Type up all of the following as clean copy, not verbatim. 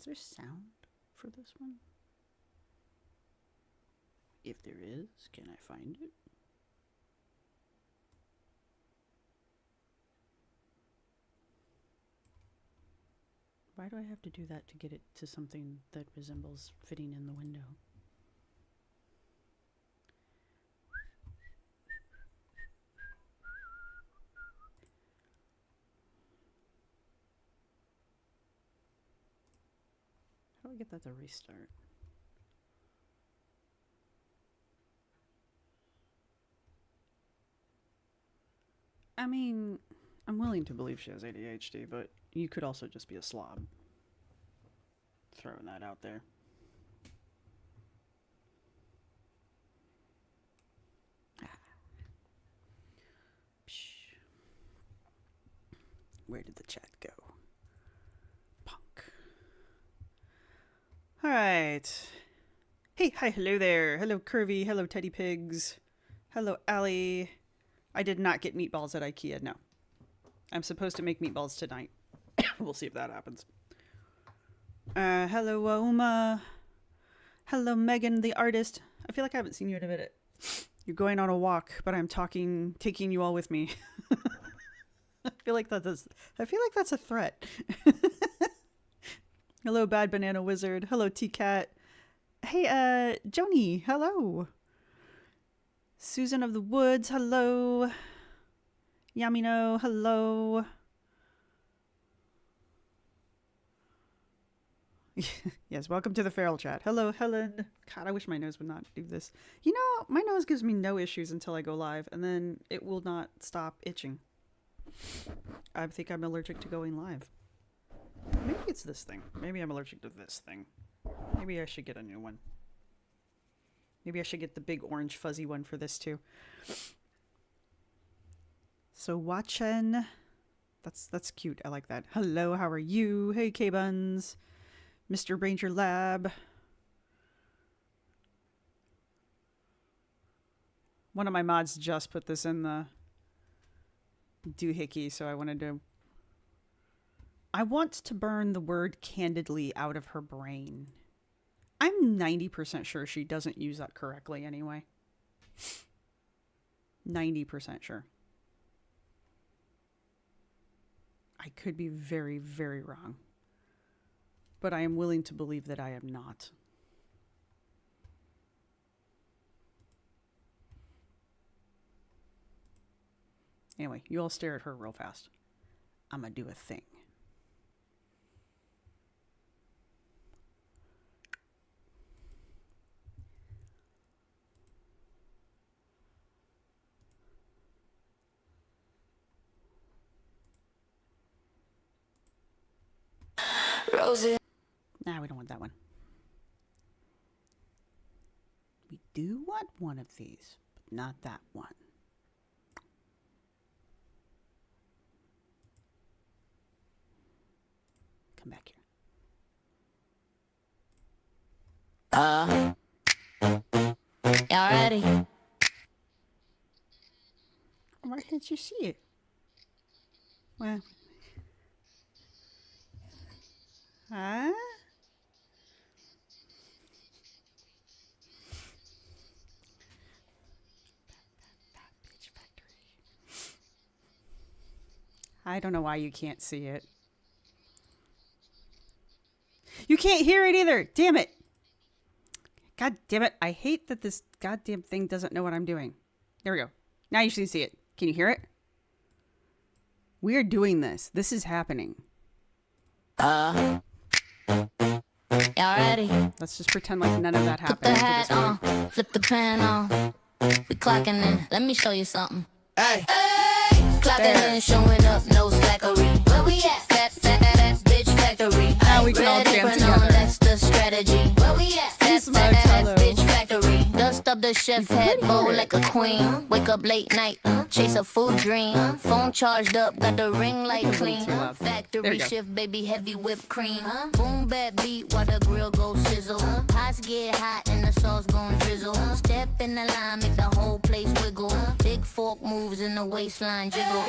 Is there sound for this one? If there is, can I find it? Why do I have to do that to get it to something that resembles fitting in the window? How do I get that to restart? I mean, I'm willing to believe she has ADHD, but you could also just be a slob. Throwing that out there. Where did the chat go? Punk. Alright. Hey, hi, hello there. Hello, Curvy. Hello, Teddy Pigs. Hello, Allie. I did not get meatballs at IKEA, no. I'm supposed to make meatballs tonight. We'll see if that happens. Hello, Uma. Hello, Megan, the artist. I feel like I haven't seen you in a minute. You're going on a walk, but I'm taking you all with me. I feel like that's a threat. Hello, Bad Banana Wizard. Hello, T-Cat. Hey, Joni, hello. Susan of the Woods, hello. Yamino, hello. Yes, welcome to the feral chat. Hello, Helen. God, I wish my nose would not do this. You know, my nose gives me no issues until I go live, and then it will not stop itching. I think I'm allergic to going live. Maybe it's this thing. Maybe I'm allergic to this thing. Maybe I should get a new one. Maybe I should get the big orange fuzzy one for this too. So watching. That's cute. I like that. Hello, how are you? Hey, K-Buns. Mr. Ranger Lab. One of my mods just put this in the doohickey, so I want to burn the word candidly out of her brain. I'm 90% sure she doesn't use that correctly anyway. 90% sure. I could be very, very wrong. But I am willing to believe that I am not. Anyway, you all stare at her real fast. I'm gonna do a thing. Rosee. Nah, we don't want that one. We do want one of these, but not that one. Come back here. Y'all ready? Why can't you see it? Well. Huh? I don't know why you can't see it. You can't hear it either. Damn it. God damn it. I hate that this goddamn thing doesn't know what I'm doing. There we go. Now you should see it. Can you hear it? We are doing this. This is happening. Y'all ready? Let's just pretend like none of that happened. Put the hat on, flip the pan on. We clocking in. Let me show you something. Hey, clocking in, showing up, no slackery. Where we at? Fat bitch factory. Now we can all jam together. That's the strategy. Where we at? Fat bitch factory. Dust up the chef hat bowl like a queen. Wake up late night, chase a food dream. Phone charged up, got the ring light clean. Factory shift, baby, heavy whipped cream. Boom, bad beat while the grill go sizzle. Pots get hot and the sauce gon' drizzle. Step in the line, make the whole place wiggle. Big fork moves in the waistline jiggle.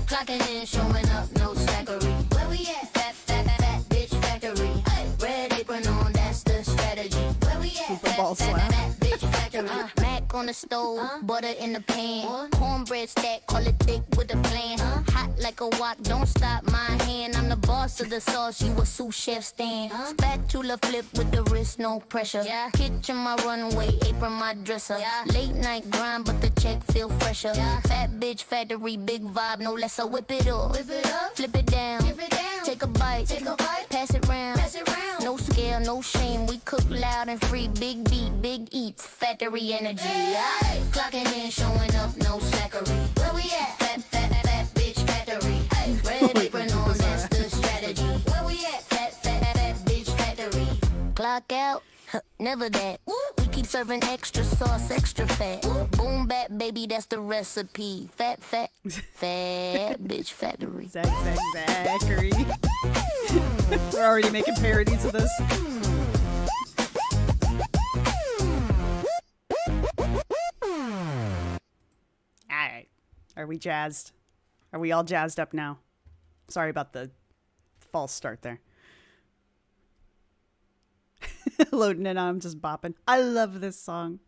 Clocking in, showing up, no slackery. Where we at? Fat bitch factory. Red milk on the stove, butter in the pan. Cornbread stack, call it thick with a plan. Hot like a wok, don't stop my hand. I'm the boss of the sauce, you a sous chef stand. Spatula flip with the wrist, no pressure. Kitchen my runway, apron my dresser. Late night grind, but the check feel fresher. Fat bitch factory, big vibe, no less. So whip it up, flip it down, take a bite, pass it round. No scale, no shame, we cook loud and free. Big beat, big eats, factory energy. Clocking in, showing up, no slackery. Where we at? Fat bitch factory. Red apron on, that's the strategy. Where we at? Fat bitch factory. Clock out, never that. We keep serving extra sauce, extra fat. Boom bap, baby, that's the recipe. Fat bitch factory. Zachary. We're already making parodies of this. Alright. Are we jazzed? Are we all jazzed up now? Sorry about the false start there. Loading it on, I'm just bopping. I love this song.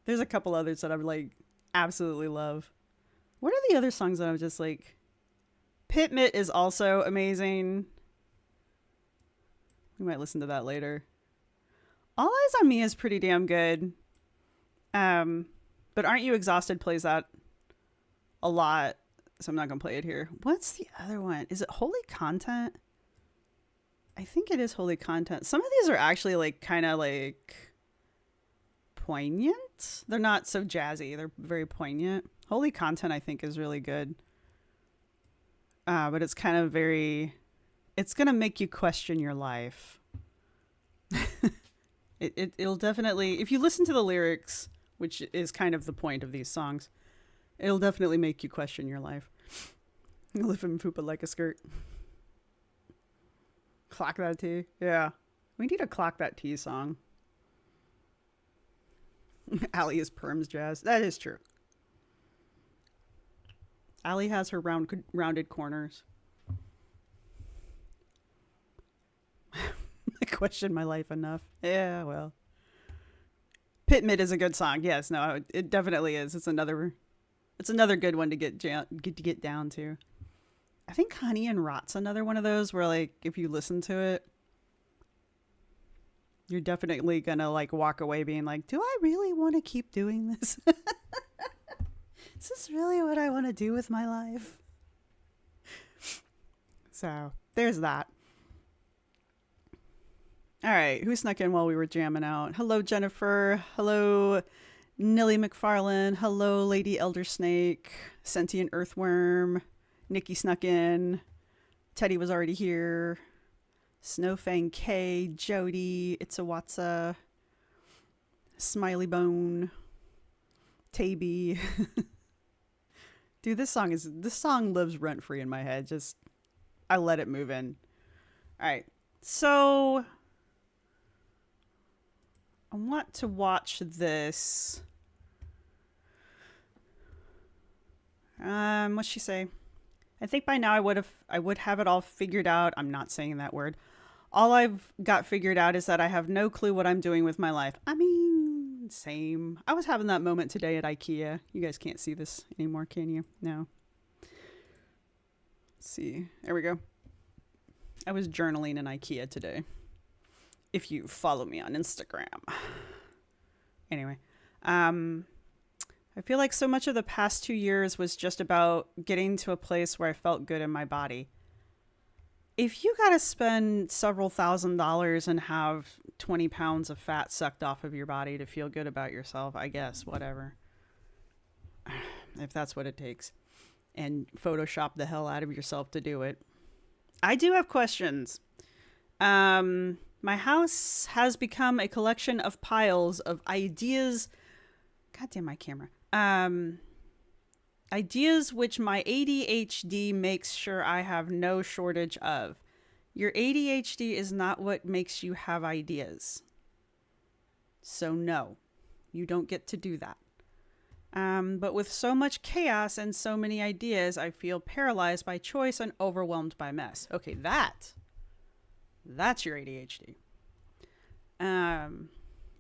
There's a couple others that I'm like, absolutely love. What are the other songs that I'm just like... Pit Mitt is also amazing. We might listen to that later. All Eyes on Me is pretty damn good. But Aren't You Exhausted plays that a lot. So I'm not going to play it here. What's the other one? Is it Holy Content? I think it is Holy Content. Some of these are actually like kind of like poignant. They're not so jazzy. They're very poignant. Holy Content I think is really good. But it's kind of very... It's going to make you question your life. It'll definitely... If you listen to the lyrics, which is kind of the point of these songs, it'll definitely make you question your life. Live and poop it like a skirt. Clock That Tea. Yeah. We need a Clock That Tea song. Allie is perms jazz. That is true. Allie has her rounded corners. I question my life enough. Yeah, well. Pit Mitt is a good song. Yes, no, it definitely is. It's another good one to get down to. I think Honey and Rot's another one of those where like if you listen to it, you're definitely gonna like walk away being like, do I really want to keep doing this? Is this really what I want to do with my life? So there's that. All right, who snuck in while we were jamming out? Hello, Jennifer. Hello, Nilly McFarlane. Hello, Lady Elder Snake. Sentient Earthworm. Nikki snuck in. Teddy was already here. Snowfang K. Jody. Itzawatsa. Smiley Bone. Taby. Dude, this song lives rent free in my head. Just, I let it move in. All right, so I want to watch this. What's she say? I think by now I would have it all figured out. I'm not saying that word. All I've got figured out is that I have no clue what I'm doing with my life. I mean, same. I was having that moment today at IKEA. You guys can't see this anymore, can you? No. Let's see. There we go. I was journaling in IKEA today. If you follow me on Instagram. Anyway. I feel like so much of the past 2 years was just about getting to a place where I felt good in my body. If you gotta spend several $1,000s and have 20 pounds of fat sucked off of your body to feel good about yourself, I guess, whatever. If that's what it takes. And Photoshop the hell out of yourself to do it. I do have questions. My house has become a collection of piles of ideas. God damn my camera. Ideas which my ADHD makes sure I have no shortage of. Your ADHD is not what makes you have ideas. So no, you don't get to do that. But with so much chaos and so many ideas, I feel paralyzed by choice and overwhelmed by mess. Okay, that's your ADHD.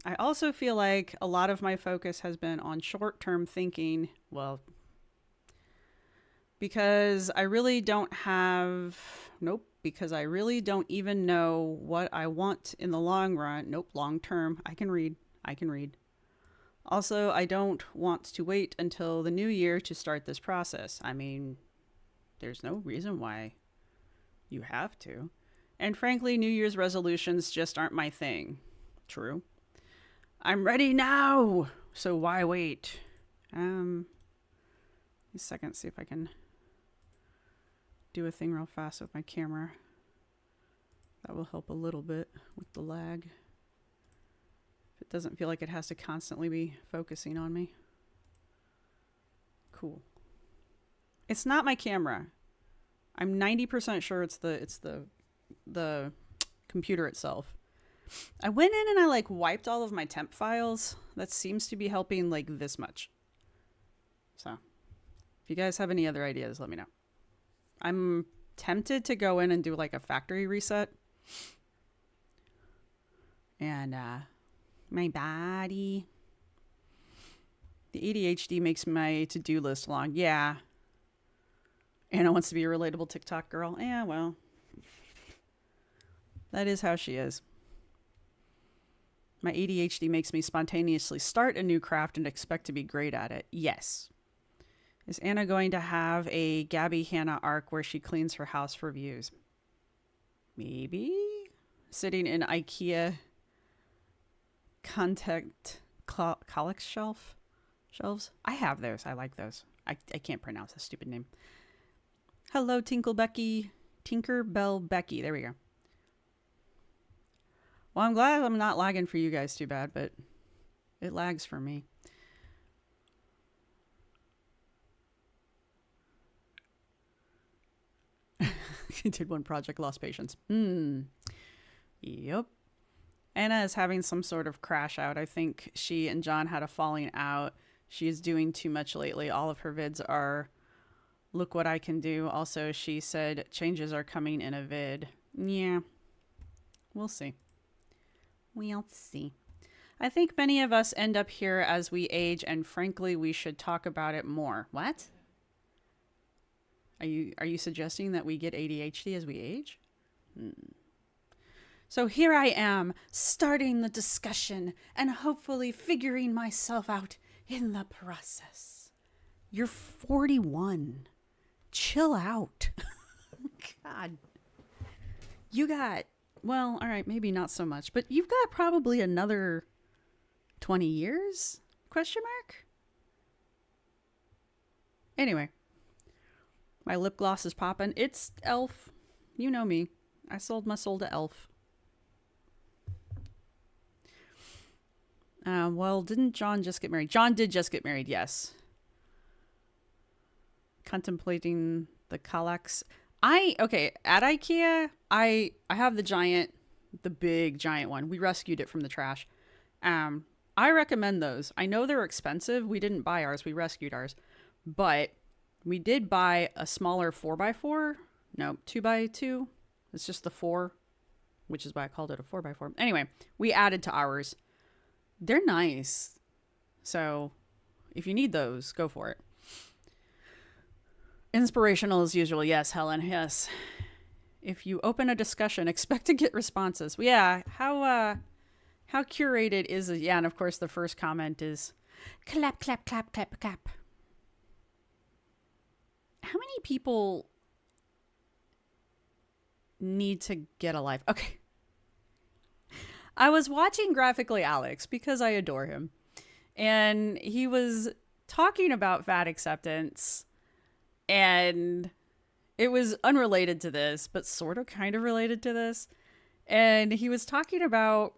I also feel like a lot of my focus has been on short-term thinking. Well, because I really don't have, nope, because I really don't even know what I want in the long run. Nope, long term. I can read. Also, I don't want to wait until the new year to start this process. I mean, there's no reason why you have to. And frankly, New Year's resolutions just aren't my thing. True. I'm ready now, so why wait? A second, see if I can do a thing real fast with my camera. That will help a little bit with the lag. It doesn't feel like it has to constantly be focusing on me. Cool. It's not my camera. I'm 90% sure it's the computer itself. I went in and I like wiped all of my temp files. That seems to be helping like this much. So if you guys have any other ideas, let me know. I'm tempted to go in and do like a factory reset. And my body. The ADHD makes my to-do list long. Yeah. Anna wants to be a relatable TikTok girl. Yeah, well. That is how she is. My ADHD makes me spontaneously start a new craft and expect to be great at it. Yes. Is Anna going to have a Gabby Hanna arc where she cleans her house for views? Maybe. Sitting in IKEA contact colic shelves. I have those. I like those. I can't pronounce a stupid name. Hello, Tinkerbell Becky. There we go. Well, I'm glad I'm not lagging for you guys too bad, but it lags for me. He did one project, lost patience. Yep. Anna is having some sort of crash out. I think she and John had a falling out. She is doing too much lately. All of her vids are, look what I can do. Also, she said changes are coming in a vid. Yeah. We'll see. We'll see. I think many of us end up here as we age, and frankly, we should talk about it more. What? Are you suggesting that we get ADHD as we age? So here I am, starting the discussion and hopefully figuring myself out in the process. You're 41. Chill out. God. You got, well, all right, maybe not so much, but you've got probably another 20 years? Question mark? Anyway. My lip gloss is popping. It's e.l.f. You know me. I sold my soul to e.l.f. Well, didn't John just get married? John did just get married, yes. Contemplating the Kallax. Okay, at IKEA, I have the big giant one. We rescued it from the trash. I recommend those. I know they're expensive. We didn't buy ours. We rescued ours. But we did buy a smaller 4x4. No, 2x2. It's just the 4, which is why I called it a 4x4. Anyway, we added to ours. They're nice. So if you need those, go for it. Inspirational as usual. Yes, Helen. Yes. If you open a discussion, expect to get responses. Yeah. How curated is it? Yeah. And of course, the first comment is clap, clap, clap, clap, clap. How many people need to get a life? Okay. I was watching Graphically Alex because I adore him. And he was talking about fat acceptance. And it was unrelated to this, but sort of kind of related to this. And he was talking about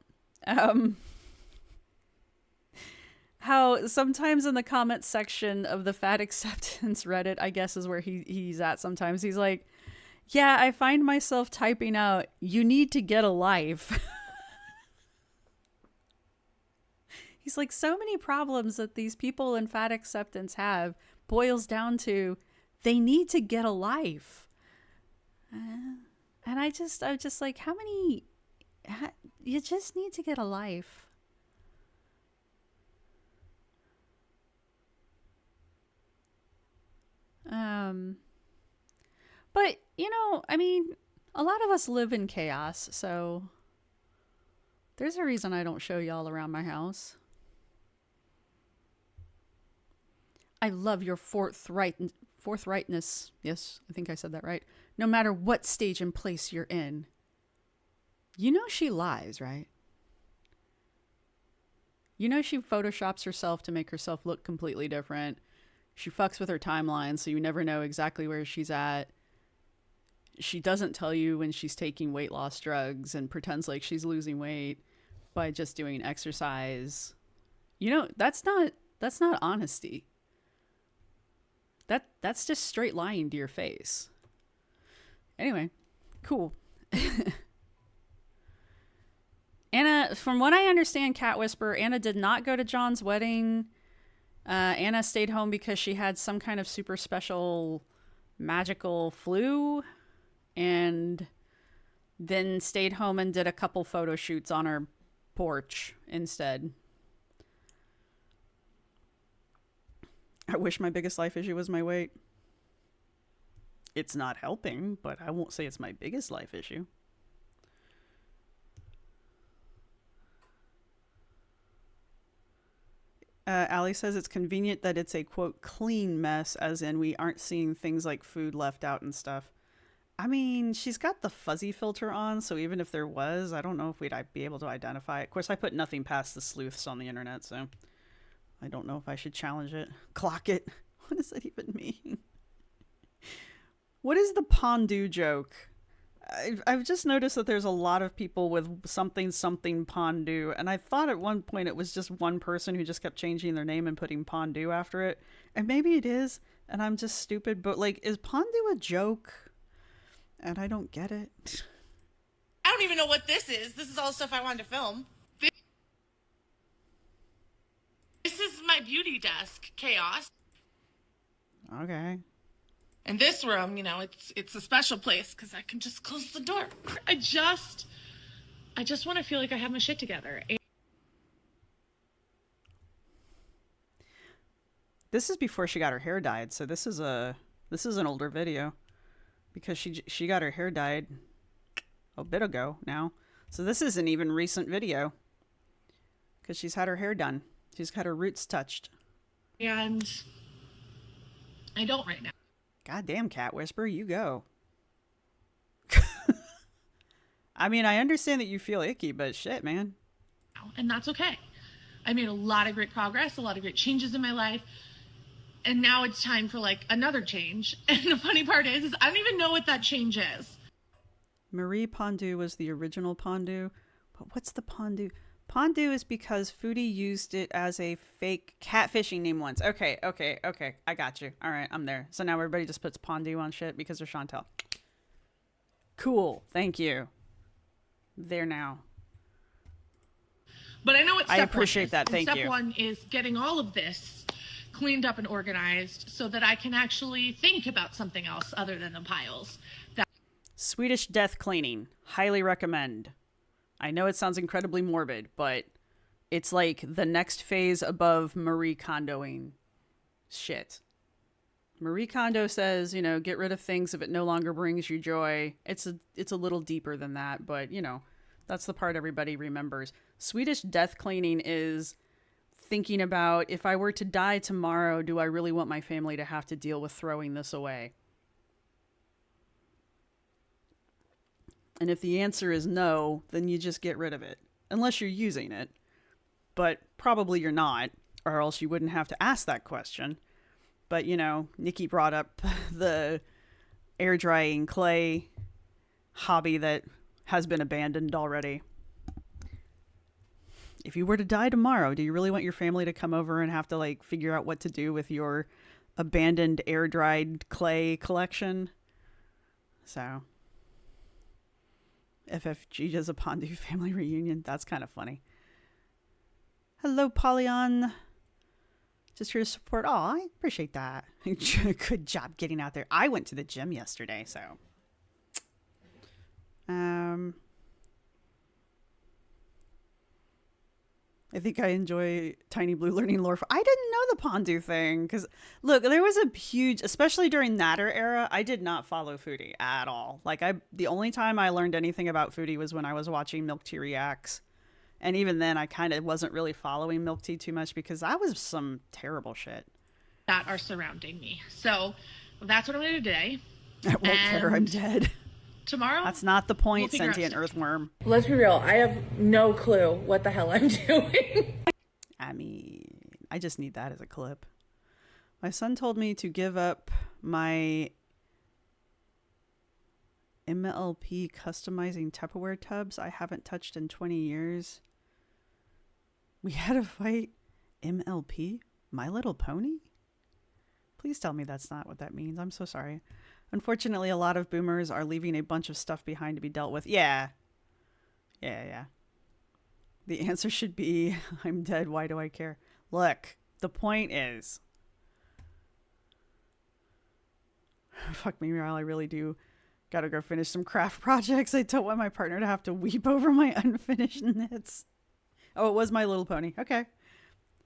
how sometimes in the comments section of the fat acceptance Reddit, I guess is where he's at sometimes. He's like, yeah, I find myself typing out, you need to get a life. He's like, so many problems that these people in fat acceptance have boils down to they need to get a life. And I'm just like, you just need to get a life. But, you know, I mean, a lot of us live in chaos, so there's a reason I don't show y'all around my house. I love your forthrightness. Yes, I think I said that right. No matter what stage and place you're in. You know she lies, right? You know she photoshops herself to make herself look completely different. She fucks with her timeline, so you never know exactly where she's at. She doesn't tell you when she's taking weight loss drugs and pretends like she's losing weight by just doing exercise. You know, that's not honesty. That's just straight lying to your face. Anyway, cool. Anna, from what I understand, Cat Whisper, Anna did not go to John's wedding. Anna stayed home because she had some kind of super special magical flu, and then stayed home and did a couple photo shoots on her porch instead. I wish my biggest life issue was my weight. It's not helping, but I won't say it's my biggest life issue. Allie says it's convenient that it's a, quote, clean mess, as in we aren't seeing things like food left out and stuff. I mean, she's got the fuzzy filter on, so even if there was, I don't know if we'd be able to identify it. Of course, I put nothing past the sleuths on the internet, so I don't know if I should challenge it. Clock it. What does that even mean? What is the pondu joke? I've just noticed that there's a lot of people with something pondu, and I thought at one point it was just one person who just kept changing their name and putting pondu after it. And maybe it is, and I'm just stupid, but like, is pondu a joke? And I don't get it. I don't even know what this is. This is all stuff I wanted to film. This is my beauty desk, Chaos. Okay. And this room, you know, it's a special place because I can just close the door. I just want to feel like I have my shit together. This is before she got her hair dyed, so this is an older video, because she got her hair dyed a bit ago now. So this is an even recent video because she's had her hair done. She's got her roots touched. And I don't right now. Goddamn, Cat Whisper, you go. I mean, I understand that you feel icky, but shit, man. And that's okay. I made a lot of great progress, a lot of great changes in my life. And now it's time for like another change. And the funny part is I don't even know what that change is. Marie Pondu was the original Pondu. But what's the Pondu? Pondu is because Foodie used it as a fake catfishing name once. Okay. I got you. All right, I'm there. So now everybody just puts Pondu on shit because they're Chantel. Cool. Thank you. There now. But I know what step I appreciate one is. that. Thank and you. Step one is getting all of this cleaned up and organized so that I can actually think about something else other than the piles. Swedish death cleaning. Highly recommend. I know it sounds incredibly morbid, but it's like the next phase above Marie Kondoing shit. Marie Kondo says, you know, get rid of things if it no longer brings you joy. It's a little deeper than that, but, you know, that's the part everybody remembers. Swedish death cleaning is thinking about, if I were to die tomorrow, do I really want my family to have to deal with throwing this away? And if the answer is no, then you just get rid of it. Unless you're using it. But probably you're not, or else you wouldn't have to ask that question. But, you know, Nikki brought up the air drying clay hobby that has been abandoned already. If you were to die tomorrow, do you really want your family to come over and have to, like, figure out what to do with your abandoned air dried clay collection? So FFG does a Pondu family reunion. That's kind of funny. Hello, Polyon. Just here to support. Oh, I appreciate that. Good job getting out there. I went to the gym yesterday, so. I think I enjoy Tiny Blue learning lore. I didn't know the Pondu thing because, look, there was a huge, especially during Natter era, I did not follow Foodie at all. Like, the only time I learned anything about Foodie was when I was watching Milk Tea Reacts. And even then, I kind of wasn't really following Milk Tea too much because that was some terrible shit. That are surrounding me. So that's what I'm going to do today. I won't care. I'm dead. Tomorrow? That's not the point, sentient earthworm. Let's be real. I have no clue what the hell I'm doing. I mean, I just need that as a clip. My son told me to give up my MLP customizing Tupperware tubs I haven't touched in 20 years. We had to fight MLP? My Little Pony? Please tell me that's not what that means. I'm so sorry. Unfortunately, a lot of boomers are leaving a bunch of stuff behind to be dealt with. Yeah. The answer should be, I'm dead, why do I care? Look, the point is... Fuck me, Meryl, I really do gotta go finish some craft projects. I don't want my partner to have to weep over my unfinished knits. Oh, it was My Little Pony. Okay.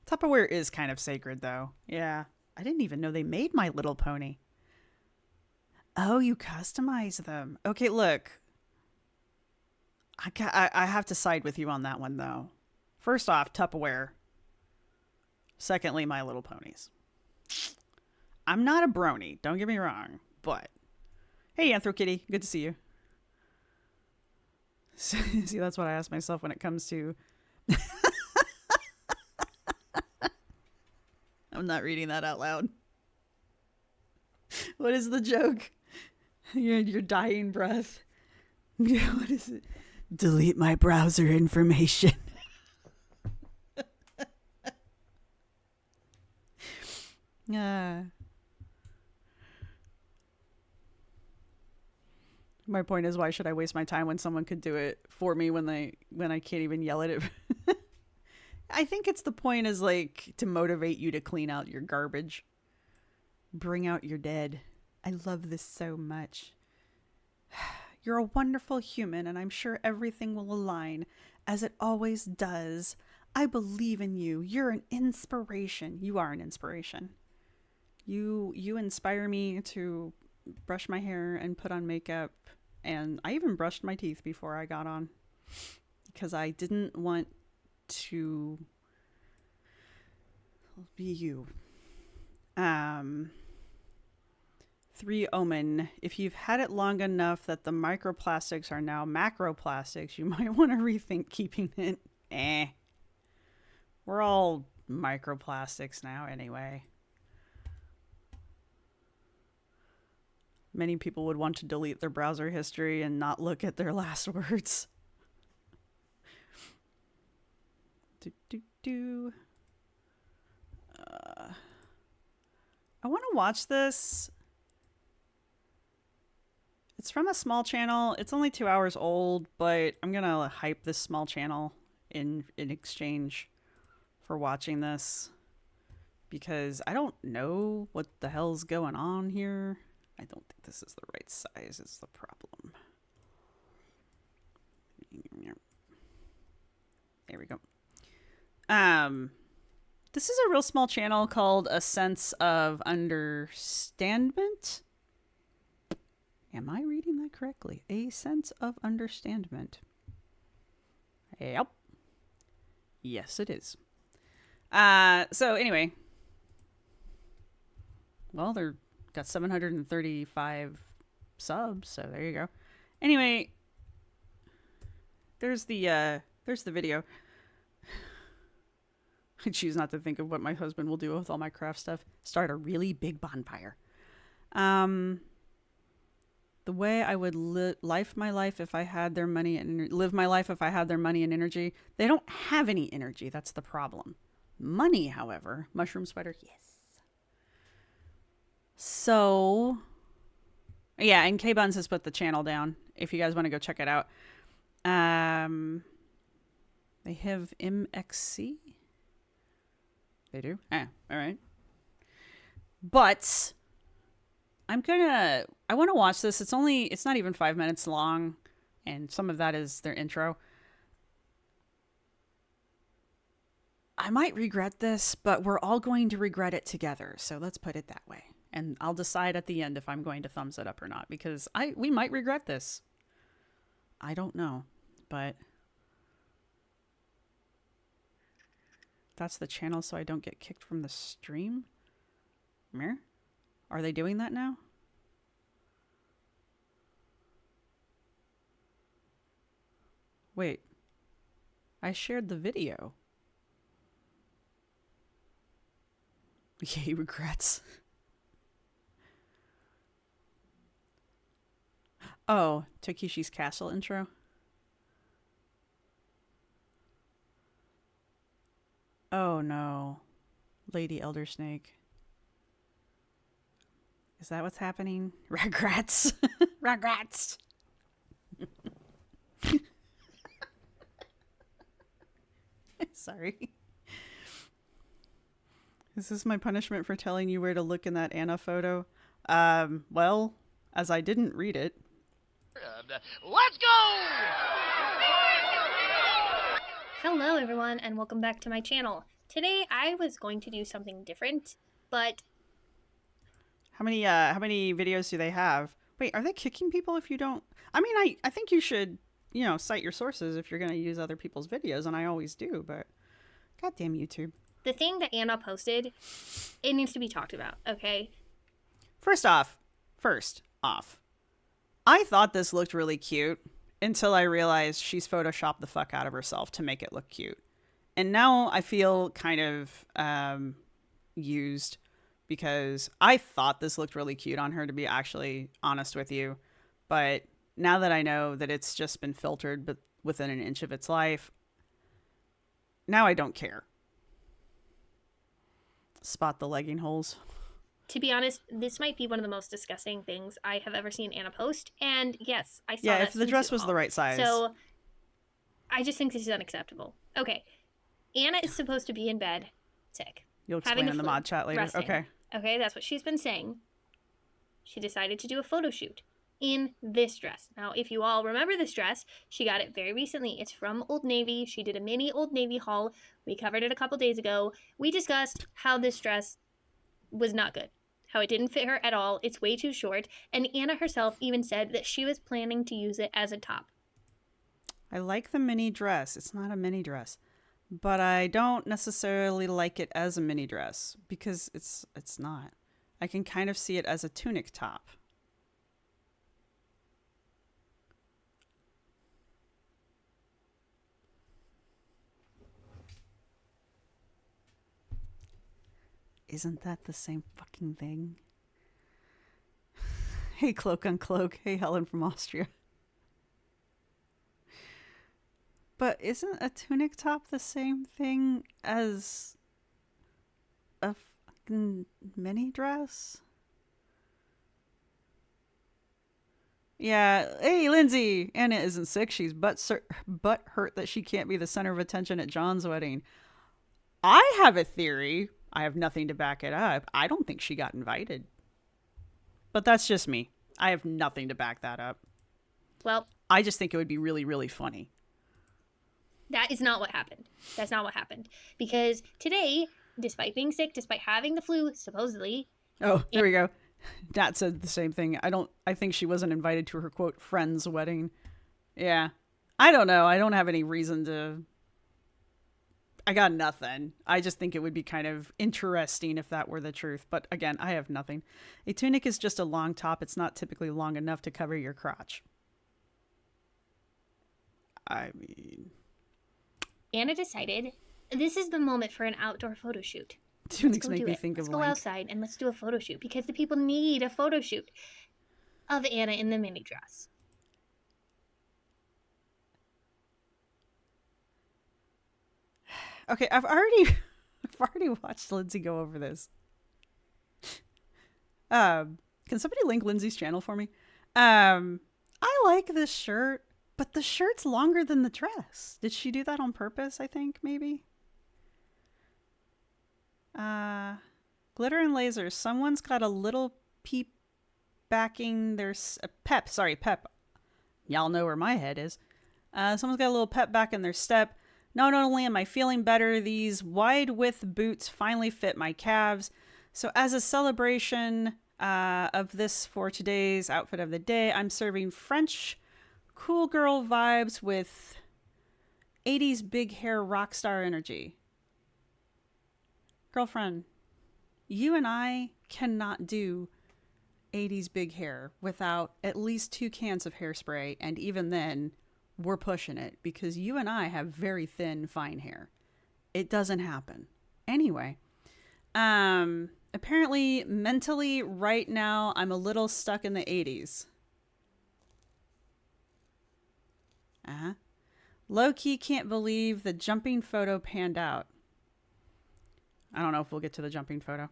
Tupperware is kind of sacred, though. Yeah. I didn't even know they made My Little Pony. Oh, you customize them. Okay, look. I have to side with you on that one, though. First off, Tupperware. Secondly, My Little Ponies. I'm not a brony, don't get me wrong, but... Hey, Anthro Kitty, good to see you. See, that's what I ask myself when it comes to... I'm not reading that out loud. What is the joke? Your dying breath. What is it? Delete my browser information. My point is, why should I waste my time when someone could do it for me when I can't even yell at it? I think it's the point is like to motivate you to clean out your garbage. Bring out your dead. I love this so much. You're a wonderful human, and I'm sure everything will align, as it always does. I believe in you. You're an inspiration. You are an inspiration. You inspire me to brush my hair and put on makeup, and I even brushed my teeth before I got on, because I didn't want to be you. 3 Omen. If you've had it long enough that the microplastics are now macroplastics, you might want to rethink keeping it. We're all microplastics now anyway. Many people would want to delete their browser history and not look at their last words. I want to watch this. It's from a small channel. It's only 2 hours old, but I'm going to hype this small channel in exchange for watching this, because I don't know what the hell's going on here. I don't think this is the right size is the problem. There we go. This is a real small channel called A Sense of Understandment. Am I reading that correctly? A Sense of Understandment. Yep. Yes, it is. So anyway. Well, they're got 735 subs, so there you go. Anyway, there's the video. I choose not to think of what my husband will do with all my craft stuff. Start a really big bonfire. The way I would live my life if I had their money and live my life if I had their money and energy. They don't have any energy. That's the problem. Money, however, mushroom spider, yes. So, yeah, and K-Buns has put the channel down if you guys want to go check it out. They have MXC. They do? All right. But I want to watch this. It's not even 5 minutes long, and some of that is their intro. I might regret this, but we're all going to regret it together. So let's put it that way. And I'll decide at the end if I'm going to thumbs it up or not, because we might regret this. I don't know, but that's the channel so I don't get kicked from the stream. Mirror? Are they doing that now? Wait. I shared the video. Yay, regrets. Oh, Takeshi's Castle intro. Oh no. Lady Elder Snake. Is that what's happening? Regrets. Regrets. Sorry. Is this my punishment for telling you where to look in that Anna photo? Well, as I didn't read it. Let's go! Hello everyone and welcome back to my channel. Today I was going to do something different, but how many videos do they have? Wait, are they kicking people if you don't? I mean, I think you should, cite your sources if you're going to use other people's videos, and I always do, but goddamn YouTube. The thing that Anna posted, it needs to be talked about, okay? First off, I thought this looked really cute until I realized she's photoshopped the fuck out of herself to make it look cute. And now I feel kind of used because I thought this looked really cute on her, to be actually honest with you. But now that I know that it's just been filtered but within an inch of its life, now I don't care. Spot the legging holes. To be honest, this might be one of the most disgusting things I have ever seen Anna post. And yes, I saw that. Yeah, if the dress was the right size. So I just think this is unacceptable. Okay. Anna is supposed to be in bed, sick. You'll explain in the mod chat later. Resting. Okay. Okay, that's what she's been saying. She decided to do a photo shoot in this dress. Now, if you all remember this dress, she got it very recently. It's from Old Navy. She did a mini Old Navy haul. We covered it a couple days ago. We discussed how this dress was not good, how it didn't fit her at all. It's way too short. And Anna herself even said that she was planning to use it as a top. I like the mini dress. It's not a mini dress. But I don't necessarily like it as a mini dress because it's not. I can kind of see it as a tunic top. Isn't that the same fucking thing? Hey, Cloak on Cloak. Hey, Helen from Austria. But isn't a tunic top the same thing as a fucking mini dress? Yeah. Hey, Lindsay. Anna isn't sick. She's butt hurt that she can't be the center of attention at John's wedding. I have a theory. I have nothing to back it up. I don't think she got invited. But that's just me. I have nothing to back that up. Well, I just think it would be really, really funny. That is not what happened. That's not what happened. Because today, despite being sick, despite having the flu, supposedly. Oh, there we go. Nat said the same thing. I think she wasn't invited to her, quote, friend's wedding. Yeah. I don't know. I don't have any reason to. I got nothing. I just think it would be kind of interesting if that were the truth. But again, I have nothing. A tunic is just a long top. It's not typically long enough to cover your crotch. I mean. Anna decided this is the moment for an outdoor photo shoot. Tunics make me think of Let's go outside and let's do a photo shoot because the people need a photo shoot of Anna in the mini dress. Okay, I've already watched Lindsay go over this. Can somebody link Lindsay's channel for me? I like this shirt. But the shirt's longer than the dress. Did she do that on purpose, I think, maybe? Glitter and lasers. Someone's got a little peep backing their... pep. Sorry, pep. Y'all know where my head is. Someone's got a little pep back in their step. Not only am I feeling better, these wide width boots finally fit my calves. So as a celebration of this for today's outfit of the day, I'm serving French cool girl vibes with 80s big hair rock star energy. Girlfriend, you and I cannot do 80s big hair without at least 2 cans of hairspray, and even then we're pushing it because you and I have very thin, fine hair. It doesn't happen. Anyway, apparently mentally right now I'm a little stuck in the 80s. Low-key can't believe the jumping photo panned out. I don't know if we'll get to the jumping photo.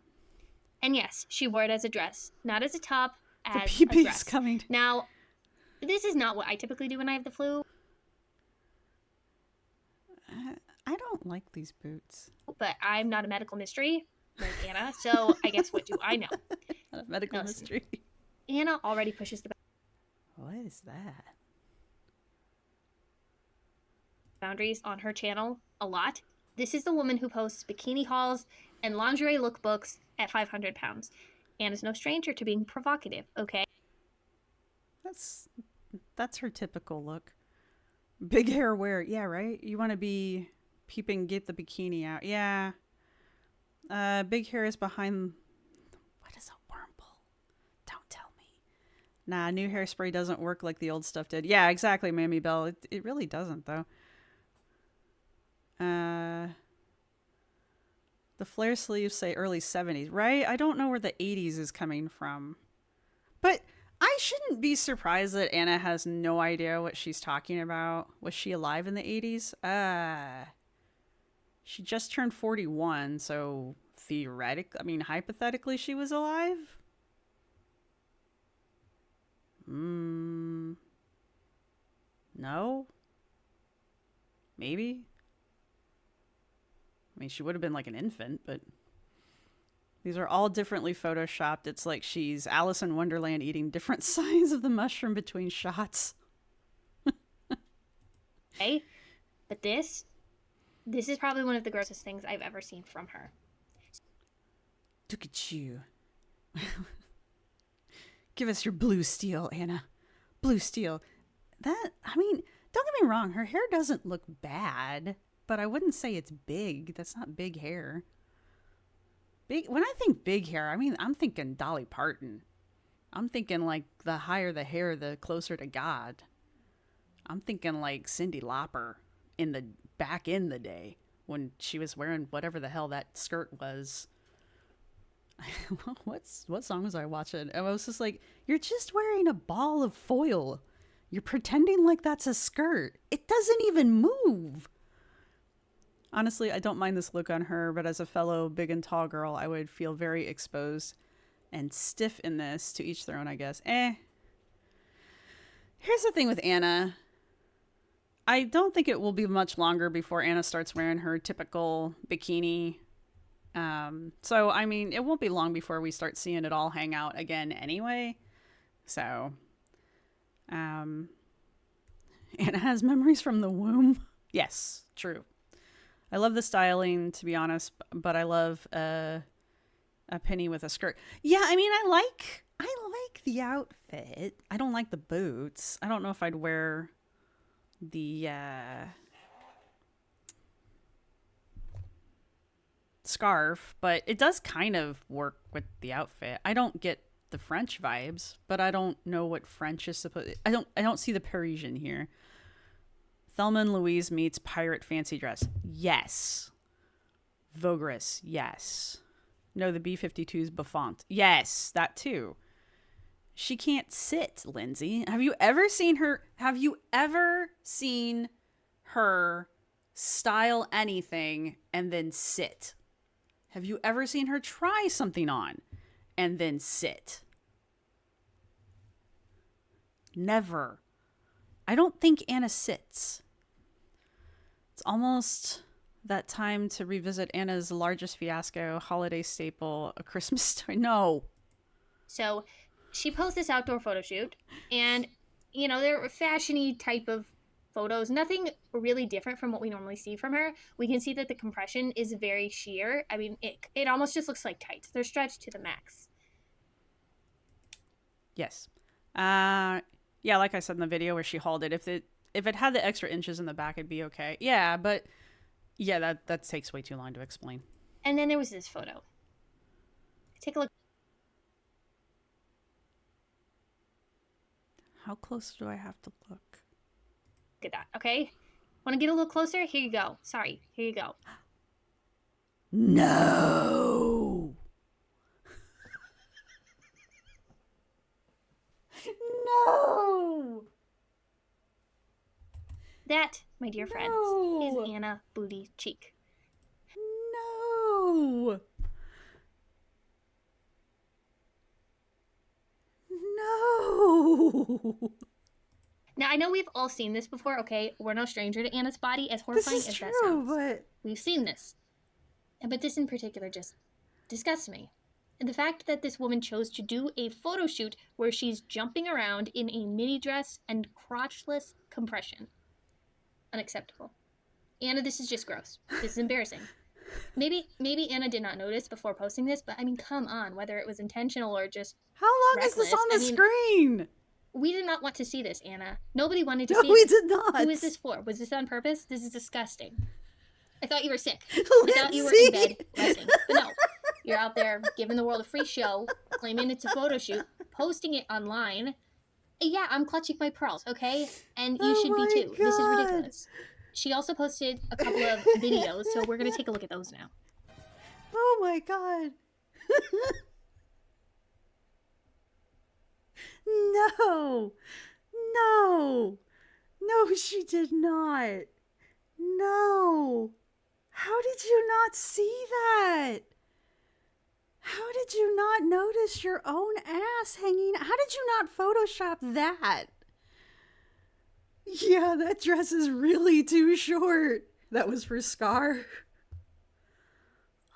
And yes, she wore it as a dress, not as a top, as The a PP's dress. coming. Now, this is not what I typically do when I have the flu, I don't like these boots. but I'm not a medical mystery like Anna, so I guess what do I know? Not a medical No, listen. mystery. Anna already pushes the What is that? boundaries on her channel a lot. This is the woman who posts bikini hauls and lingerie lookbooks at 500 pounds. Anna's no stranger to being provocative, okay? That's her typical look. Big hair wear. Yeah, right? You want to be peeping, get the bikini out. Yeah. Big hair is behind... What is a wormhole? Don't tell me. Nah, new hairspray doesn't work like the old stuff did. Yeah, exactly, Mammy Belle. It really doesn't, though. The flare sleeves say early 70s, right? I don't know where the 80s is coming from. But I shouldn't be surprised that Anna has no idea what she's talking about. Was she alive in the 80s? She just turned 41, so hypothetically she was alive? No? Maybe? I mean, she would have been like an infant, but these are all differently photoshopped. It's like she's Alice in Wonderland eating different signs of the mushroom between shots. Okay? But this is probably one of the grossest things I've ever seen from her. Look at you. Give us your blue steel, Anna. Blue steel. Don't get me wrong. Her hair doesn't look bad, but I wouldn't say it's big. That's not big hair. When I think big hair, I'm thinking Dolly Parton. I'm thinking like the higher the hair, the closer to God. I'm thinking like Cyndi Lauper back in the day when she was wearing whatever the hell that skirt was. What song was I watching? I was just like, you're just wearing a ball of foil. You're pretending like that's a skirt. It doesn't even move. Honestly, I don't mind this look on her, but as a fellow big and tall girl, I would feel very exposed and stiff in this. To each their own, I guess. Here's the thing with Anna. I don't think it will be much longer before Anna starts wearing her typical bikini. So, it won't be long before we start seeing it all hang out again anyway. So, Anna has memories from the womb. Yes, true. I love the styling, to be honest, but I love a penny with a skirt. Yeah, I like the outfit. I don't like the boots. I don't know if I'd wear the scarf, but it does kind of work with the outfit. I don't get the French vibes, but I don't know what French is supposed. I don't see the Parisian here. Thelma and Louise meets pirate fancy dress. Yes. Vogris. Yes. No, the B-52's Buffont. Yes, that too. She can't sit, Lindsay. Have you ever seen her style anything and then sit? Have you ever seen her try something on and then sit? Never. I don't think Anna sits. It's almost that time to revisit Anna's largest fiasco, holiday staple, A Christmas Story. No. So she posted this outdoor photo shoot, and, they're a fashion-y type of photos, nothing really different from what we normally see from her. We can see that the compression is very sheer. I mean, it almost just looks like tights. They're stretched to the max. Yes. Yeah, like I said in the video where she hauled it, if it had the extra inches in the back, it'd be okay. Yeah, but yeah, that takes way too long to explain. And then there was this photo. Take a look. How close do I have to look? Look at that, okay? Want to get a little closer? Here you go. Sorry, here you go. No! No! That, my dear friends, No! is Anna Booty Cheek. No! No! Now, I know we've all seen this before, okay? We're no stranger to Anna's body, as horrifying This is as that true, sounds. but We've seen this. But this in particular just disgusts me. And the fact that this woman chose to do a photo shoot where she's jumping around in a mini dress and crotchless compression. Unacceptable. Anna, this is just gross. This is embarrassing. Maybe Anna did not notice before posting this, but I mean, come on, whether it was intentional or just how long reckless, is this on the I mean, screen? we did not want to see this, Anna. Nobody wanted to No, see we this. did not. Who is this for? Was this on purpose? This is disgusting. I thought you were sick. I thought you were Lindsay! in bed resting. But no, you're out there giving the world a free show, claiming it's a photo shoot, posting it online. Yeah, I'm clutching my pearls, okay? And you Oh should be my too. This is God. ridiculous. She also posted a couple of videos, so we're going to take a look at those now. Oh my god. No. No. No, she did not. No. How did you not see that? How did you not notice your own ass hanging? How did you not Photoshop that? Yeah, that dress is really too short. That was for Scar.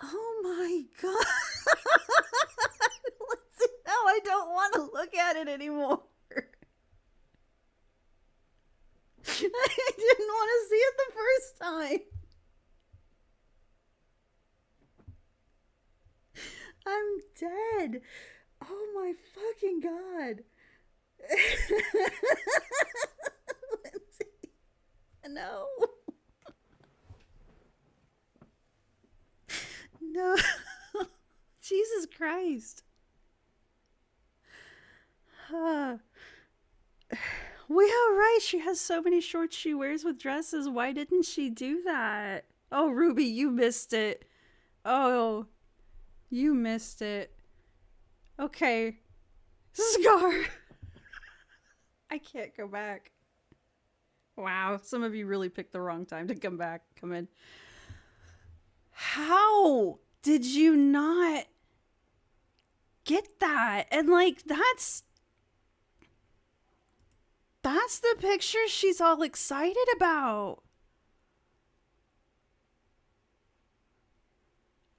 Oh my god. Now I don't want to look at it anymore. I didn't want to see it the first time. I'm dead. Oh my fucking god. Lindsay. No. No. Jesus Christ. Well, right. She has so many shorts she wears with dresses. Why didn't she do that? Oh, Ruby, you missed it. Oh, you missed it. Okay. Scar. I can't go back. Wow. Some of you really picked the wrong time to come in. How did you not get that? And like, that's the picture she's all excited about.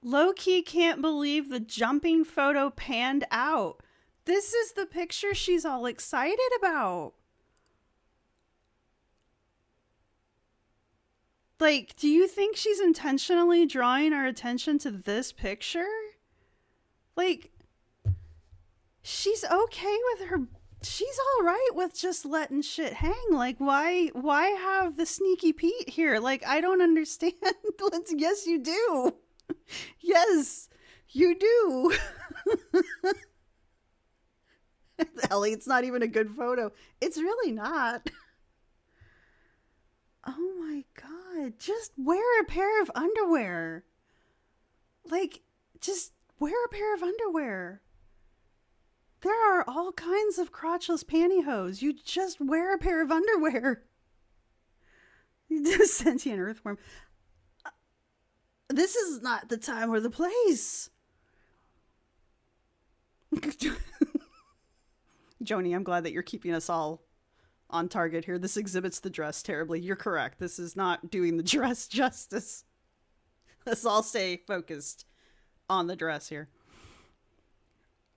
Low-key can't believe the jumping photo panned out. This is the picture she's all excited about. Like, do you think she's intentionally drawing our attention to this picture? Like, she's okay with her... She's all right with just letting shit hang. Like, why have the sneaky Pete here? Like, I don't understand. Yes, you do. Yes, you do. Ellie, it's not even a good photo. It's really not. Oh my god. Just wear a pair of underwear. Like, just wear a pair of underwear. There are all kinds of crotchless pantyhose. You just wear a pair of underwear. Sentient earthworm. This is not the time or the place. Joni, I'm glad that you're keeping us all on target here. This exhibits the dress terribly. You're correct. This is not doing the dress justice. Let's all stay focused on the dress here.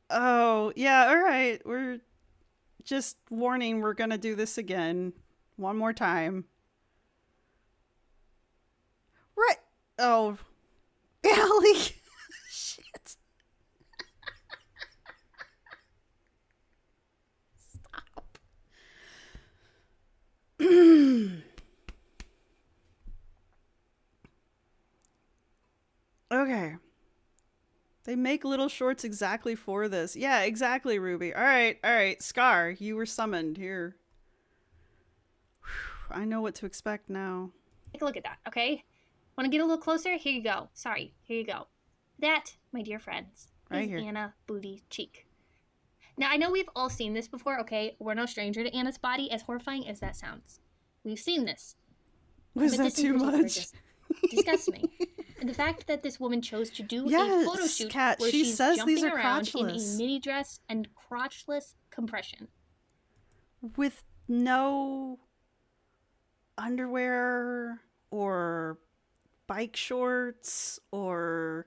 Oh, yeah, all right. We're just warning, we're going to do this again. One more time. Oh, Allie. Shit. Stop. Okay. They make little shorts exactly for this. Yeah, exactly, Ruby. All right. Scar, you were summoned here. Whew, I know what to expect now. Take a look at that, okay? Want to get a little closer? Here you go. Sorry, here you go. That, my dear friends, Right is here. Anna Booty Cheek. Now, I know we've all seen this before, okay? We're no stranger to Anna's body, as horrifying as that sounds. We've seen this. Was But that this in too particular much? just disgusts me. And the fact that this woman chose to do a Yes, photo shoot Kat, where she she's says jumping these are around in a crotchless. mini dress and crotchless compression. With no underwear or bike shorts or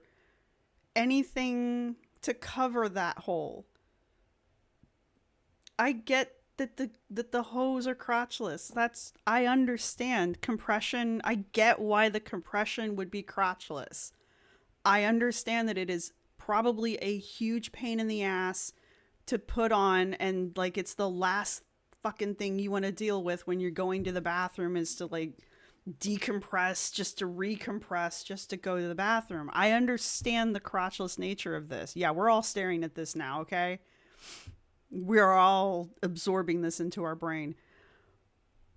anything to cover that hole. I get that the hose are crotchless. I understand compression. I get why the compression would be crotchless. I understand that it is probably a huge pain in the ass to put on, and like it's the last fucking thing you want to deal with when you're going to the bathroom is to like decompress, just to recompress, just to go to the bathroom. I understand the crotchless nature of this. Yeah, we're all staring at this now, okay? We're all absorbing this into our brain.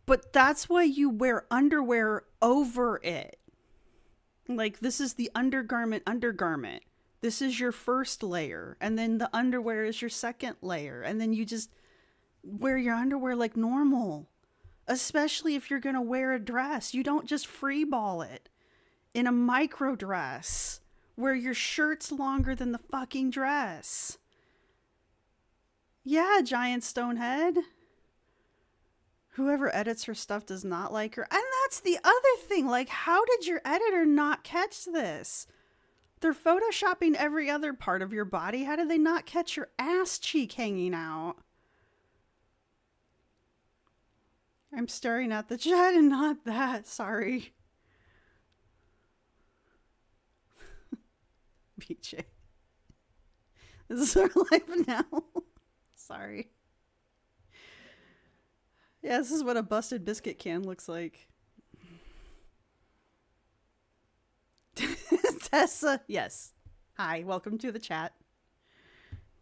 But that's why you wear underwear over it. Like, this is the undergarment. This is your first layer. And then the underwear is your second layer. And then you just wear your underwear like normal. Especially if you're going to wear a dress. You don't just freeball it in a micro dress where your shirt's longer than the fucking dress. Yeah, giant stonehead. Whoever edits her stuff does not like her. And that's the other thing. Like, how did your editor not catch this? They're photoshopping every other part of your body. How did they not catch your ass cheek hanging out? I'm staring at the chat and not that. Sorry. BJ. This is our life now. Sorry. Yeah, this is what a busted biscuit can looks like. Tessa, yes. Hi, welcome to the chat.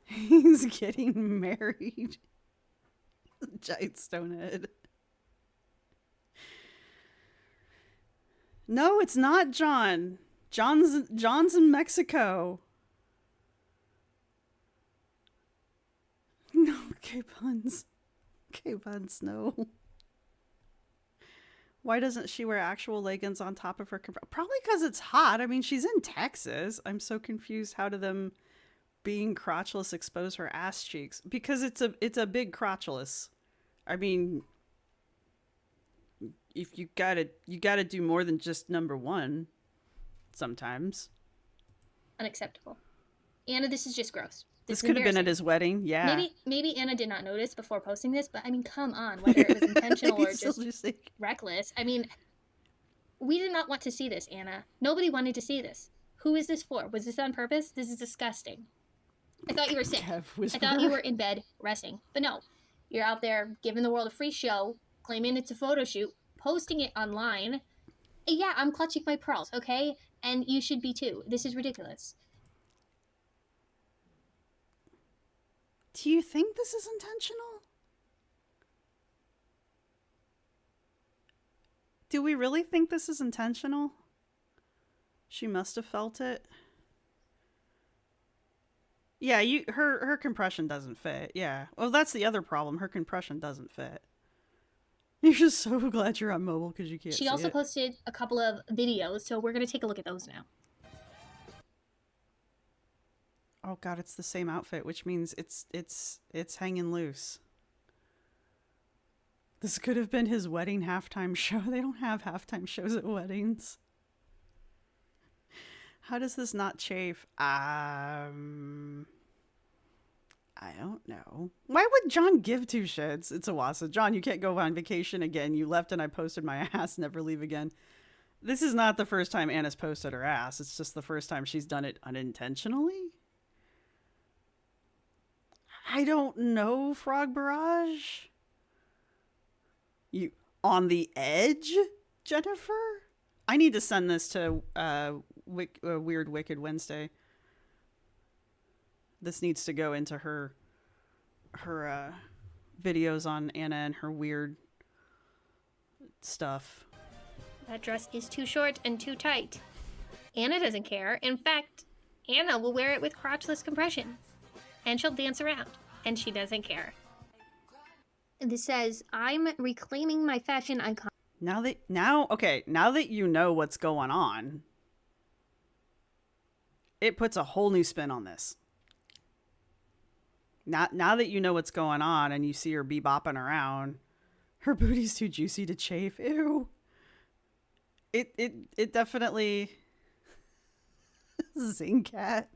He's getting married. Giant stonehead. No, it's not John. John's in Mexico. No, K-Puns. K-Puns, no. Why doesn't she wear actual leggings on top of her? Probably because it's hot. I mean, she's in Texas. I'm so confused. How do them being crotchless expose her ass cheeks? Because it's a big crotchless. I mean, if you gotta do more than just number one. Sometimes. Unacceptable. Anna, this is just gross. This could have been at his wedding. Yeah. Maybe Anna did not notice before posting this, but I mean, come on, whether it was intentional or just reckless. I mean, we did not want to see this, Anna. Nobody wanted to see this. Who is this for? Was this on purpose? This is disgusting. I thought you were sick. I thought you were in bed resting. But no, you're out there giving the world a free show, claiming it's a photo shoot, posting it online. Yeah, I'm clutching my pearls, okay? And you should be too. This is ridiculous. Do you think this is intentional? Do we really think this is intentional? She must have felt it. Yeah, her compression doesn't fit. Yeah. Well, that's the other problem. Her compression doesn't fit. You're just so glad you're on mobile because you can't see it. She also posted a couple of videos, so we're going to take a look at those now. Oh god, it's the same outfit, which means it's hanging loose. This could have been his wedding halftime show. They don't have halftime shows at weddings. How does this not chafe? I don't know. Why would John give two shits? It's Awasa. John, you can't go on vacation again. You left and I posted my ass. Never leave again. This is not the first time Anna's posted her ass. It's just the first time she's done it unintentionally. I don't know, Frog Barrage. You on the edge, Jennifer? I need to send this to Weird Wicked Wednesday. This needs to go into her videos on Anna and her weird stuff. That dress is too short and too tight. Anna doesn't care. In fact, Anna will wear it with crotchless compression. And she'll dance around. And she doesn't care. This says, I'm reclaiming my fashion icon. Now that you know what's going on, it puts a whole new spin on this. Now that you know what's going on and you see her bebopping around, her booty's too juicy to chafe. Ew. It definitely Zing cat.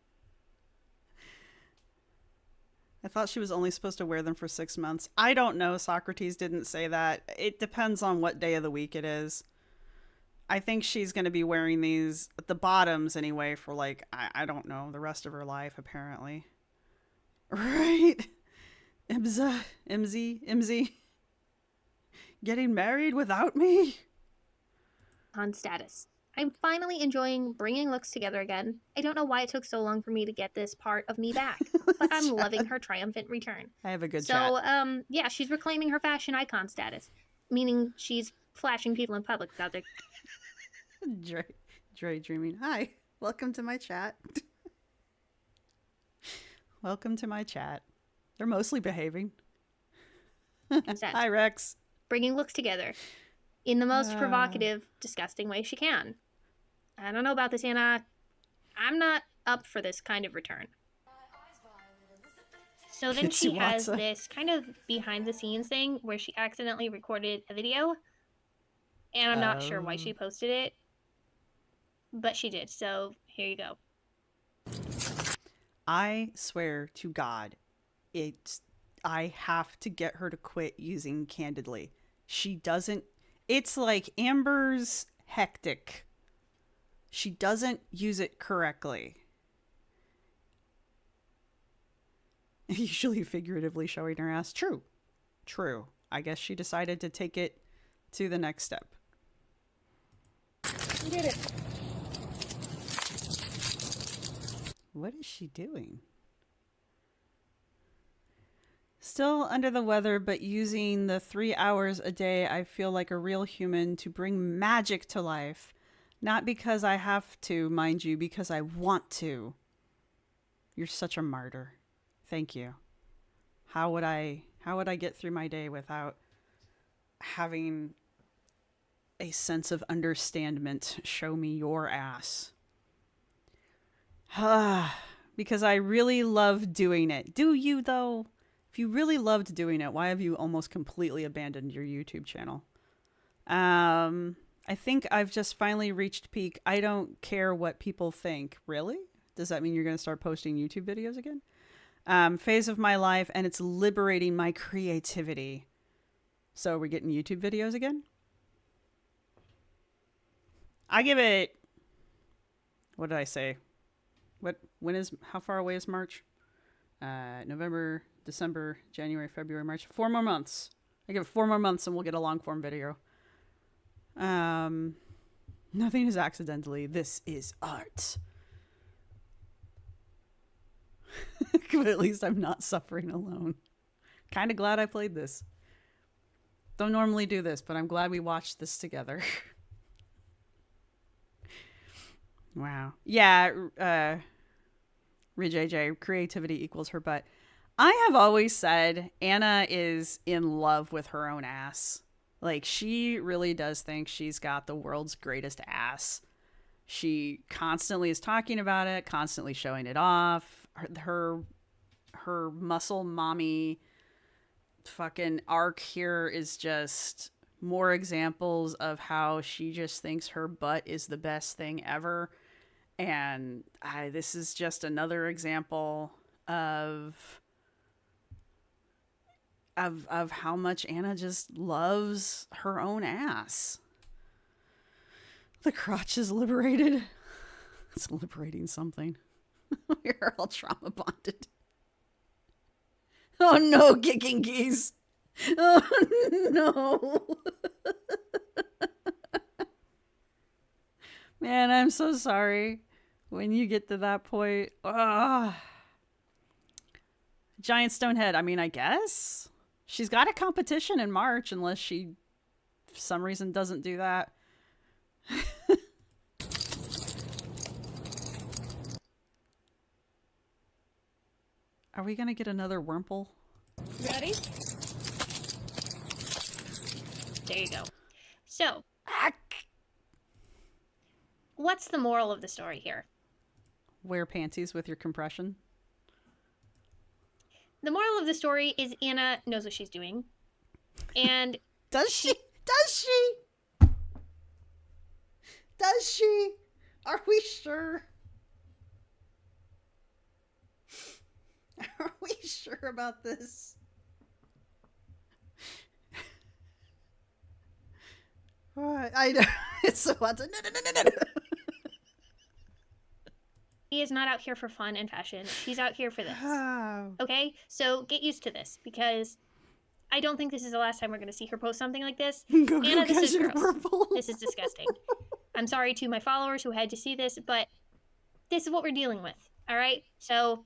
I thought she was only supposed to wear them for 6 months. I don't know. Socrates didn't say that. It depends on what day of the week it is. I think she's going to be wearing these at the bottoms anyway for like, I don't know, the rest of her life apparently. Right? Imzy. Getting married without me? On status. I'm finally enjoying bringing looks together again. I don't know why it took so long for me to get this part of me back, but I'm loving her triumphant return. I have a good chat. So, yeah, she's reclaiming her fashion icon status, meaning she's flashing people in public without their... Dre dreaming. Hi, welcome to my chat. Welcome to my chat. They're mostly behaving. Hi, Rex. Bringing looks together in the most provocative, disgusting way she can. I don't know about this, Anna. I'm not up for this kind of return. So then she has this kind of behind-the-scenes thing where she accidentally recorded a video. And I'm not sure why she posted it. But she did, so here you go. I swear to God, I have to get her to quit using Candidly. She doesn't... It's like Amber's hectic. She doesn't use it correctly. Usually figuratively showing her ass. True. I guess she decided to take it to the next step. She did it. What is she doing? Still under the weather, but using the 3 hours a day, I feel like a real human to bring magic to life. Not because I have to, mind you, because I want to. You're such a martyr. Thank you. How would I get through my day without having a sense of understandment? Show me your ass. Because I really love doing it. Do you, though? If you really loved doing it, why have you almost completely abandoned your YouTube channel? I think I've just finally reached peak. I don't care what people think. Really? Does that mean you're going to start posting YouTube videos again? Phase of my life, and it's liberating my creativity. So we're getting YouTube videos again? I give it... What did I say? How far away is March? November, December, January, February, March. 4 more months. I give it 4 more months and we'll get a long form video. Nothing is accidentally. This is art. But at least I'm not suffering alone. Kind of glad I played this. Don't normally do this, but I'm glad we watched this together. Wow. Yeah, JJ, creativity equals her butt. I have always said Anna is in love with her own ass. Like, she really does think she's got the world's greatest ass. She constantly is talking about it, constantly showing it off. Her muscle mommy fucking arc here is just more examples of how she just thinks her butt is the best thing ever. And this is just another example of how much Anna just loves her own ass. The crotch is liberated. It's liberating something. We're all trauma bonded. Oh no, kicking geese. Oh no. Man, I'm so sorry. When you get to that point. Giant stone head. I mean, I guess. She's got a competition in March unless she, for some reason, doesn't do that. Are we going to get another Wurmple? Ready? There you go. So, what's the moral of the story here? Wear panties with your compression. The moral of the story is Anna knows what she's doing. And Does she? Does she? Does she? Are we sure? Are we sure about this? I know. It's so hot. No. she is not out here for fun and fashion. She's out here for this. Okay? So get used to this because I don't think this is the last time we're going to see her post something like this. Anna, this is gross. Purple. This is disgusting. I'm sorry to my followers who had to see this, but this is what we're dealing with. All right? So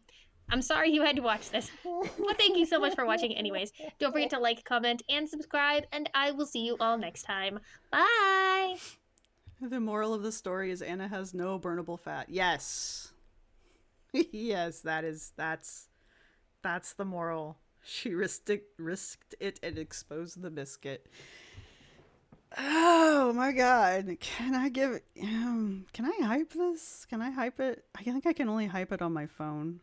I'm sorry you had to watch this. But thank you so much for watching anyways. Don't forget to like, comment, and subscribe, and I will see you all next time. Bye! The moral of the story is Anna has no burnable fat. Yes. Yes, that's the moral. She risked it and exposed the biscuit. Oh my god. Can I give it can I hype this? Can I hype it? I think I can only hype it on my phone.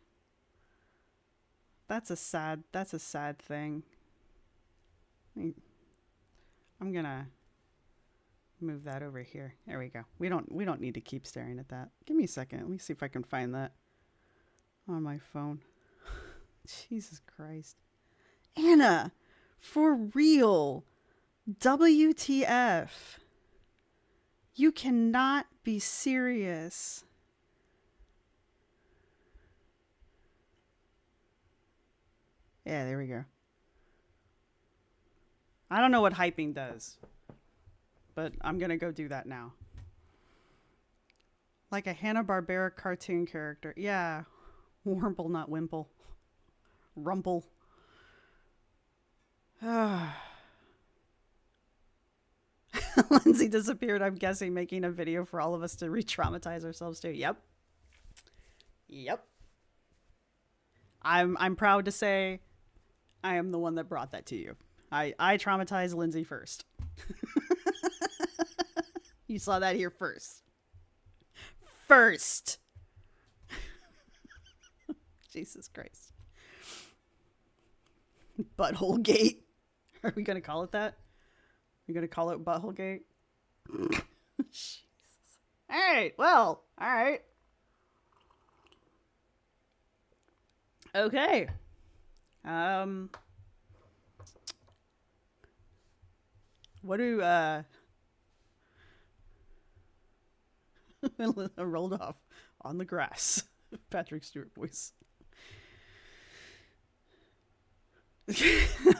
That's a sad thing. I'm gonna move that over here. There we go. We don't need to keep staring at that. Give me a second. Let me see if I can find that on my phone. Jesus Christ. Anna, for real. WTF. You cannot be serious. Yeah, there we go. I don't know what hyping does, but I'm going to go do that now. Like a Hanna-Barbera cartoon character. Yeah. Wurmple, not Wimple. Rumple. Lindsay disappeared, I'm guessing, making a video for all of us to re-traumatize ourselves too. Yep. I'm proud to say I am the one that brought that to you. I traumatized Lindsay first. You saw that here first. Jesus Christ. Butthole gate. Are we going to call it that? We're going to call it butthole gate? Jesus. All right. Well, all right. Okay. What do, I rolled off on the grass. Patrick Stewart voice.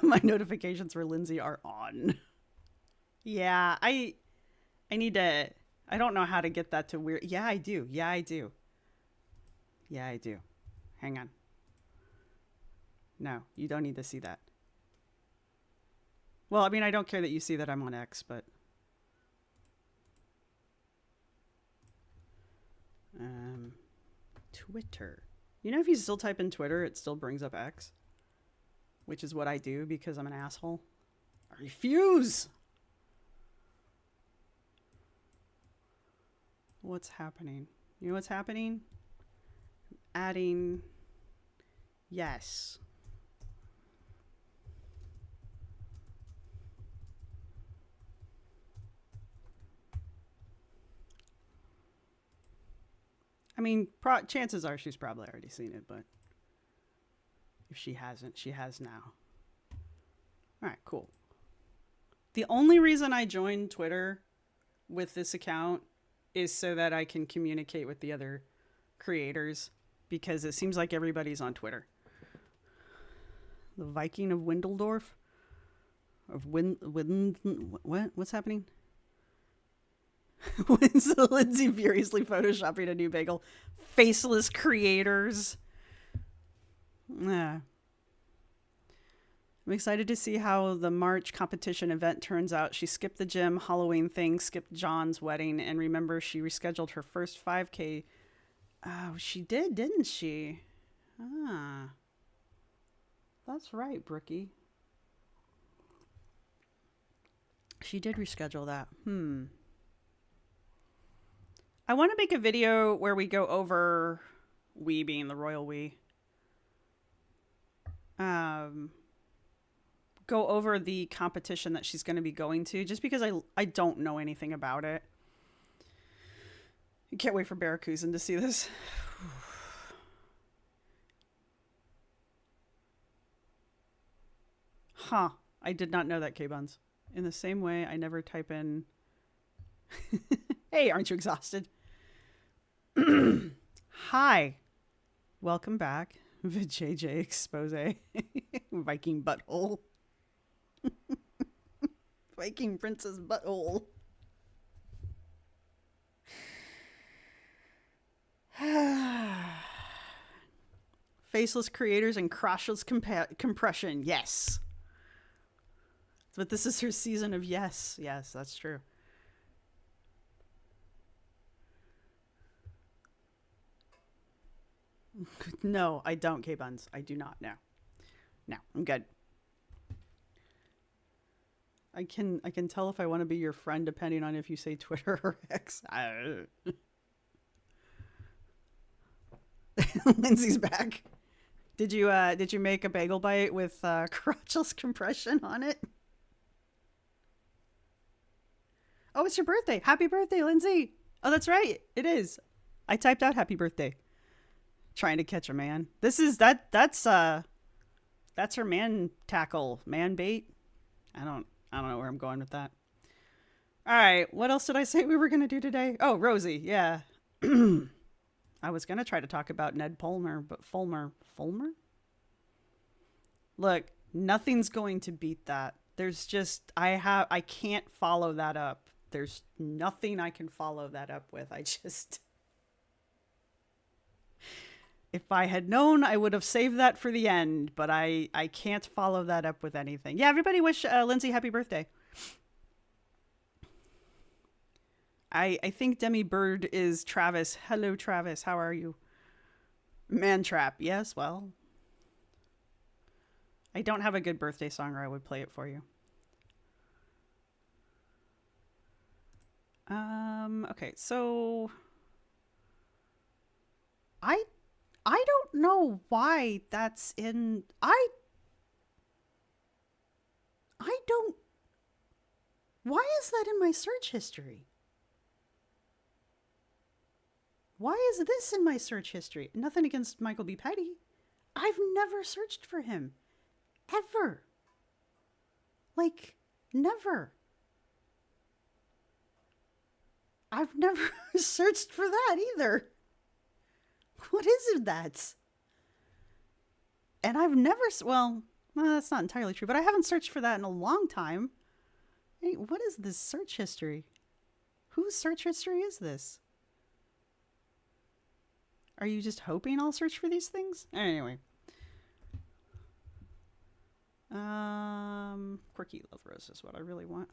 My notifications for Lindsay are on. Yeah, I need to, I don't know how to get that to weird. Yeah, I do. Hang on. No, you don't need to see that. Well, I mean, I don't care that you see that I'm on X, but Twitter. You know, if you still type in Twitter, it still brings up X, which is what I do because I'm an asshole. I refuse. What's happening? You know what's happening? Adding. Yes. I mean, chances are she's probably already seen it, but if she hasn't, she has now. All right, cool. The only reason I joined Twitter with this account is so that I can communicate with the other creators, because it seems like everybody's on Twitter. The Viking of Windeldorf? Of what's happening? Lindsay furiously photoshopping a new bagel. Faceless creators. Yeah. I'm excited to see how the March competition event turns out. She skipped the gym Halloween thing, skipped John's wedding, and remember, she rescheduled her first 5K. Oh, she did, didn't she? Ah. That's right, Brookie. She did reschedule that. I want to make a video where we go over, we being the royal we, go over the competition that she's going to be going to, just because I don't know anything about it. I can't wait for Barracusin to see this. Huh. I did not know that, K-Buns. In the same way, I never type in... Hey, aren't you exhausted? Hi. Welcome back. JJ expose. Viking butthole. Viking princess butthole. Faceless creators and crotchless compression. Yes. But this is her season of yes. Yes, that's true. No, I don't, K-Buns. I do not. No. No, I'm good. I can tell if I want to be your friend depending on if you say Twitter or X. Lindsay's back. Did you make a bagel bite with crotchless compression on it? Oh, it's your birthday. Happy birthday, Lindsay. Oh, that's right. It is. I typed out happy birthday. Trying to catch a man. That's her man tackle, man bait. I don't know where I'm going with that. All right, what else did I say we were going to do today? Oh, Rosee, yeah. I was going to try to talk about Ned Fulmer, but Fulmer? Look, nothing's going to beat that. There's just, I can't follow that up. There's nothing I can follow that up with. If I had known, I would have saved that for the end, but I can't follow that up with anything. Yeah, everybody wish Lindsay happy birthday. I think Demi Bird is Travis. Hello, Travis. How are you? Mantrap. Yes, well. I don't have a good birthday song, or I would play it for you. Okay, so I don't know why that's in... Why is that in my search history? Why is this in my search history? Nothing against Michael B. Petty. I've never searched for him. Ever. Like, never. I've never searched for that either. What is it that? And I've never... Well, that's not entirely true, but I haven't searched for that in a long time. Hey, what is this search history? Whose search history is this? Are you just hoping I'll search for these things? Anyway. Quirky Love Rose is what I really want.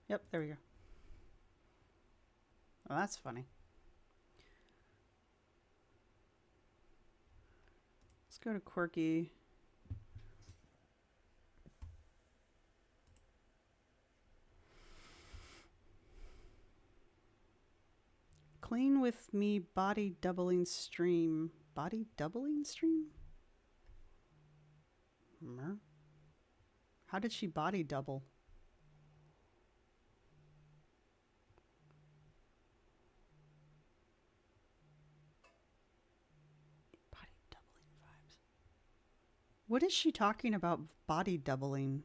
Yep, there we go. Well, that's funny. Let's go to Quirky. Clean with me body doubling stream. Body doubling stream? How did she body double? Body doubling vibes. What is she talking about body doubling?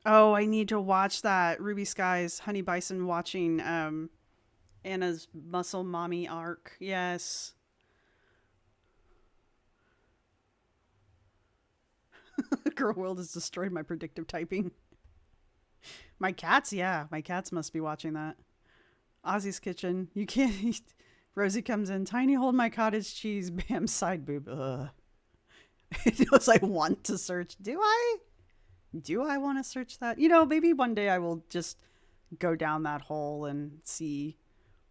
Oh, I need to watch that. Ruby Sky's Honey Bison watching Anna's Muscle Mommy arc. Yes. Girl World has destroyed my predictive typing. My cats, yeah. My cats must be watching that. Ozzy's Kitchen. You can't eat. Rosie comes in. Tiny, hold my cottage cheese. Bam, side boob. Ugh. It was I want to search. Do I? Do I want to search that? You know, maybe one day I will just go down that hole and see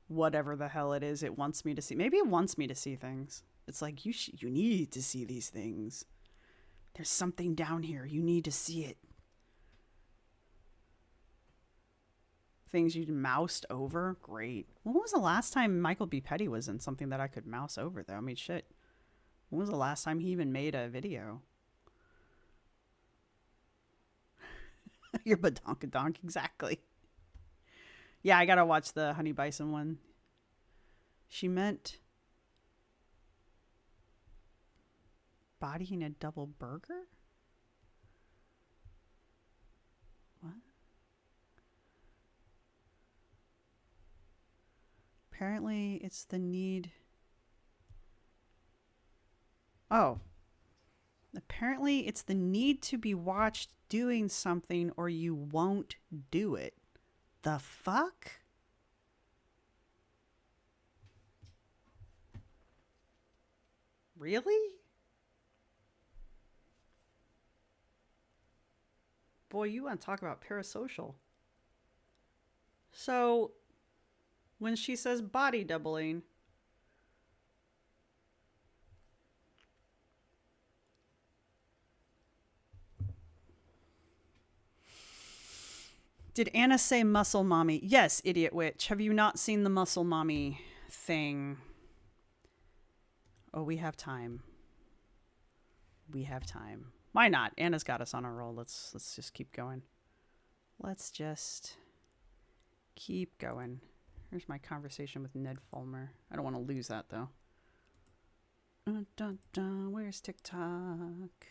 whatever the hell it is it wants me to see. Maybe it wants me to see things. It's like, you need to see these things. There's something down here. You need to see it. Things you moused over? Great. When was the last time Michael B. Petty was in something that I could mouse over, though? I mean, shit. When was the last time he even made a video? Your badonkadonk, exactly. Yeah, I gotta watch the Honey Bison one. She meant bodying a double burger? What? Apparently, it's the need. Oh. Apparently, it's the need to be watched doing something or you won't do it. The fuck? Really? Boy, you want to talk about parasocial. So, when she says body doubling, did Anna say muscle mommy? Yes, idiot witch. Have you not seen the muscle mommy thing? Oh, we have time. We have time. Why not? Anna's got us on a roll. Let's just keep going. Let's just keep going. Here's my conversation with Ned Fulmer. I don't want to lose that, though. Dun, dun, dun. Where's TikTok?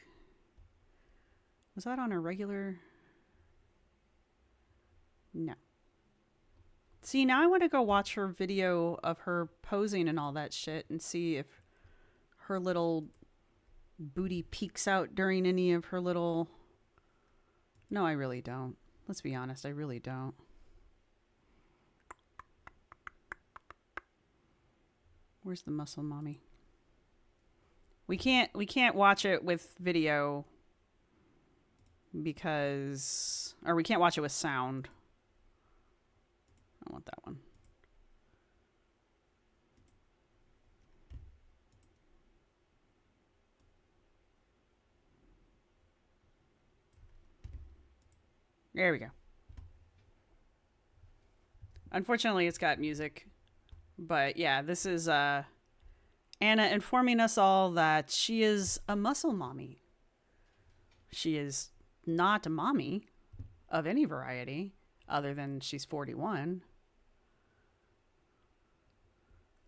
Was that on a regular? No. See, now I want to go watch her video of her posing and all that shit and see if her little booty peeks out during any of her little... No, I really don't. Let's be honest, I really don't. Where's the muscle mommy? We can't watch it with video because... Or we can't watch it with sound. I want that one. There we go. Unfortunately, it's got music. But yeah, this is Anna informing us all that she is a muscle mommy. She is not a mommy of any variety other than she's 41.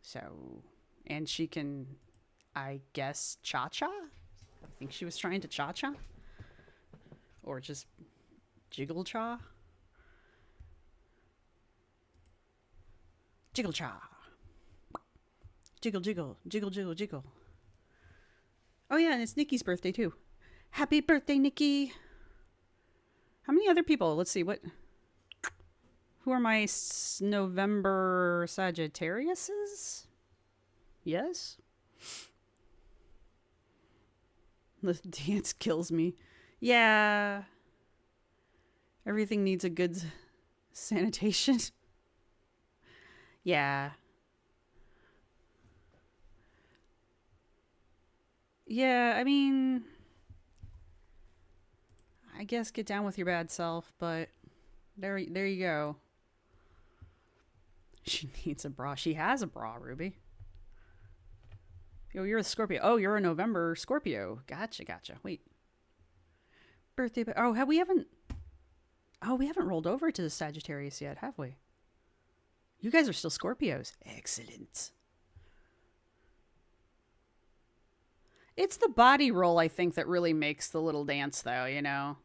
So, and she can, I guess, cha-cha? I think she was trying to cha-cha? Or just jiggle-cha? Jiggle-cha. Jiggle, jiggle, jiggle, jiggle, jiggle. Oh yeah, and it's Nikki's birthday too. Happy birthday, Nikki. How many other people? Let's see, who are my November Sagittariuses? Yes? The dance kills me. Yeah. Everything needs a good sanitation. Yeah. Yeah, I mean, I guess get down with your bad self, but there you go. She needs a bra. She has a bra, Ruby. Oh, you're a Scorpio. Oh, you're a November Scorpio. Gotcha. Wait. Birthday. Oh, we haven't rolled over to the Sagittarius yet, have we? You guys are still Scorpios. Excellent. It's the body roll, I think, that really makes the little dance, though, you know?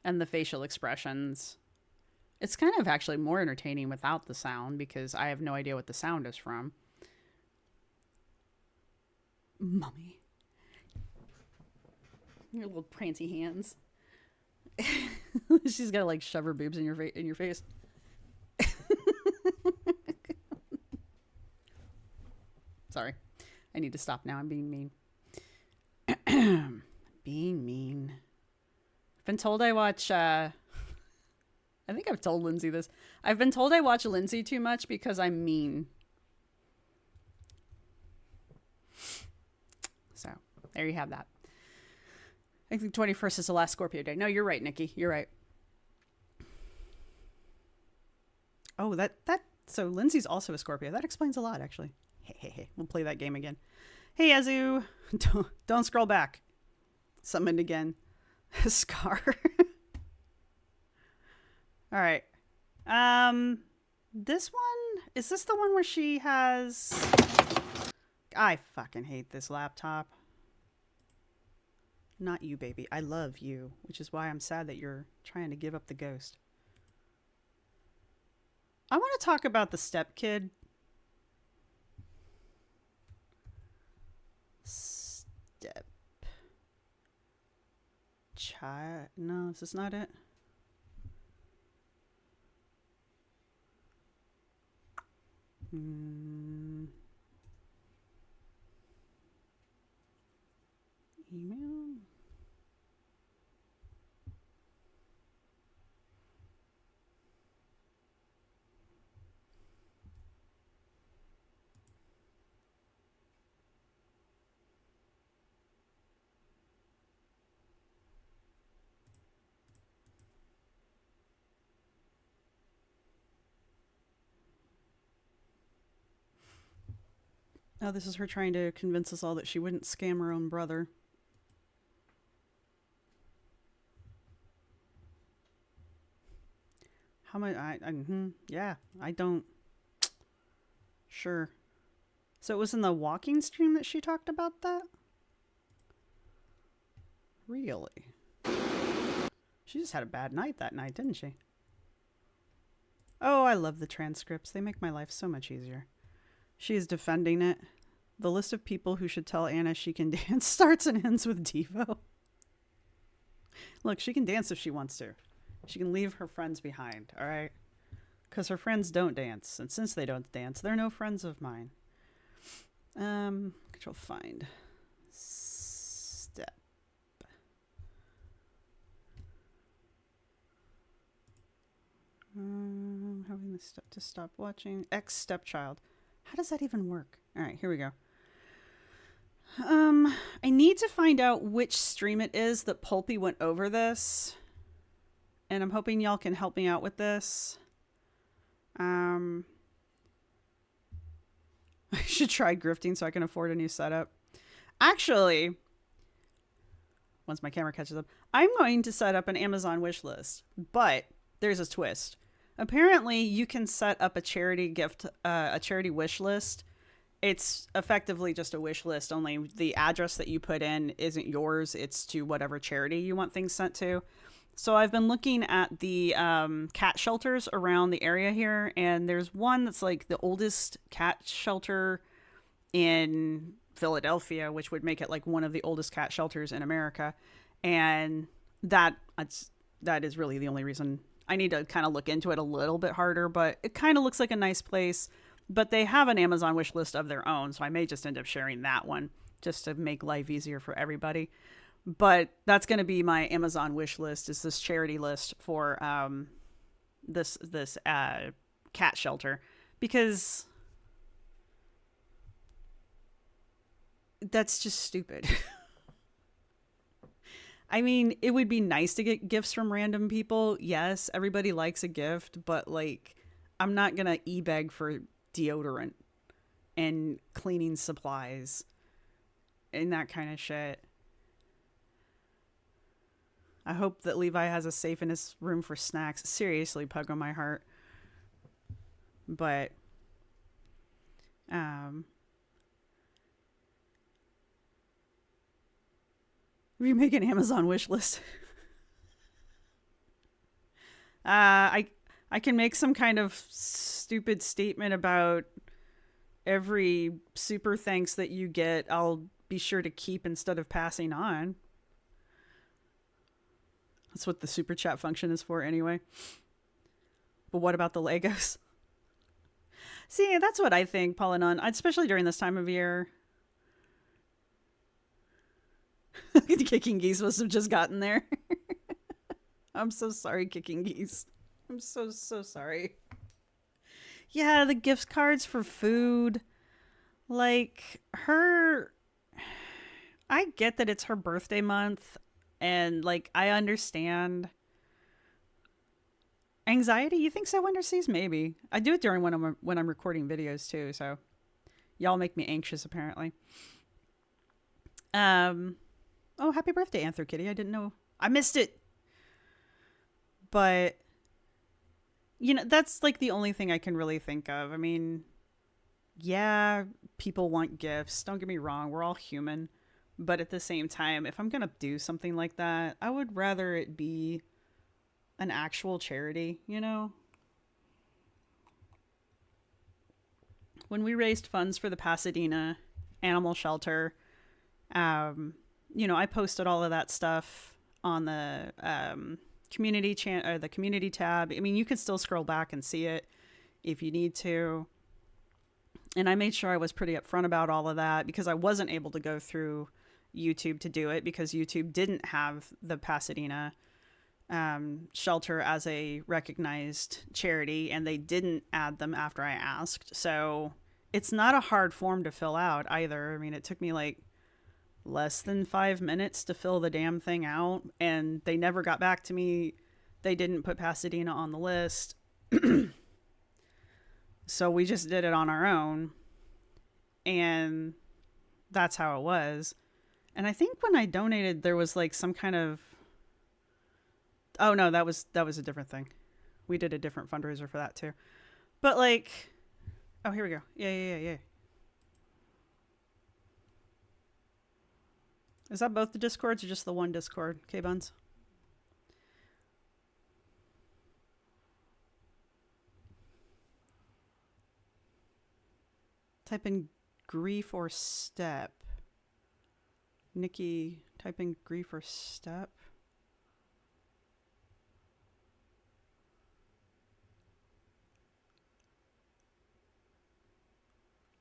and the facial expressions. It's kind of actually more entertaining without the sound because I have no idea what the sound is from. Mommy. Your little prancy hands. She's got to like shove her boobs in your face. Sorry. I need to stop now. I'm being mean. Being mean. I've been told I watch I think I've told Lindsay this. I've been told I watch Lindsay too much because I'm mean. So, there you have that. I think 21st is the last Scorpio day. No, you're right, Nikki. You're right. Oh, so Lindsay's also a Scorpio. That explains a lot, actually. Hey. We'll play that game again. Hey, Azu. Don't scroll back. Summoned again. Scar. All right. This one, is this the one where she has... I fucking hate this laptop. Not you, baby. I love you, which is why I'm sad that you're trying to give up the ghost. I want to talk about the stepkid. Child. No, is this not it? Email. Oh, this is her trying to convince us all that she wouldn't scam her own brother. How much? Yeah, I don't. Sure. So it was in the walking stream that she talked about that? Really? She just had a bad night that night, didn't she? Oh, I love the transcripts. They make my life so much easier. She is defending it. The list of people who should tell Anna she can dance starts and ends with Devo. Look, she can dance if she wants to. She can leave her friends behind, all right? Because her friends don't dance. And since they don't dance, they're no friends of mine. Control find. Step. Having this step to stop watching. Ex stepchild. How does that even work? All right, here we go. I need to find out which stream it is that Pulpy went over this. And I'm hoping y'all can help me out with this. I should try grifting so I can afford a new setup. Actually, once my camera catches up, I'm going to set up an Amazon wish list. But there's a twist. Apparently, you can set up a charity gift, a charity wish list. It's effectively just a wish list, only the address that you put in isn't yours. It's to whatever charity you want things sent to. So I've been looking at the cat shelters around the area here, and there's one that's like the oldest cat shelter in Philadelphia, which would make it like one of the oldest cat shelters in America. And that is really the only reason. I need to kind of look into it a little bit harder, but it kind of looks like a nice place. But they have an Amazon wish list of their own, so I may just end up sharing that one just to make life easier for everybody. But that's going to be my Amazon wish list, is this charity list for this cat shelter, because that's just stupid. I mean, it would be nice to get gifts from random people. Yes, everybody likes a gift, but like, I'm not going to e-beg for deodorant and cleaning supplies and that kind of shit. I hope that Levi has a safe in his room for snacks. Seriously, pug on my heart. But if you make an Amazon wish list, I can make some kind of stupid statement about every super thanks that you get. I'll be sure to keep instead of passing on. That's what the super chat function is for anyway. But what about the Legos? See, that's what I think, Paulanon, especially during this time of year. Kicking Geese must have just gotten there. I'm so sorry, Kicking Geese. I'm so sorry. Yeah, the gift cards for food. Like, her... I get that it's her birthday month, and, like, I understand. Anxiety? You think so, Winter Seas? Maybe. I do it during when I'm recording videos, too, so... Y'all make me anxious, apparently. Oh, happy birthday, Anther Kitty. I didn't know. I missed it. But, you know, that's like the only thing I can really think of. I mean, yeah, people want gifts. Don't get me wrong. We're all human. But at the same time, if I'm going to do something like that, I would rather it be an actual charity, you know? When we raised funds for the Pasadena Animal Shelter, you know, I posted all of that stuff on the community or the community tab. I mean, you can still scroll back and see it if you need to. And I made sure I was pretty upfront about all of that because I wasn't able to go through YouTube to do it because YouTube didn't have the Pasadena shelter as a recognized charity, and they didn't add them after I asked. So it's not a hard form to fill out either. I mean, it took me like less than 5 minutes to fill the damn thing out, and they never got back to me. They didn't put Pasadena on the list. So we just did it on our own, and that's how it was. And I think when I donated, there was like some kind of... Oh no, that was a different thing. We did a different fundraiser for that too. But like, oh, here we go. Yeah. Is that both the Discords or just the one Discord, K-Buns? Type in grief or step. Nikki, type in grief or step.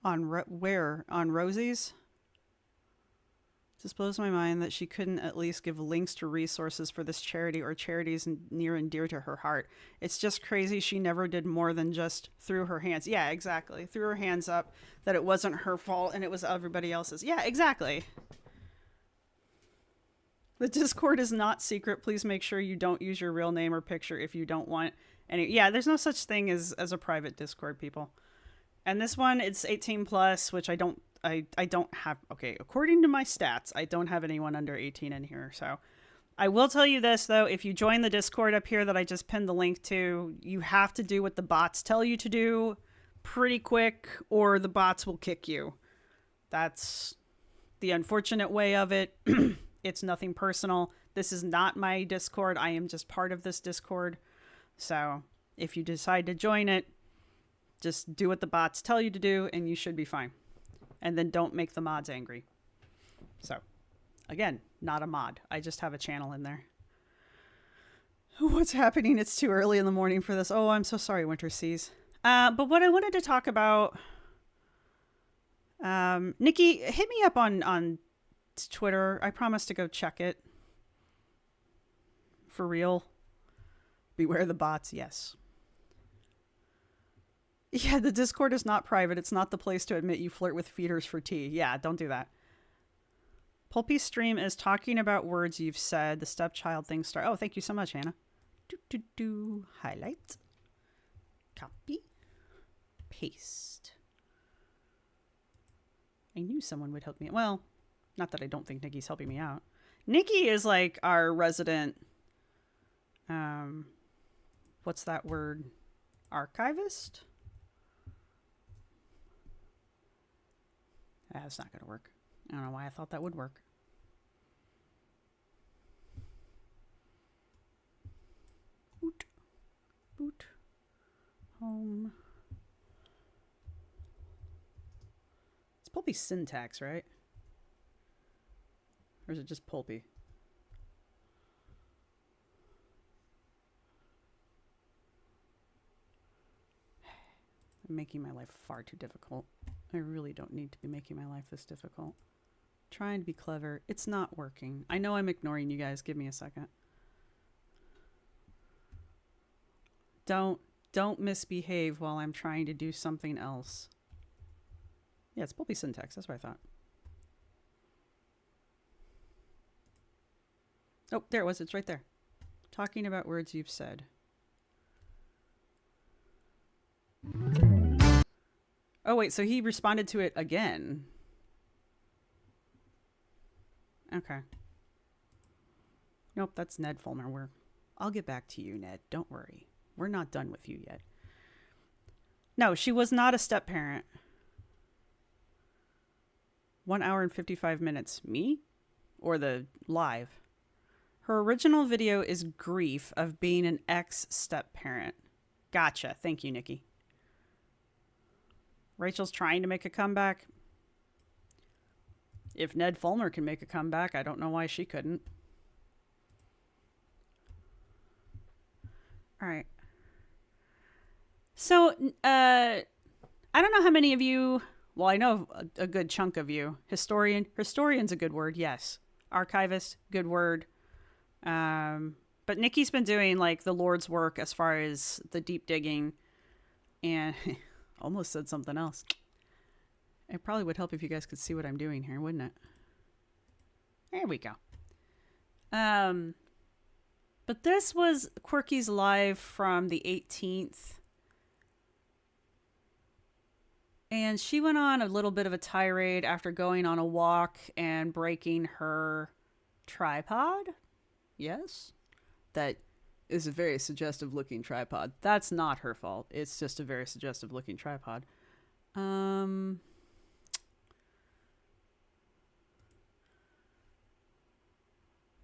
On where? On Rosie's? This blows my mind that she couldn't at least give links to resources for this charity or charities near and dear to her heart. It's just crazy she never did more than just threw her hands. Yeah, exactly. Threw her hands up that it wasn't her fault and it was everybody else's. Yeah, exactly. The Discord is not secret. Please make sure you don't use your real name or picture if you don't want any. Yeah, there's no such thing as a private Discord, people. And this one, it's 18 plus, which I don't have. Okay, according to my stats, I don't have anyone under 18 in here. So I will tell you this, though. If you join the Discord up here that I just pinned the link to, you have to do what the bots tell you to do pretty quick, or the bots will kick you. That's the unfortunate way of it. It's nothing personal. This is not my Discord. I am just part of this Discord. So if you decide to join it, just do what the bots tell you to do, and you should be fine. And then don't make the mods angry. So, again, not a mod. I just have a channel in there. What's happening? It's too early in the morning for this. Oh, I'm so sorry, Winter Seas. But what I wanted to talk about... Nikki, hit me up on Twitter. I promise to go check it. For real. Beware the bots, yes. Yeah, the Discord is not private. It's not the place to admit you flirt with feeders for tea. Yeah, don't do that. Pulpy's stream is talking about words you've said. The stepchild thing start. Oh, thank you so much, Hannah. Highlight. Copy. Paste. I knew someone would help me. Well, not that I don't think Nikki's helping me out. Nikki is like our resident, what's that word? Archivist? That's not going to work. I don't know why I thought that would work. Oot. Pulpy syntax, right? Or is it just pulpy? I'm making my life far too difficult. I really don't need to be making my life this difficult. Trying to be clever. It's not working. I know I'm ignoring you guys. Give me a second. Don't misbehave while I'm trying to do something else. Yeah, it's pulpy syntax. That's what I thought. Oh, there it was. It's right there. Talking about words you've said. Oh, wait. So he responded to it again. Okay. Nope, that's Ned Fulmer. I'll get back to you, Ned. Don't worry. We're not done with you yet. No, she was not a step-parent. 1 hour and 55 minutes. Me? Or the live? Her original video is grief of being an ex-step-parent. Gotcha. Thank you, Nikki. Rachel's trying to make a comeback. If Ned Fulmer can make a comeback, I don't know why she couldn't. All right. So, I don't know how many of you, well, I know a good chunk of you. Historian's a good word, yes. Archivist, good word. But Nikki's been doing like the Lord's work as far as the deep digging, and almost said something else. It probably would help if you guys could see what I'm doing here, wouldn't it? There we go. But this was Quirky's live from the 18th. And she went on a little bit of a tirade after going on a walk and breaking her tripod. Yes. That is a very suggestive looking tripod. That's not her fault. It's just a very suggestive looking tripod.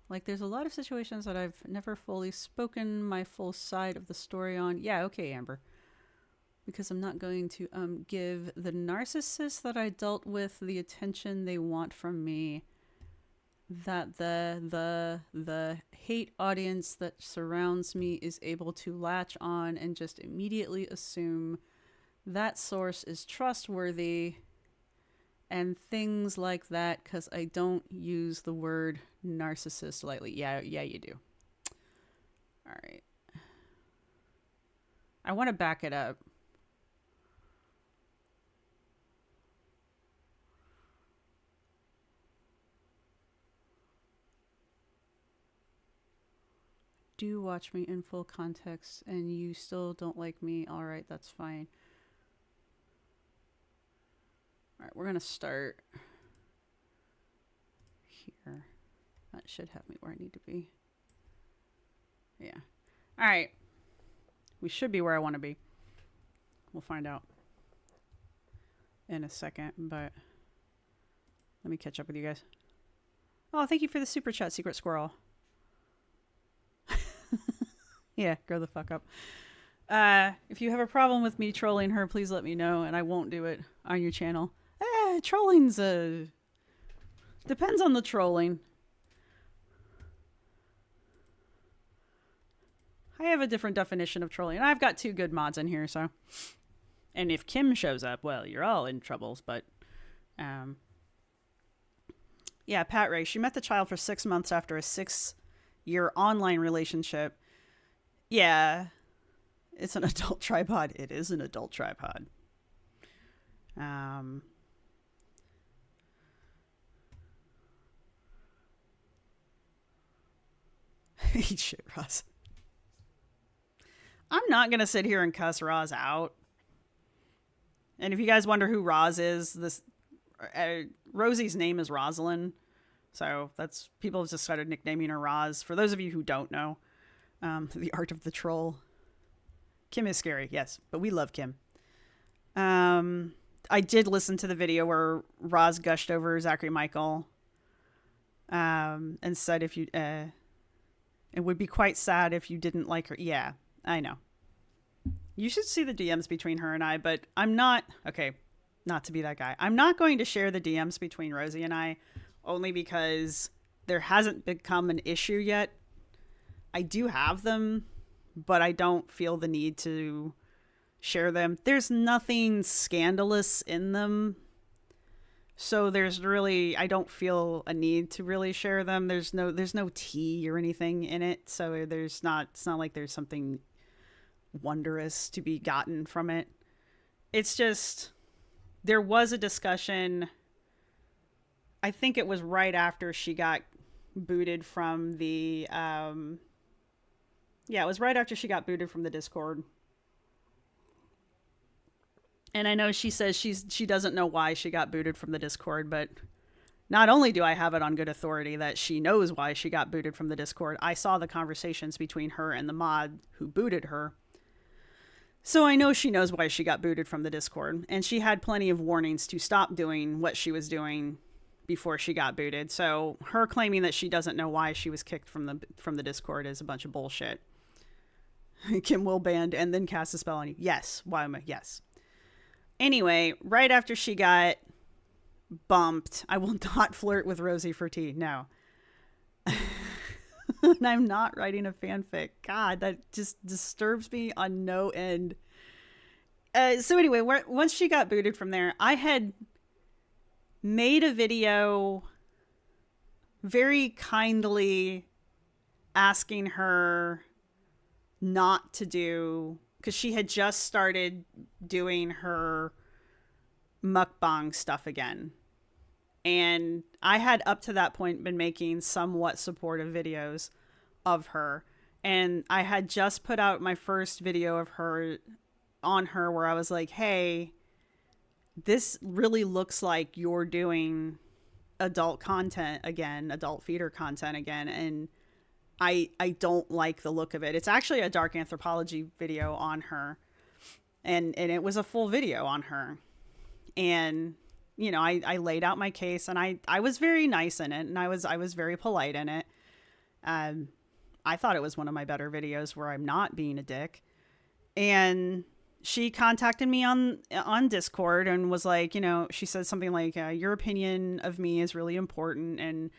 Like, there's a lot of situations that I've never fully spoken my full side of the story on. Yeah, okay, Amber. Because I'm not going to give the narcissists that I dealt with the attention they want from me. That the hate audience that surrounds me is able to latch on and just immediately assume that source is trustworthy and things like that, because I don't use the word narcissist lightly. Yeah, you do. All right. I want to back it up. Do watch me in full context and you still don't like me, all right, that's fine. All right, we're going to start here. That should have me where I need to be. Yeah. All right. We should be where I want to be. We'll find out in a second, but let me catch up with you guys. Oh, thank you for the super chat, Secret Squirrel. Yeah, grow the fuck up. If you have a problem with me trolling her, please let me know, and I won't do it on your channel. Trolling's depends on the trolling. I have a different definition of trolling, and I've got 2 good mods in here, so. And if Kim shows up, well, you're all in troubles, but, yeah, Pat Ray, she met the child for 6 months after a 6-year online relationship. Yeah, it's an adult tripod. It is an adult tripod. Eat shit, Roz. I'm not going to sit here and cuss Roz out. And if you guys wonder who Roz is, this Rosie's name is Rosalind. So that's, people have just started nicknaming her Roz. For those of you who don't know, the art of the troll. Kim is scary, yes, but we love Kim. I did listen to the video where Roz gushed over Zachary Michael, and said if you, it would be quite sad if you didn't like her. Yeah, I know. You should see the DMs between her and I, but I'm not, okay. not to be that guy. I'm not going to share the DMs between Rosee and I, only because there hasn't become an issue yet. I do have them, but I don't feel the need to share them. There's nothing scandalous in them. So I don't feel a need to really share them. There's no tea or anything in it. So it's not like there's something wondrous to be gotten from it. It's just, there was a discussion. I think it was right after she got booted from the, it was right after she got booted from the Discord. And I know she says she doesn't know why she got booted from the Discord, but not only do I have it on good authority that she knows why she got booted from the Discord, I saw the conversations between her and the mod who booted her. So I know she knows why she got booted from the Discord, and she had plenty of warnings to stop doing what she was doing before she got booted. So her claiming that she doesn't know why she was kicked from the Discord is a bunch of bullshit. Kim will banned and then cast a spell on you. Yes. Why am I? Yes. Anyway, right after she got bumped, I will not flirt with Rosee for tea. No. And I'm not writing a fanfic. God, that just disturbs me on no end. So anyway, once she got booted from there, I had made a video very kindly asking her not to do, because she had just started doing her mukbang stuff again. And I had up to that point been making somewhat supportive videos of her. And I had just put out my first video of her on her where I was like, hey, this really looks like you're doing adult content again, adult feeder content again. And I don't like the look of it. It's actually a dark anthropology video on her. And it was a full video on her. And you know, I laid out my case, and I was very nice in it, and I was very polite in it. I thought it was one of my better videos where I'm not being a dick. And she contacted me on Discord and was like, you know, she said something like, your opinion of me is really important, and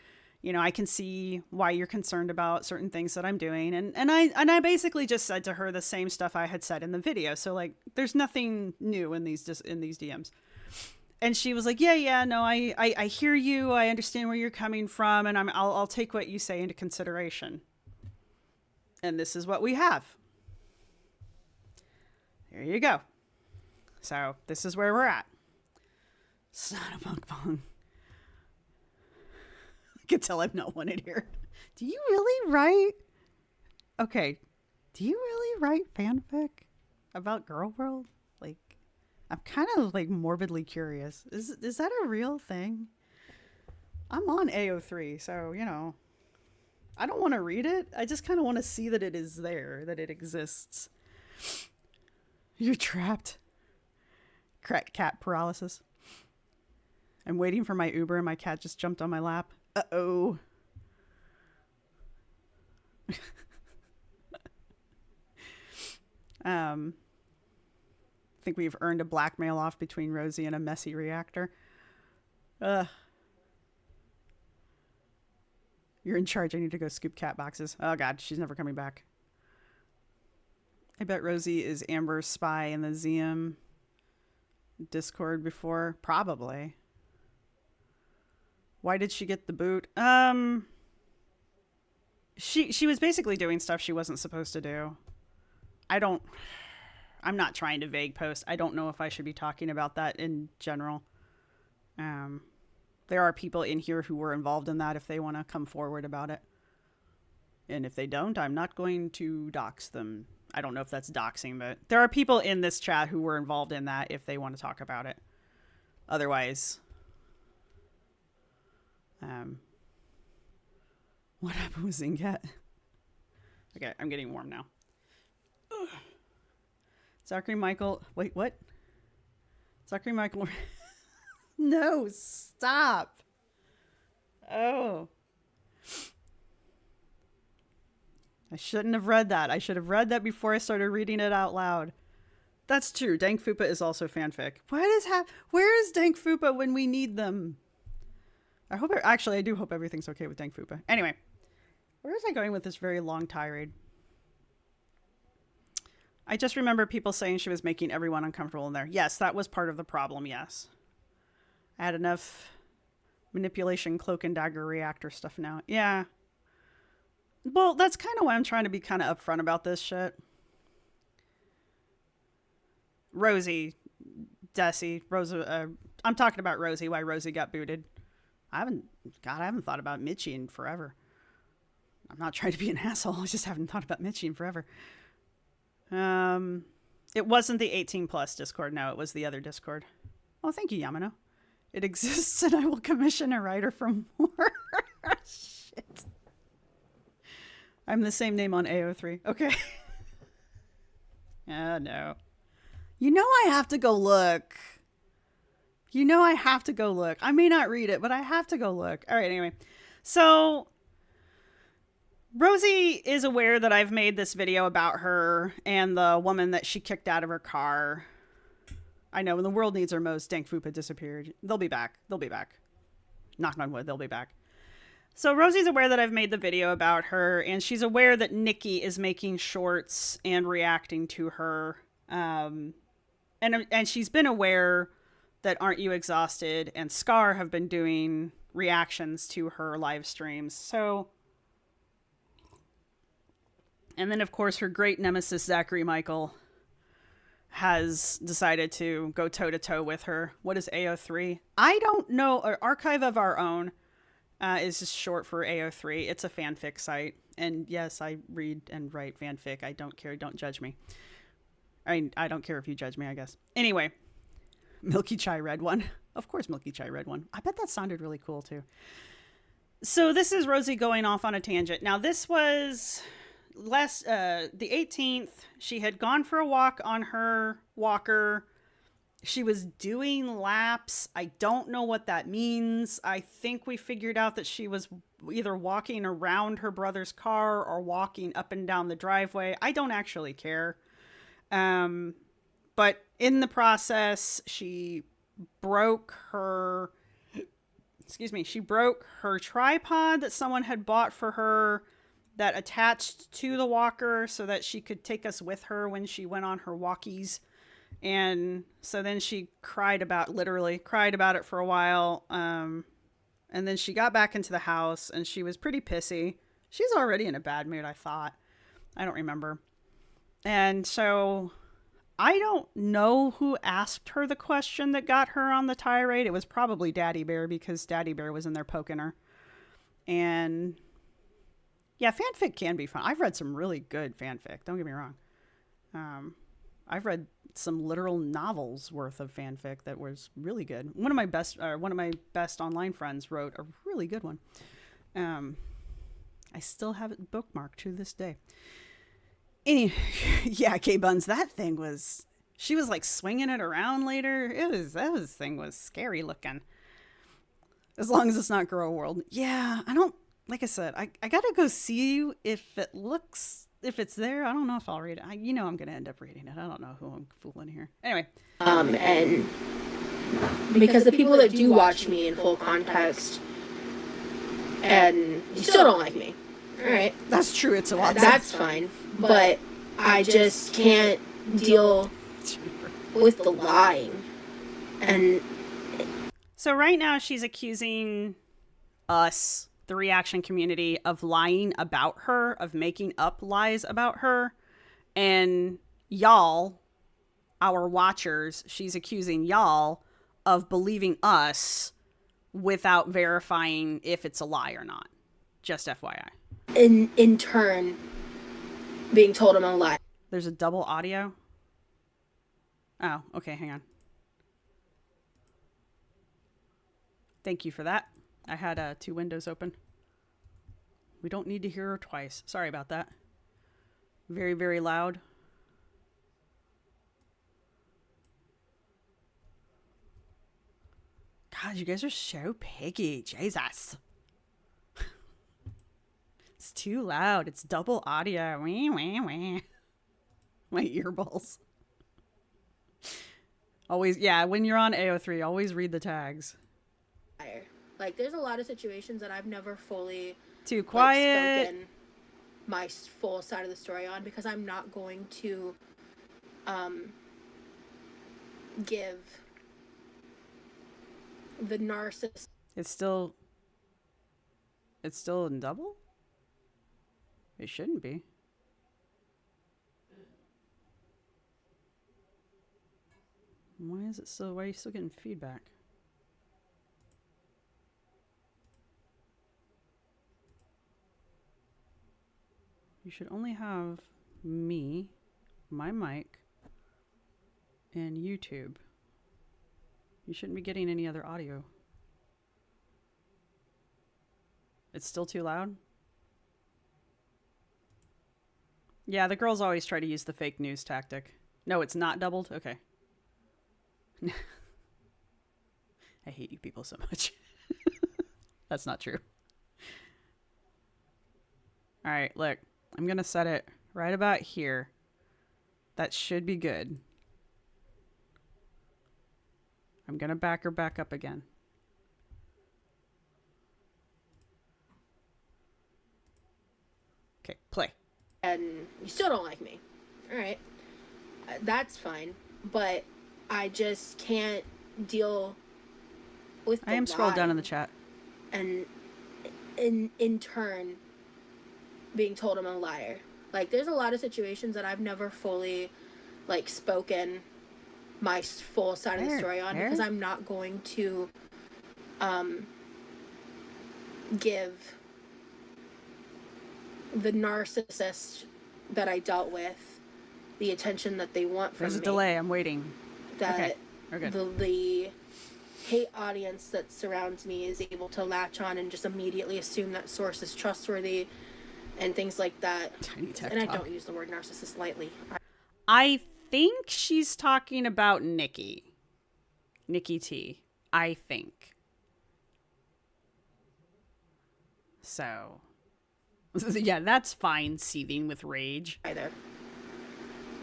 you know, I can see why you're concerned about certain things that I'm doing. And I basically just said to her the same stuff I had said in the video. So like, there's nothing new in these DMs. And she was like, no, I hear you. I understand where you're coming from. And I'll take what you say into consideration. And this is what we have. There you go. So this is where we're at. It's not a mukbang. I can tell I'm not wanted here. Do you really write? Okay. Do you really write fanfic about Girl World? Like, I'm kind of like morbidly curious. Is that a real thing? I'm on AO3, so, you know, I don't want to read it. I just kind of want to see that it is there, that it exists. You're trapped. Cat paralysis. I'm waiting for my Uber and my cat just jumped on my lap. Uh-oh. I think we've earned a blackmail off between Rosee and a messy reactor. You're in charge. I need to go scoop cat boxes. Oh god, she's never coming back. I bet Rosee is Amber's spy in the ZM Discord before. Probably. Why did she get the boot? She was basically doing stuff she wasn't supposed to do. I'm not trying to vague post. I don't know if I should be talking about that in general. There are people in here who were involved in that if they want to come forward about it. And if they don't, I'm not going to dox them. I don't know if that's doxing, but there are people in this chat who were involved in that if they want to talk about it. Otherwise, what happened with Zingat? Okay, I'm getting warm now. Ugh. Zachary Michael. Wait, what? Zachary Michael. No, stop. Oh. I shouldn't have read that. I should have read that before I started reading it out loud. That's true. Dank Fupa is also fanfic. Where is Dank Fupa when we need them? I do hope everything's okay with Dank Fupa. Anyway, where was I going with this very long tirade? I just remember people saying she was making everyone uncomfortable in there. Yes, that was part of the problem, yes. I had enough manipulation, cloak and dagger reactor stuff now. Yeah. Well, that's kind of why I'm trying to be kind of upfront about this shit. Rosee, Desi, I'm talking about Rosee, why Rosee got booted. I haven't thought about Mitchie in forever. I'm not trying to be an asshole. I just haven't thought about Mitchie in forever. It wasn't the 18 plus Discord. No, it was the other Discord. Oh, thank you, Yamano. It exists and I will commission a writer for more. Shit. I'm the same name on AO3. Okay. Oh, no. You know I have to go look. I may not read it, but I have to go look. All right, anyway. So, Rosee is aware that I've made this video about her and the woman that she kicked out of her car. I know, when the world needs her most, Dank Fupa disappeared. They'll be back. Knock on wood, they'll be back. So Rosee's aware that I've made the video about her, and she's aware that Nikki is making shorts and reacting to her. And she's been aware that Aren't You Exhausted and Scar have been doing reactions to her live streams. So, and then of course her great nemesis Zachary Michael has decided to go toe-to-toe with her. What is AO3? I don't know. Archive of Our Own is just short for AO3. It's a fanfic site. And yes, I read and write fanfic. I don't care. Don't judge me. I don't care if you judge me, I guess. Anyway, Milky Chai Red One. Of course, Milky Chai Red One. I bet that sounded really cool, too. So this is Rosee going off on a tangent. Now, this was the 18th. She had gone for a walk on her walker. She was doing laps. I don't know what that means. I think we figured out that she was either walking around her brother's car or walking up and down the driveway. I don't actually care. But in the process, she broke her tripod that someone had bought for her that attached to the walker so that she could take us with her when she went on her walkies. And so then she literally cried about it for a while. And then she got back into the house and she was pretty pissy. She's already in a bad mood, I thought. I don't remember. And so I don't know who asked her the question that got her on the tirade. It was probably Daddy Bear, because Daddy Bear was in there poking her. And yeah, fanfic can be fun. I've read some really good fanfic. Don't get me wrong. I've read some literal novels worth of fanfic that was really good. One of my best online friends wrote a really good one. I still have it bookmarked to this day. Yeah, K-Buns, that thing was, she was like swinging it around later. That thing was scary looking. As long as it's not Girl World. Yeah, like I said, I gotta go see you if it's there. I don't know if I'll read it. I'm gonna end up reading it. I don't know who I'm fooling here. Anyway. And because the people that do watch me in full context, and you still don't like me. All right. That's true. It's a lot. That's fine. But I just can't deal with the lying. And so right now she's accusing us, the reaction community, of lying about her, of making up lies about her. And y'all, our watchers, she's accusing y'all of believing us without verifying if it's a lie or not. Just FYI. In turn, being told I'm a lie. There's a double audio. Oh, okay, hang on. Thank you for that. I had 2 windows open. We don't need to hear her twice. Sorry about that. Very, very loud. God, you guys are so piggy. Jesus. It's too loud. It's double audio. Wee, wee, wee. My earballs. Always, yeah, when you're on AO3, always read the tags. Like, there's a lot of situations that I've never fully Too quiet. Like, spoken my full side of the story on, because I'm not going to give the narcissist. It's still in double? It shouldn't be. Why are you still getting feedback? You should only have me, my mic, and YouTube. You shouldn't be getting any other audio. It's still too loud? Yeah, the girls always try to use the fake news tactic. No, it's not doubled? Okay. I hate you people so much. That's not true. All right, look. I'm going to set it right about here. That should be good. I'm going to back her back up again. Okay, play. And you still don't like me. All right. That's fine. But I just can't deal with the I am scrolled down lie. in the chat. And in turn, being told I'm a liar. Like, there's a lot of situations that I've never fully, like, spoken my full side of the story on, because I'm not going to give the narcissist that I dealt with the attention that they want from me. There's a delay. I'm waiting. That okay. We're good. the hate audience that surrounds me is able to latch on and just immediately assume that source is trustworthy and things like that. Tiny tech and talk. I don't use the word narcissist lightly. I think she's talking about Nikki T. I think. So, yeah, that's fine. Seething with rage. Either.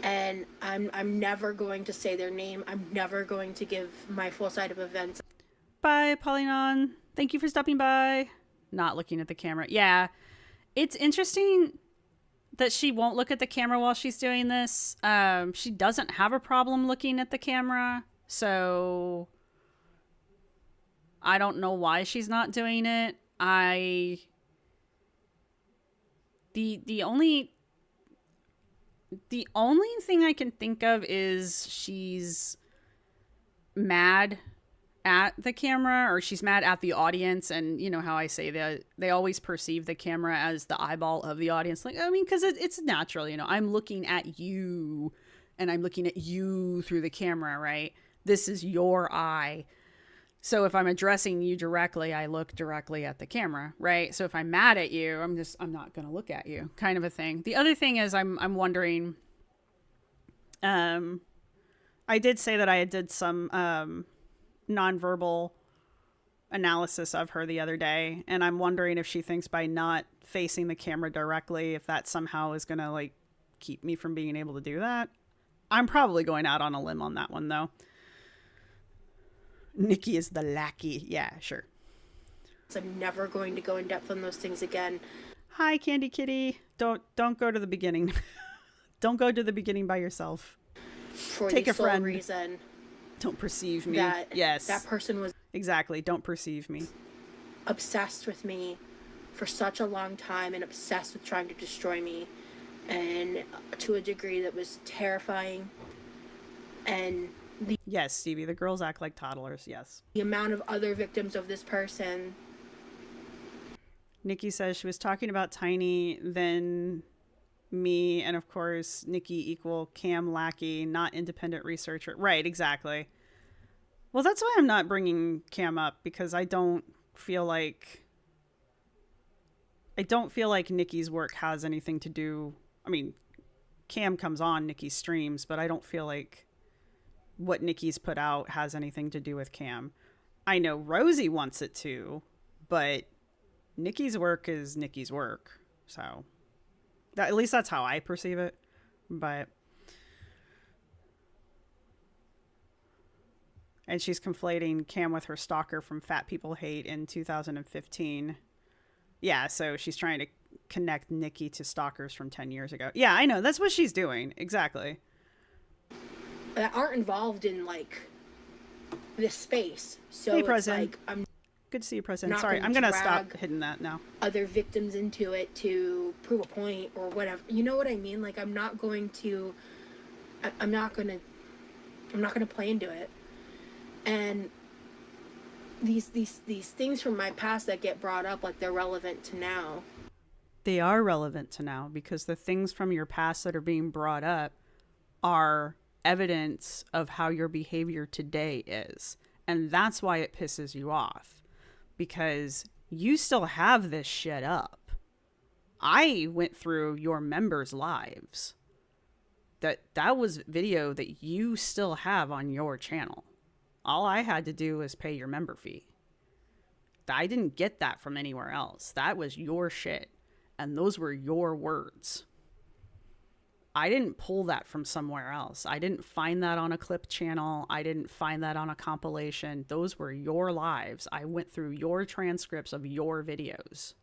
And I'm never going to say their name. I'm never going to give my full side of events. Bye, Polynon. Thank you for stopping by. Not looking at the camera. Yeah, it's interesting that she won't look at the camera while she's doing this. She doesn't have a problem looking at the camera, so I don't know why she's not doing it. The only thing I can think of is she's mad at the camera, or she's mad at the audience. And you know how I say that they always perceive the camera as the eyeball of the audience. Like, I mean, because it's natural, you know, I'm looking at you and I'm looking at you through the camera, right? This is your eye. So if I'm addressing you directly, I look directly at the camera, right? So if I'm mad at you, I'm not going to look at you, kind of a thing. The other thing is I'm wondering, I did say that I did some nonverbal analysis of her the other day, and I'm wondering if she thinks by not facing the camera directly, if that somehow is going to like keep me from being able to do that. I'm probably going out on a limb on that one though. Nikki is the lackey. Yeah, sure. So I'm never going to go in depth on those things again. Hi, Candy Kitty. Don't go to the beginning. Don't go to the beginning by yourself. For Take the a sole friend. reason Don't perceive me. that Yes. that person was Exactly. Don't perceive me. obsessed with me for such a long time and obsessed with trying to destroy me, and to a degree that was terrifying. And Yes, Stevie. The girls act like toddlers. Yes. the amount of other victims of this person. Nikki says she was talking about Tiny, then me, and of course, Nikki equal Cam Lackey, not independent researcher. Right, exactly. Well, that's why I'm not bringing Cam up, because I don't feel like Nikki's work has anything to do. I mean, Cam comes on Nikki's streams, but I don't feel like what Nikki's put out has anything to do with Cam. I know Rosee wants it to, but Nikki's work is Nikki's work. So at least that's how I perceive it. But And she's conflating Cam with her stalker from Fat People Hate in 2015. Yeah, so she's trying to connect Nikki to stalkers from 10 years ago. Yeah, I know. That's what she's doing. Exactly. That aren't involved in, like, this space. So hey, it's President. like, I'm good to see you, President. not Sorry, gonna I'm going to drag stop hitting that now. other victims into it to prove a point or whatever. You know what I mean? Like, I'm not going to play into it. And these things from my past that get brought up, like, they're relevant to now. They are relevant to now because the things from your past that are being brought up are evidence of how your behavior today is. And that's why it pisses you off, because you still have this shit up. I went through your members' lives. That was video that you still have on your channel. All I had to do was pay your member fee. I didn't get that from anywhere else. That was your shit. And those were your words. I didn't pull that from somewhere else. I didn't find that on a clip channel. I didn't find that on a compilation. Those were your lives. I went through your transcripts of your videos.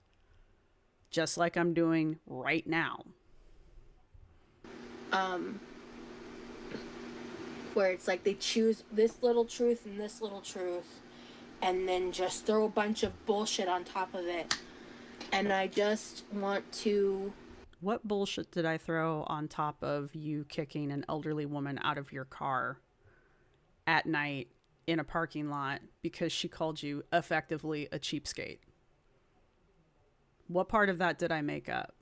Just like I'm doing right now. Where it's like they choose this little truth and this little truth and then just throw a bunch of bullshit on top of it. And I just want to... What bullshit did I throw on top of you kicking an elderly woman out of your car at night in a parking lot because she called you effectively a cheapskate? What part of that did I make up?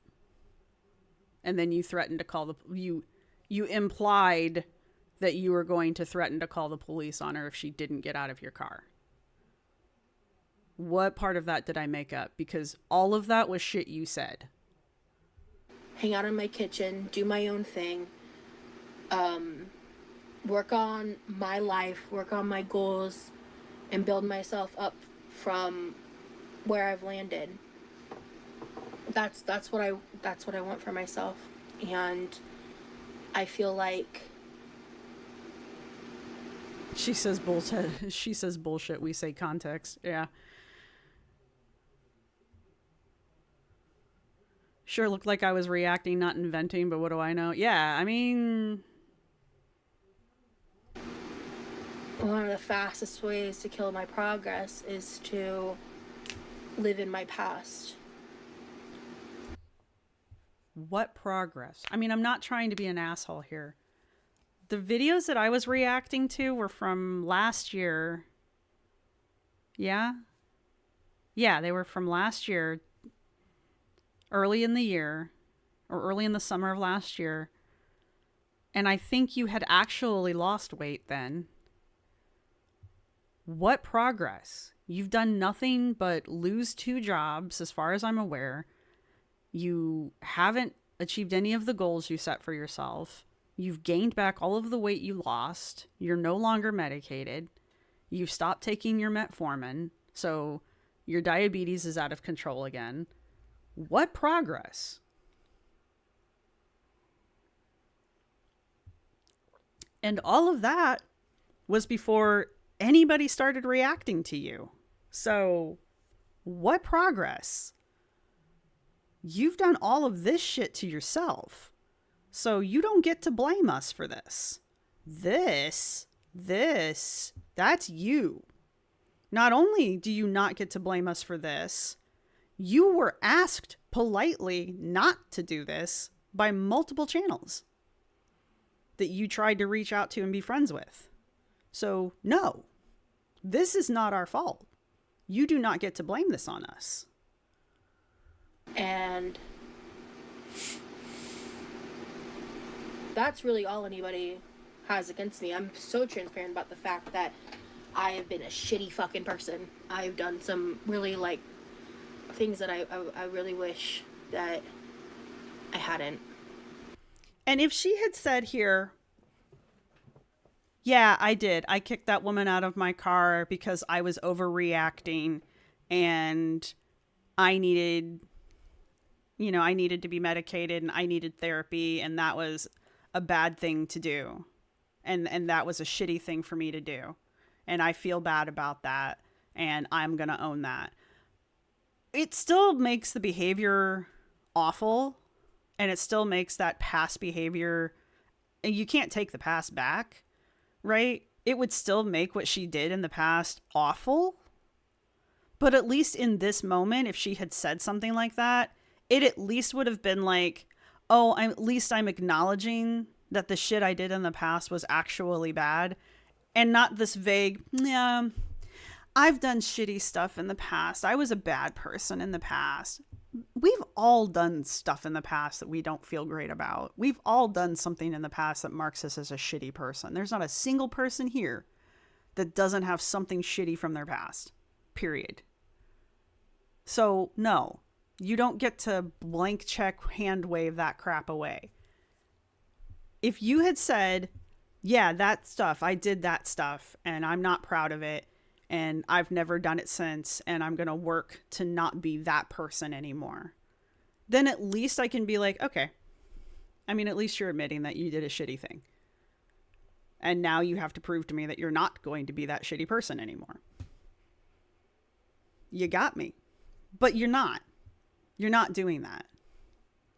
And then you threatened to call you implied that you were going to threaten to call the police on her if she didn't get out of your car. What part of that did I make up? Because all of that was shit you said. Hang out in my kitchen, do my own thing, work on my life, work on my goals, and build myself up from where I've landed. That's what I want for myself. And I feel like... She says bullshit. She says bullshit. We say context. Yeah. Sure looked like I was reacting, not inventing, but what do I know? Yeah, I mean... One of the fastest ways to kill my progress is to live in my past. What progress? I mean, I'm not trying to be an asshole here. The videos that I was reacting to were from last year. Yeah? Yeah, they were from last year. Early in the year. Or early in the summer of last year. And I think you had actually lost weight then. What progress? You've done nothing but lose 2 jobs, as far as I'm aware. You haven't achieved any of the goals you set for yourself. You've gained back all of the weight you lost. You're no longer medicated. You've stopped taking your metformin. So your diabetes is out of control again. What progress? And all of that was before anybody started reacting to you. So what progress? You've done all of this shit to yourself. So you don't get to blame us for this. This, that's you. Not only do you not get to blame us for this, you were asked politely not to do this by multiple channels that you tried to reach out to and be friends with. So no, this is not our fault. You do not get to blame this on us. And that's really all anybody has against me. I'm so transparent about the fact that I have been a shitty fucking person. I've done some really, like, things that I really wish that I hadn't. And if she had said here, yeah, I did. I kicked that woman out of my car because I was overreacting and I needed to be medicated and I needed therapy and that was a bad thing to do. And that was a shitty thing for me to do. and I feel bad about that, and I'm going to own that. It still makes the behavior awful, and it still makes that past behavior, and you can't take the past back, right? It would still make what she did in the past awful. But at least in this moment, if she had said something like that, it at least would have been like, oh, at least I'm acknowledging that the shit I did in the past was actually bad. And not this vague, yeah, I've done shitty stuff in the past. I was a bad person in the past. We've all done stuff in the past that we don't feel great about. We've all done something in the past that marks us as a shitty person. There's not a single person here that doesn't have something shitty from their past. Period. So, no, you don't get to blank check hand wave that crap away. If you had said, yeah, that stuff, I did that stuff, and I'm not proud of it, and I've never done it since, and I'm going to work to not be that person anymore, then at least I can be like, okay, I mean, at least you're admitting that you did a shitty thing. And now you have to prove to me that you're not going to be that shitty person anymore. You got me. But you're not. You're not doing that.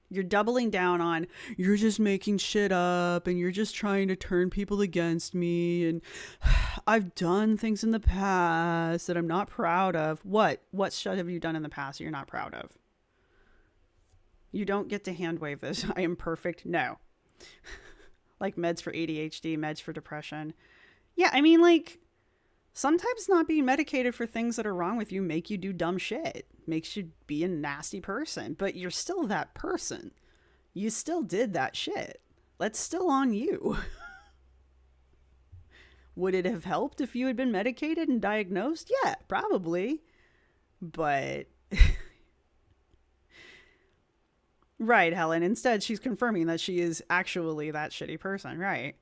You're doubling down on, you're just making shit up and you're just trying to turn people against me. And I've done things in the past that I'm not proud of. What shit have you done in the past that you're not proud of? You don't get to hand wave this. I am perfect. No. Like meds for ADHD, meds for depression. Yeah, I mean, like, sometimes not being medicated for things that are wrong with you make you do dumb shit. Makes you be a nasty person. But you're still that person. You still did that shit. That's still on you. Would it have helped if you had been medicated and diagnosed? Yeah, probably. But... Right, Helen. Instead, she's confirming that she is actually that shitty person. Right.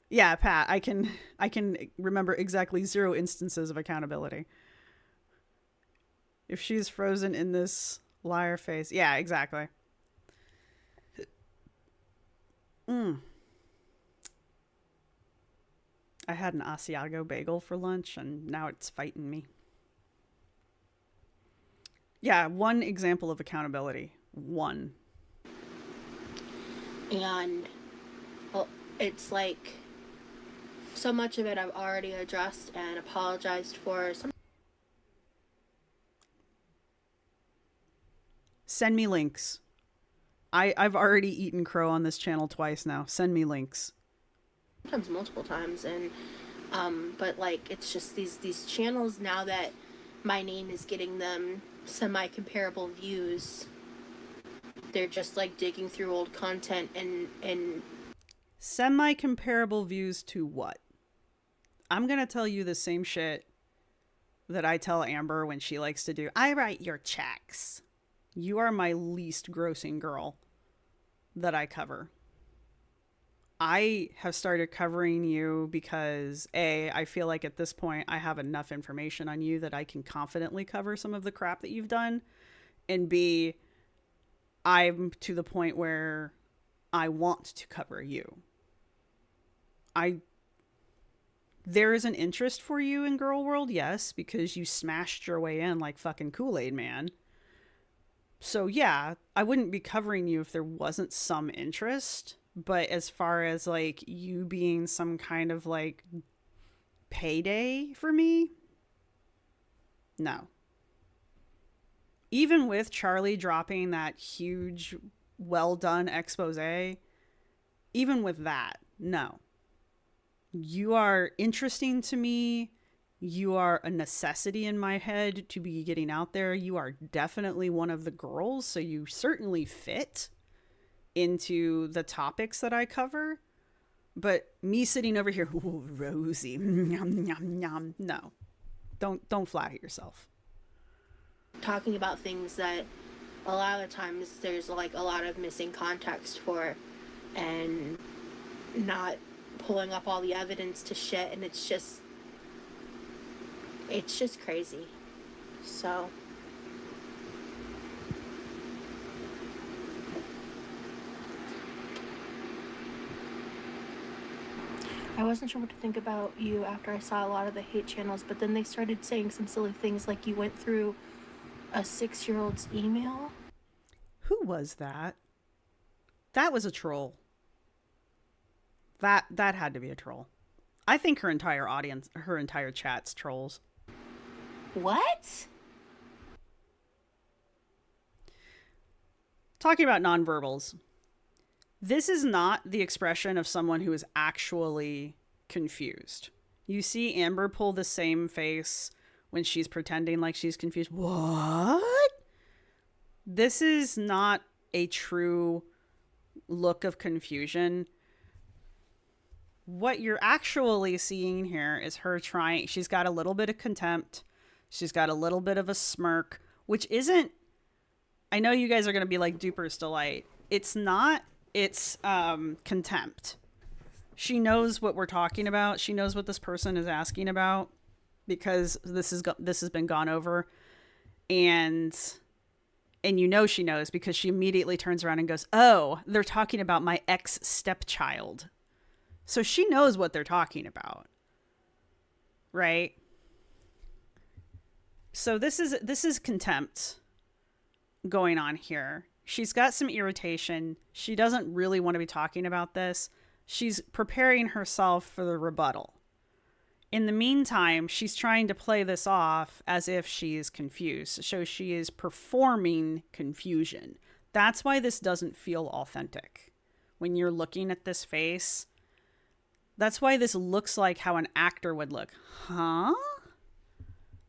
Yeah, Pat, I can remember exactly 0 instances of accountability. If she's frozen in this liar face. Yeah, exactly. I had an Asiago bagel for lunch and now it's fighting me. Yeah, one example of accountability. One. And well, it's like so much of it I've already addressed and apologized for. Send me links. I've already eaten crow on this channel twice now. Send me links. Sometimes multiple times. And but like it's just these channels now that my name is getting them semi-comparable views. They're just like digging through old content and semi-comparable views to what? I'm gonna tell you the same shit that I tell Amber when she likes to do. I write your checks. You are my least grossing girl that I cover. I have started covering you because A, I feel like at this point I have enough information on you that I can confidently cover some of the crap that you've done. And B, I'm to the point where I want to cover you. There is an interest for you in girl world, yes, because you smashed your way in like fucking Kool-Aid man. So yeah, I wouldn't be covering you if there wasn't some interest. But as far as like you being some kind of like payday for me, no. Even with Charlie dropping that huge, well done expose, even with that, no. You are interesting to me. You are a necessity in my head to be getting out there. You are definitely one of the girls, so you certainly fit into the topics that I cover. But me sitting over here, ooh, Rosee, no. Don't flatter yourself. Talking about things that a lot of times there's like a lot of missing context for, and not pulling up all the evidence to shit, and it's just crazy. So I wasn't sure what to think about you after I saw a lot of the hate channels, but then they started saying some silly things like you went through a 6-year-old's email. Who was that? That was a troll. That had to be a troll. I think her entire audience, her entire chat's trolls. What? Talking about nonverbals. This is not the expression of someone who is actually confused. You see Amber pull the same face when she's pretending like she's confused. What? This is not a true look of confusion. What you're actually seeing here is her trying. She's got a little bit of contempt. She's got a little bit of a smirk, which isn't, I know you guys are going to be like Duper's delight. It's not, it's contempt. She knows what we're talking about. She knows what this person is asking about because this has been gone over. And you know she knows because she immediately turns around and goes, "Oh, they're talking about my ex-stepchild." So she knows what they're talking about. Right? So this is contempt going on here. She's got some irritation. She doesn't really want to be talking about this. She's preparing herself for the rebuttal. In the meantime, she's trying to play this off as if she's confused. So she is performing confusion. That's why this doesn't feel authentic. When you're looking at this face, that's why this looks like how an actor would look. Huh?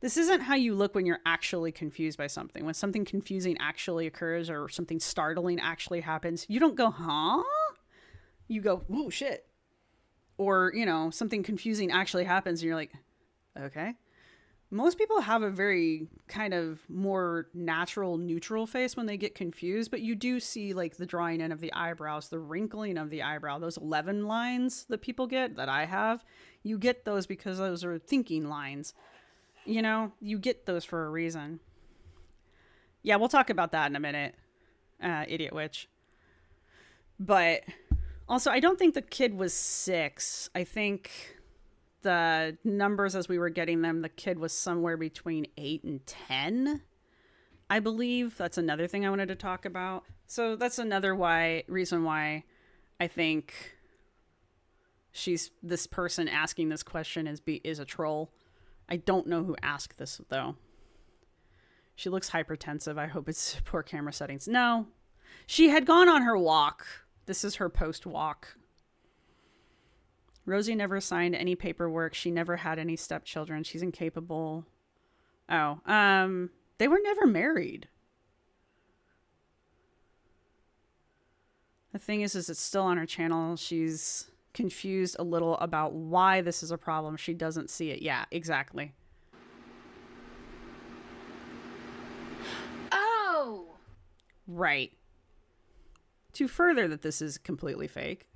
This isn't how you look when you're actually confused by something. When something confusing actually occurs or something startling actually happens, you don't go, huh? You go, oh, shit. Or, you know, something confusing actually happens and you're like, okay. Most people have a very kind of more natural, neutral face when they get confused, but you do see like the drawing in of the eyebrows, the wrinkling of the eyebrow, those 11 lines that people get, that I have. You get those because those are thinking lines. You know, you get those for a reason. Yeah, we'll talk about that in a minute. Idiot witch. But also, I don't think the kid was 6. I think the numbers as we were getting them, the kid was somewhere between 8 and 10. I believe that's another thing I wanted to talk about. So that's another reason why I think this person asking this question is a troll. I don't know who asked this, though. She looks hypertensive. I hope it's poor camera settings. No. She had gone on her walk. This is her post-walk. Rosee never signed any paperwork. She never had any stepchildren. She's incapable. Oh. They were never married. The thing is it's still on her channel. She's confused a little about why this is a problem. She doesn't see it. Yeah, exactly. Oh! Right. To further that this is completely fake.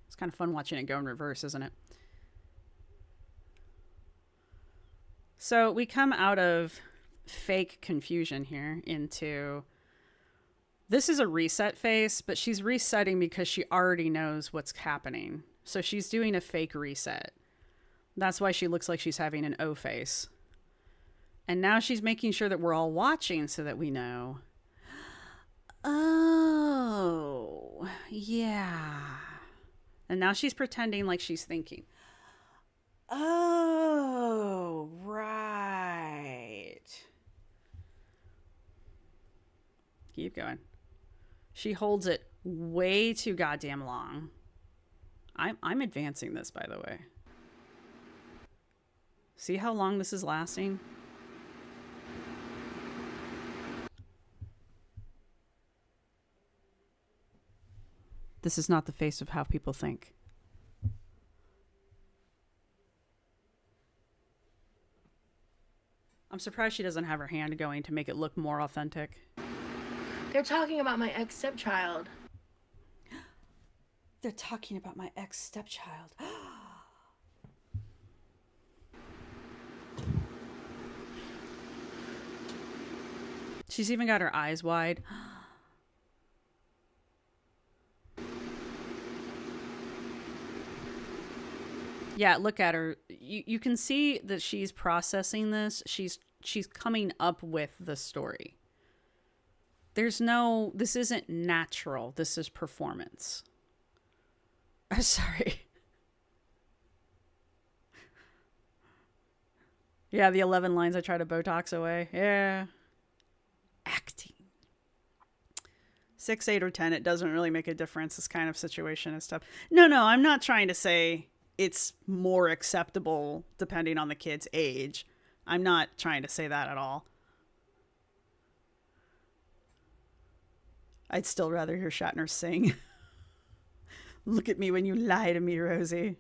It's kind of fun watching it go in reverse, isn't it? So we come out of fake confusion here into, this is a reset face, but she's resetting because she already knows what's happening. So she's doing a fake reset. That's why she looks like she's having an O face. And now she's making sure that we're all watching so that we know. Oh, yeah. And now she's pretending like she's thinking. Oh, right. Keep going. She holds it way too goddamn long. I'm advancing this, by the way. See how long this is lasting? This is not the face of how people think. I'm surprised she doesn't have her hand going to make it look more authentic. They're talking about my ex-stepchild. They're talking about my ex-stepchild. She's even got her eyes wide. Yeah, look at her. You can see that she's processing this. She's coming up with the story. This isn't natural. This is performance. I'm sorry. Yeah, the 11 lines I try to Botox away. Yeah. Acting. 6, 8, or 10, it doesn't really make a difference. This kind of situation is tough. No, I'm not trying to say it's more acceptable depending on the kid's age. I'm not trying to say that at all. I'd still rather hear Shatner sing. Look at me when you lie to me, Rosee.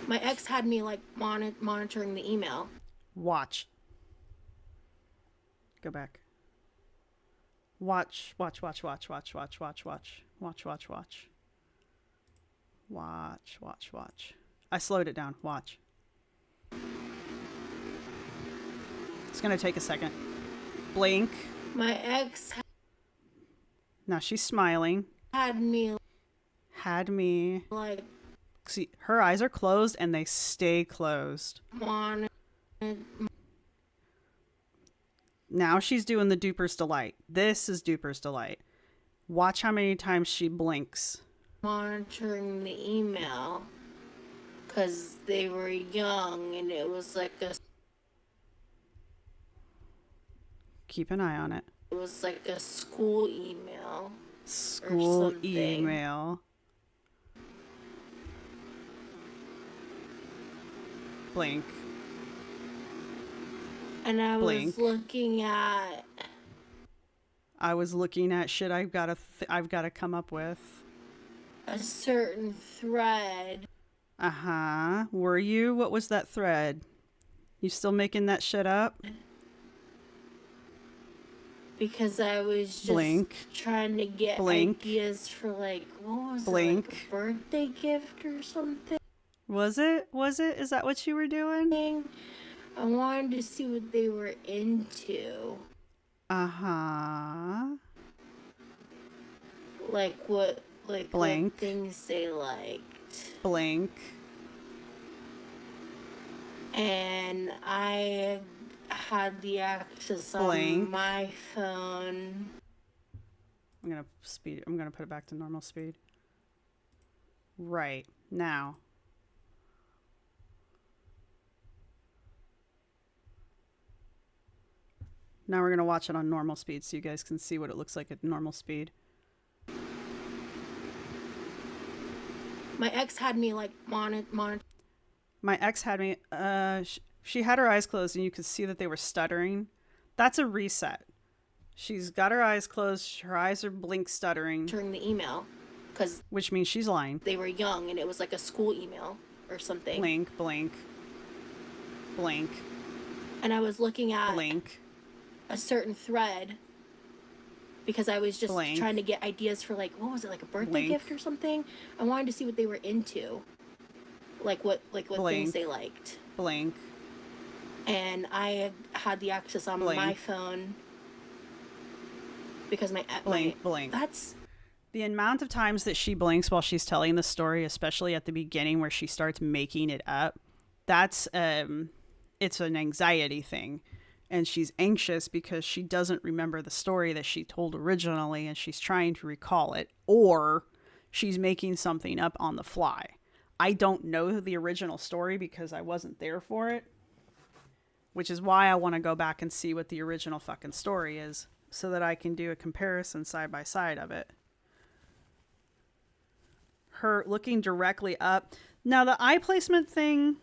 My ex had me like monitoring the email. Watch. Go back. Watch. Watch. I slowed it down. Watch. It's going to take a second. Blink. My ex Now she's smiling. had me Like. See, her eyes are closed and they stay closed. Now she's doing the Duper's Delight. This is Duper's Delight. Watch how many times she blinks. Monitoring the email because they were young and it was like a... Keep an eye on it. It was like a school email. School email. Blink. And I Blink. was looking at... shit I've got to come up with. a certain thread. Uh-huh. Were you? What was that thread? You still making that shit up? Because I was just Blink. trying to get Blink. ideas for like, what was Blink. it, like a birthday gift or something? Was it? Is that what you were doing? I wanted to see what they were into. Uh-huh. Like what Blink. what things they liked. Blink. And I had the access Blink. on my phone. I'm going to put it back to normal speed. Right. Now. Now we're going to watch it on normal speed so you guys can see what it looks like at normal speed. My ex had me like monitor. My ex had me, she had her eyes closed and you could see that they were stuttering. That's a reset. She's got her eyes closed. Her eyes are blink stuttering. During the email. Which means she's lying. They were young and it was like a school email or something. Blink, blink, blink. And I was looking at Blink. a certain thread because I was just Blink. trying to get ideas for like, what was it, like a birthday Blink. gift or something? I wanted to see what they were into. Like what Blink. things they liked. Blink. And I had the access on Blink. my phone because Blink, blink. That's The amount of times that she blinks while she's telling the story, especially at the beginning where she starts making it up, that's it's an anxiety thing. And she's anxious because she doesn't remember the story that she told originally and she's trying to recall it, or she's making something up on the fly. I don't know the original story because I wasn't there for it, which is why I want to go back and see what the original fucking story is so that I can do a comparison side by side of it. Her looking directly up. Now the eye placement thing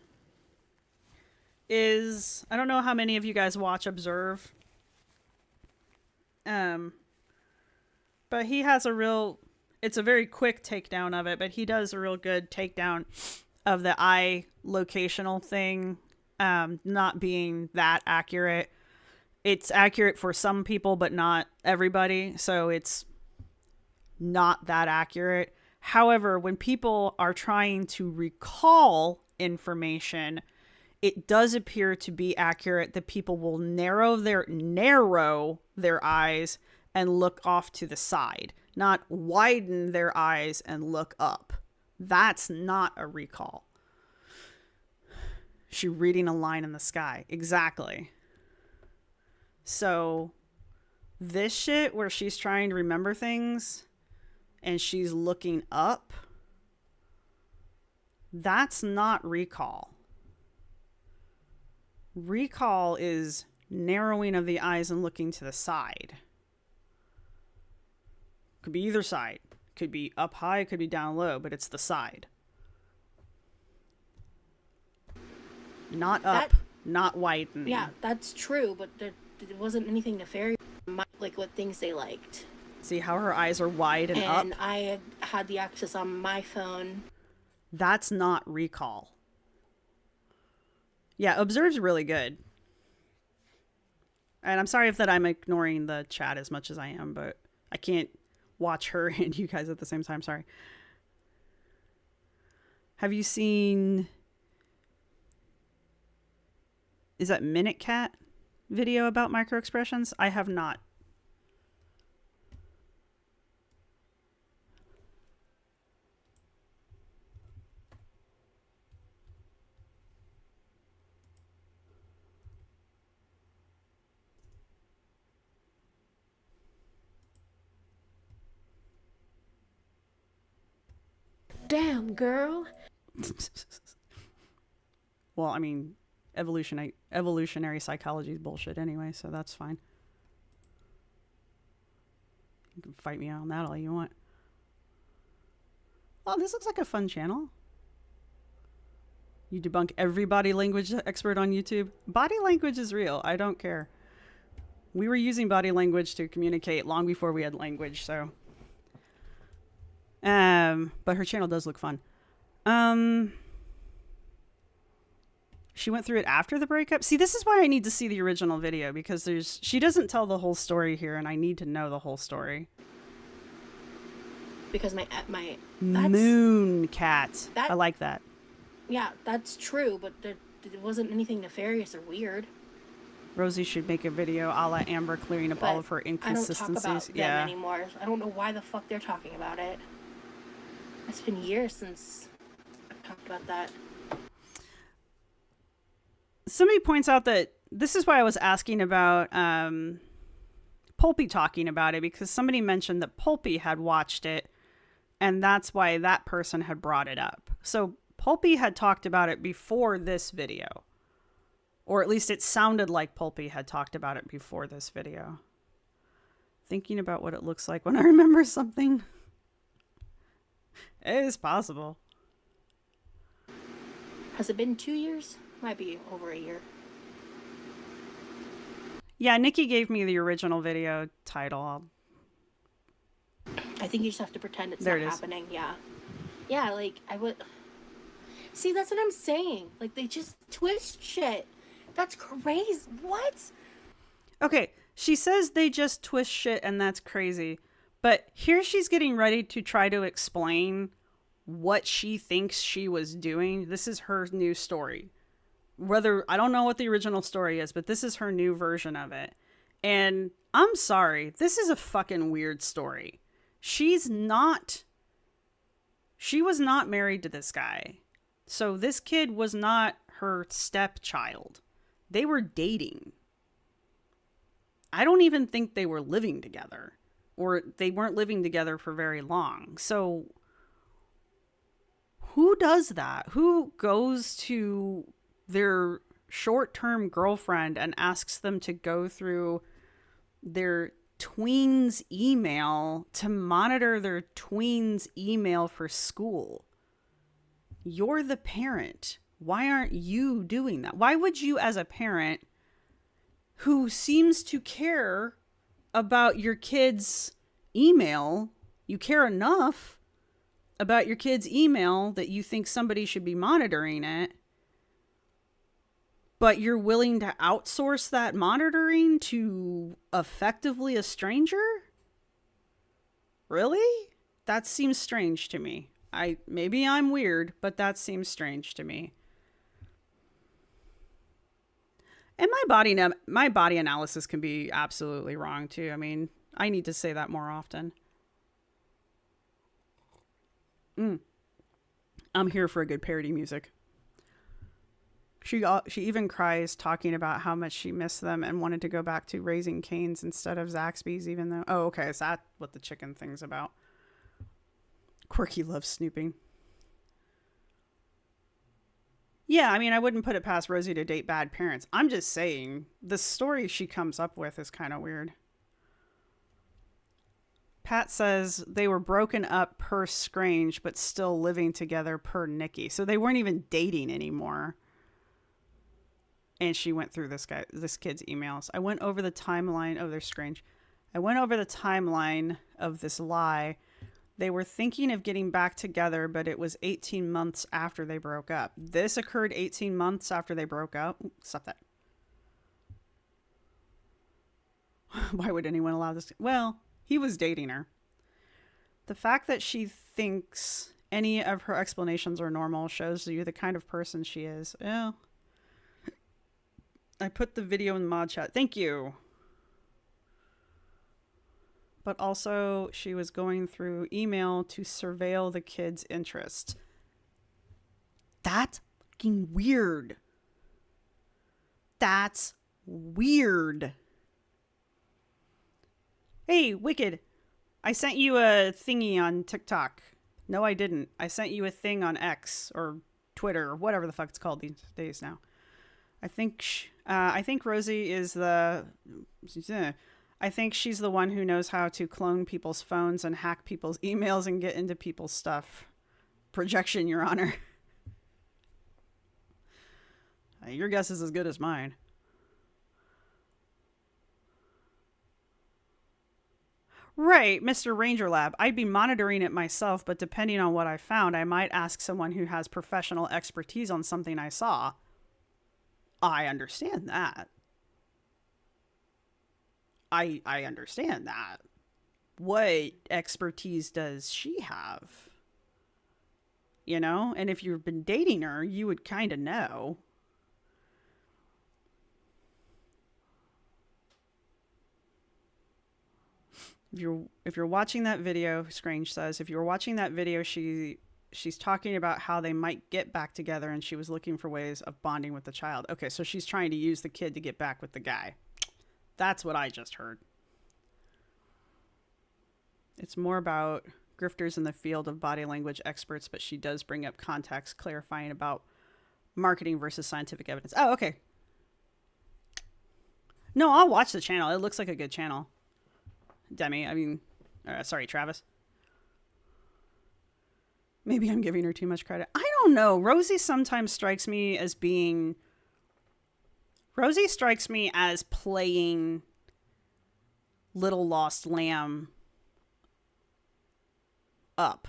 is, I don't know how many of you guys watch Observe. But he has it's a very quick takedown of it, but he does a real good takedown of the eye locational thing not being that accurate. It's accurate for some people, but not everybody, so it's not that accurate. However, when people are trying to recall information, it does appear to be accurate that people will narrow their eyes and look off to the side, not widen their eyes and look up. That's not a recall. She reading a line in the sky. Exactly. So this shit where she's trying to remember things and she's looking up, that's not recall. Recall is narrowing of the eyes and looking to the side. Could be either side. Could be up high, could be down low, but it's the side. Not up, not widening. Yeah, that's true, but there wasn't anything nefarious, like what things they liked. See how her eyes are wide and up? And I had the access on my phone. That's not recall. Yeah, observe's really good. And I'm sorry if that I'm ignoring the chat as much as I am, but I can't watch her and you guys at the same time. Sorry. Have you seen... Is that Minute Cat video about microexpressions? I have not. Damn, girl. Well, I mean, evolutionary psychology is bullshit anyway, so that's fine. You can fight me on that all you want. Oh, this looks like a fun channel. You debunk every body language expert on YouTube. Body language is real. I don't care. We were using body language to communicate long before we had language, so. But her channel does look fun. She went through it after the breakup. See, this is why I need to see the original video, because she doesn't tell the whole story here, and I need to know the whole story. Because Moon Cat. I like that. Yeah, that's true, but there wasn't anything nefarious or weird. Rosee should make a video a la Amber clearing up all of her inconsistencies. I don't talk about them anymore. I don't know why the fuck they're talking about it. It's been years since I've talked about that. Somebody points out that this is why I was asking about Pulpy talking about it, because somebody mentioned that Pulpy had watched it, and that's why that person had brought it up. So Pulpy had talked about it before this video. Or at least it sounded like Pulpy had talked about it before this video. Thinking about what it looks like when I remember something. It is possible. Has it been 2 years? Might be over a year. Yeah, Nikki gave me the original video title. I think you just have to pretend it's there not happening. Yeah. Yeah, like, I would... See, that's what I'm saying. Like, they just twist shit. That's crazy. What? Okay, she says they just twist shit and that's crazy. But here she's getting ready to try to explain what she thinks she was doing. This is her new story. I don't know what the original story is, but this is her new version of it. And I'm sorry, this is a fucking weird story. She was not married to this guy. So this kid was not her stepchild. They were dating. I don't even think they were living together. Or they weren't living together for very long. So who does that? Who goes to their short-term girlfriend and asks them to go through their tween's email to monitor their tween's email for school? You're the parent. Why aren't you doing that? Why would you, as a parent who seems to care about your kid's email, you care enough about your kid's email that you think somebody should be monitoring it, but you're willing to outsource that monitoring to effectively a stranger? Really? That seems strange to me. Maybe I'm weird, but that seems strange to me. And my body analysis can be absolutely wrong too. I mean, I need to say that more often. I'm here for a good parody music. She even cries talking about how much she missed them and wanted to go back to Raising Cane's instead of Zaxby's, even though... Oh, okay. Is that what the chicken thing's about? Quirky loves snooping. Yeah, I mean, I wouldn't put it past Rosee to date bad parents. I'm just saying, the story she comes up with is kind of weird. Pat says they were broken up per Scrange, but still living together per Nikki. So they weren't even dating anymore. And she went through this kid's emails. I went over the timeline. Oh, they're Scrange. I went over the timeline of this lie. They were thinking of getting back together, but it was 18 months after they broke up. This occurred 18 months after they broke up. Stop that. Why would anyone allow this? Well, he was dating her. The fact that she thinks any of her explanations are normal shows you the kind of person she is. Yeah. I put the video in the mod chat. Thank you. But also, she was going through email to surveil the kid's interest. That's fucking weird. That's weird. Hey, Wicked. I sent you a thingy on TikTok. No, I didn't. I sent you a thing on X or Twitter or whatever the fuck it's called these days now. I think Rosee is the... I think she's the one who knows how to clone people's phones and hack people's emails and get into people's stuff. Projection, Your Honor. Your guess is as good as mine. Right, Mr. Ranger Lab. I'd be monitoring it myself, but depending on what I found, I might ask someone who has professional expertise on something I saw. I understand that. I understand that. What expertise does she have? You know? And if you've been dating her, you would kind of know. If you're watching that video, Scrange says, if you're watching that video, she's talking about how they might get back together and she was looking for ways of bonding with the child. Okay, so she's trying to use the kid to get back with the guy. That's what I just heard. It's more about grifters in the field of body language experts, but she does bring up context clarifying about marketing versus scientific evidence. Oh, okay. No, I'll watch the channel. It looks like a good channel. Demi, sorry, Travis. Maybe I'm giving her too much credit. I don't know. Rosee sometimes strikes me as being... Rosee strikes me as playing Little Lost Lamb up.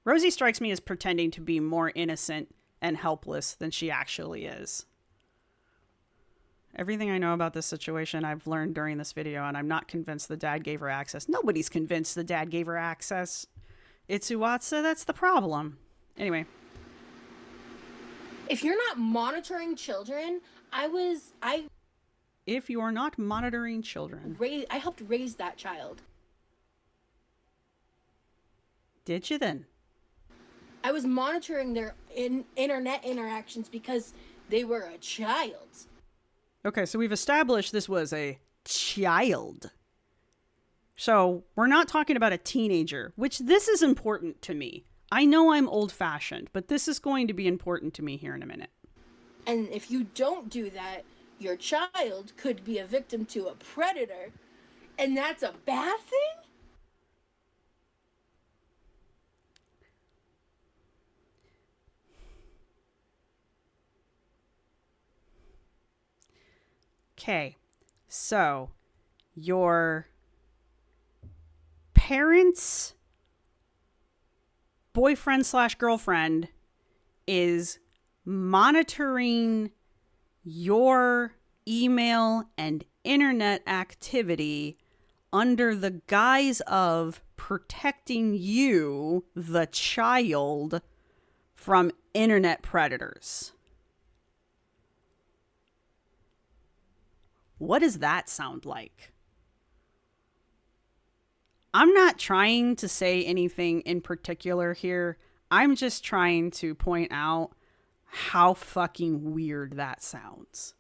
Rosee strikes me as pretending to be more innocent and helpless than she actually is. Everything I know about this situation I've learned during this video, and I'm not convinced the dad gave her access. Nobody's convinced the dad gave her access. It's Uwatsa, that's the problem. Anyway. If you're not monitoring children, If you're not monitoring children. I helped raise that child. Did you then? I was monitoring their internet interactions because they were a child. Okay, so we've established this was a child. So we're not talking about a teenager, which this is important to me. I know I'm old-fashioned, but this is going to be important to me here in a minute. And if you don't do that, your child could be a victim to a predator, and that's a bad thing? Okay, so your parents' boyfriend/girlfriend is monitoring your email and internet activity under the guise of protecting you, the child, from internet predators. What does that sound like? I'm not trying to say anything in particular here. I'm just trying to point out how fucking weird that sounds.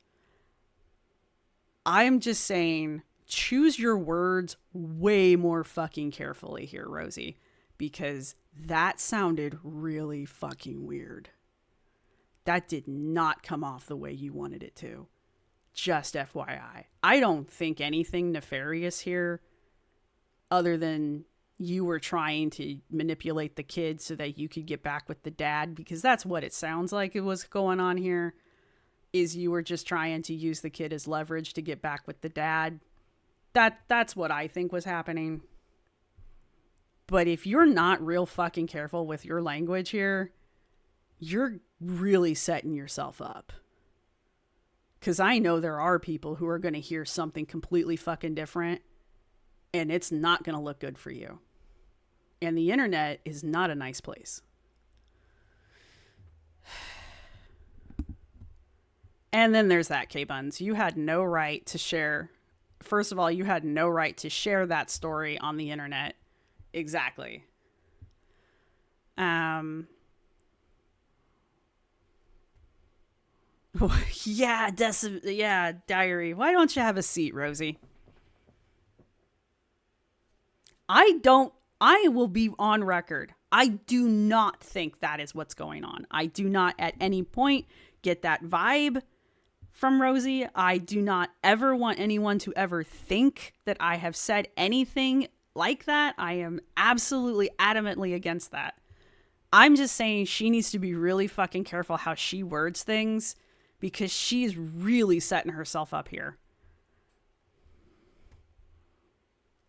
I'm just saying, choose your words way more fucking carefully here, Rosee, because that sounded really fucking weird. That did not come off the way you wanted it to. Just FYI. I don't think anything nefarious here other than you were trying to manipulate the kid so that you could get back with the dad, because that's what it sounds like it was going on here, is you were just trying to use the kid as leverage to get back with the dad. That's what I think was happening. But if you're not real fucking careful with your language here, you're really setting yourself up. Because I know there are people who are going to hear something completely fucking different, and it's not going to look good for you. And the internet is not a nice place. And then there's that, K-Buns. You had no right to share. First of all, you had no right to share that story on the internet. Exactly. Yeah, diary. Why don't you have a seat, Rosee? I will be on record. I do not think that is what's going on. I do not at any point get that vibe from Rosee. I do not ever want anyone to ever think that I have said anything like that. I am absolutely adamantly against that. I'm just saying she needs to be really fucking careful how she words things, because she's really setting herself up here.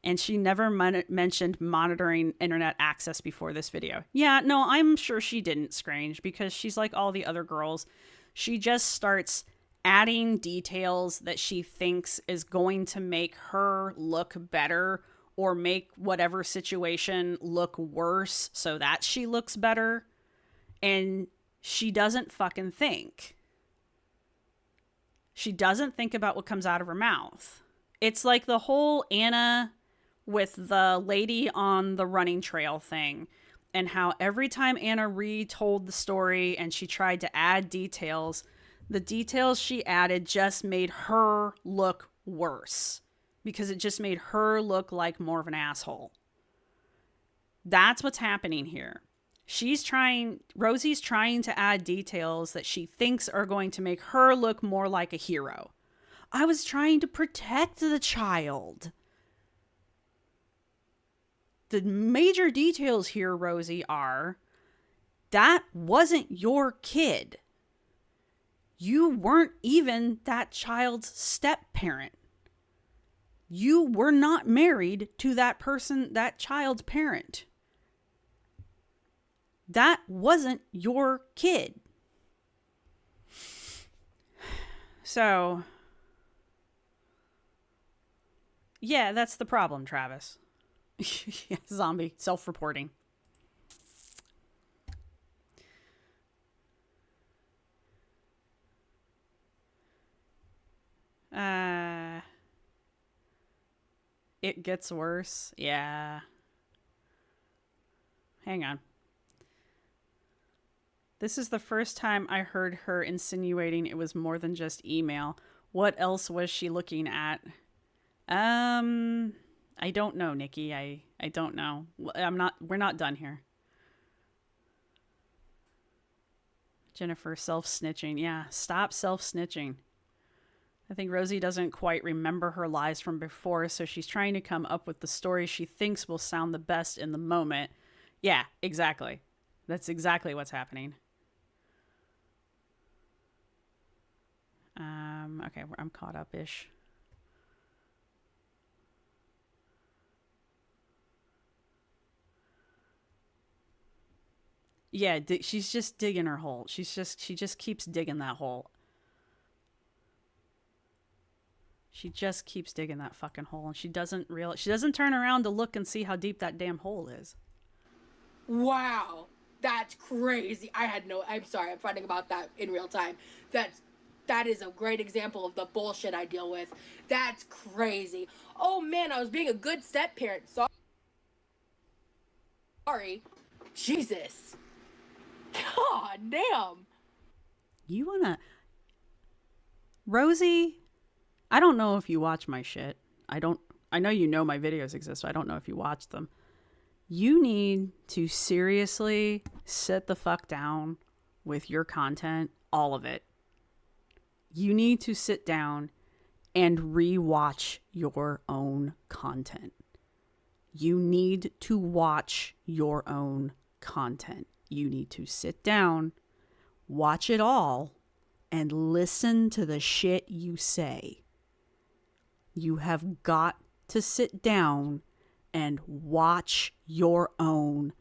And she never mentioned monitoring internet access before this video. Yeah, no, I'm sure she didn't, Scrange, because she's like all the other girls. She just starts adding details that she thinks is going to make her look better or make whatever situation look worse so that she looks better. And she doesn't fucking think. She doesn't think about what comes out of her mouth. It's like the whole Anna with the lady on the running trail thing, and how every time Anna retold the story and she tried to add details, the details she added just made her look worse, because it just made her look like more of an asshole. That's what's happening here. Rosee's trying to add details that she thinks are going to make her look more like a hero. I was trying to protect the child. The major details here, Rosee, are that wasn't your kid. You weren't even that child's step-parent. You were not married to that child's parent. That wasn't your kid. So, yeah, that's the problem, Travis. Yeah, zombie, self-reporting. It gets worse. Yeah. Hang on. This is the first time I heard her insinuating it was more than just email. What else was she looking at? I don't know, Nikki. I don't know. We're not done here. Jennifer, self-snitching. Yeah, stop self-snitching. I think Rosee doesn't quite remember her lies from before, so she's trying to come up with the story she thinks will sound the best in the moment. Yeah, exactly. That's exactly what's happening. Okay, I'm caught up-ish. Yeah, she's just digging her hole. She just keeps digging that hole. She just keeps digging that fucking hole, and she doesn't turn around to look and see how deep that damn hole is. Wow, that's crazy. I'm sorry, I'm finding about that in real time. That's that is a great example of the bullshit I deal with. That's crazy. Oh man, I was being a good step parent. Sorry. Jesus. God damn. You wanna... Rosee, I don't know if you watch my shit. I know you know my videos exist, so I don't know if you watch them. You need to seriously sit the fuck down with your content, all of it. You need to sit down and re-watch your own content. You need to watch your own content. You need to sit down, watch it all, and listen to the shit you say. You have got to sit down and watch your own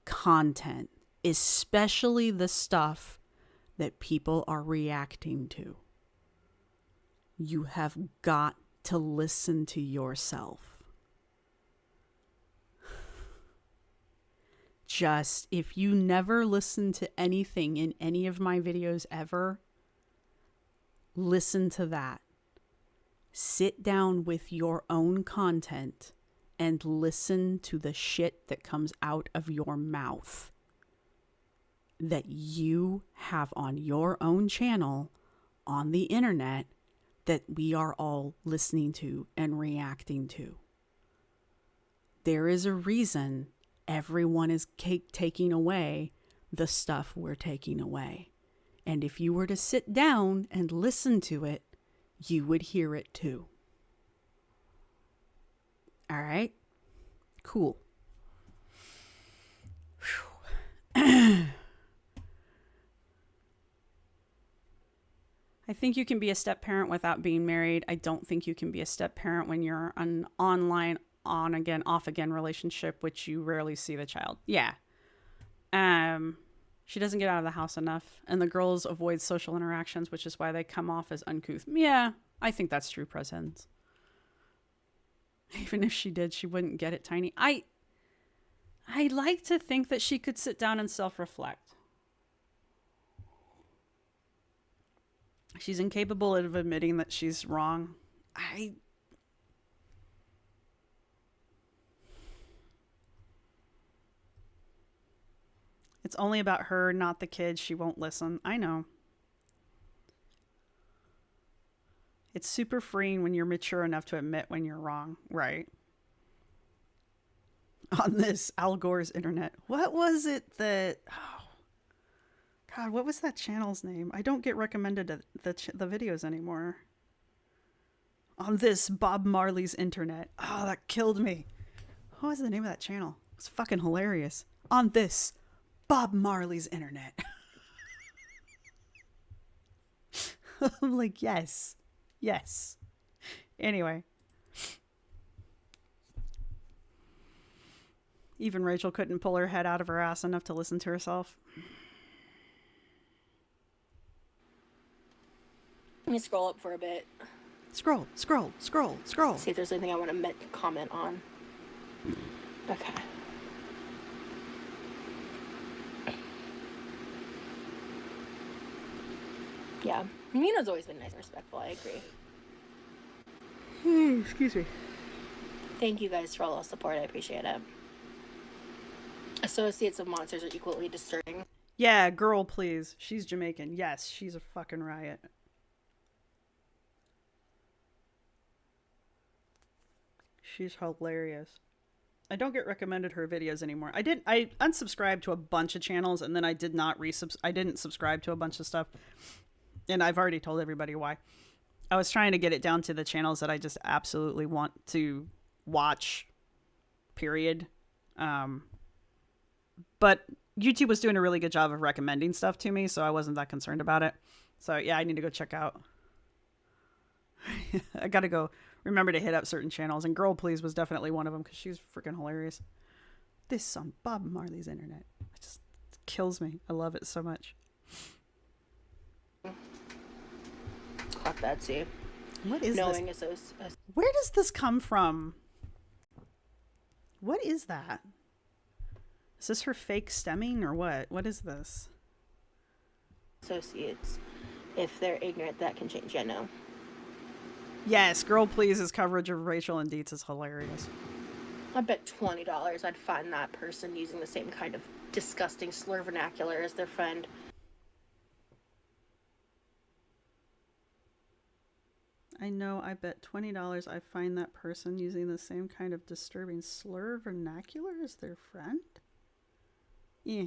content, especially the stuff that people are reacting to. You have got to listen to yourself. Just, if you never listen to anything in any of my videos ever, listen to that. Sit down with your own content and listen to the shit that comes out of your mouth that you have on your own channel on the internet that we are all listening to and reacting to. There is a reason everyone is taking away the stuff we're taking away. And if you were to sit down and listen to it, you would hear it too. All right? Cool. I think you can be a step parent without being married. I don't think you can be a step parent when you're an online on again, off again relationship, which you rarely see the child. Yeah. She doesn't get out of the house enough, and the girls avoid social interactions, which is why they come off as uncouth. Yeah, I think that's true presence. Even if she did, she wouldn't get it, Tiny. I like to think that she could sit down and self-reflect. She's incapable of admitting that she's wrong. It's only about her, not the kid. She won't listen. I know. It's super freeing when you're mature enough to admit when you're wrong, right? On this Al Gore's internet. What was it that... Oh, God, what was that channel's name? I don't get recommended the videos anymore. On this Bob Marley's internet. Oh, that killed me. What was the name of that channel? It's fucking hilarious. On this Bob Marley's internet. I'm like, yes. Yes. Anyway. Even Rachel couldn't pull her head out of her ass enough to listen to herself. Let me scroll up for a bit. Scroll. See if there's anything I want to comment on. Okay. Yeah, Mina's always been nice and respectful, I agree. Excuse me. Thank you guys for all the support, I appreciate it. Associates of monsters are equally disturbing. Yeah, girl, please. She's Jamaican. Yes, she's a fucking riot. She's hilarious. I don't get recommended her videos anymore. I unsubscribed to a bunch of channels, and then I did not I didn't subscribe to a bunch of stuff. And I've already told everybody why. I was trying to get it down to the channels that I just absolutely want to watch, period. But YouTube was doing a really good job of recommending stuff to me, so I wasn't that concerned about it. So yeah, I need to go check out. I gotta go remember to hit up certain channels, and Girl Please was definitely one of them because she's freaking hilarious. This on Bob Marley's internet. It just kills me. I love it so much. Fuck that, see. What is Knowing this? Is Where does this come from? What is that? Is this her fake stemming or what? What is this? associates if they're ignorant, that can change. Yeah, no. Yes, Girl Please's coverage of Rachel and Dietz is hilarious. I bet $20 I'd find that person using the same kind of disgusting slur vernacular as their friend. I know, I bet $20 I find that person using the same kind of disturbing slur vernacular as their friend? Yeah.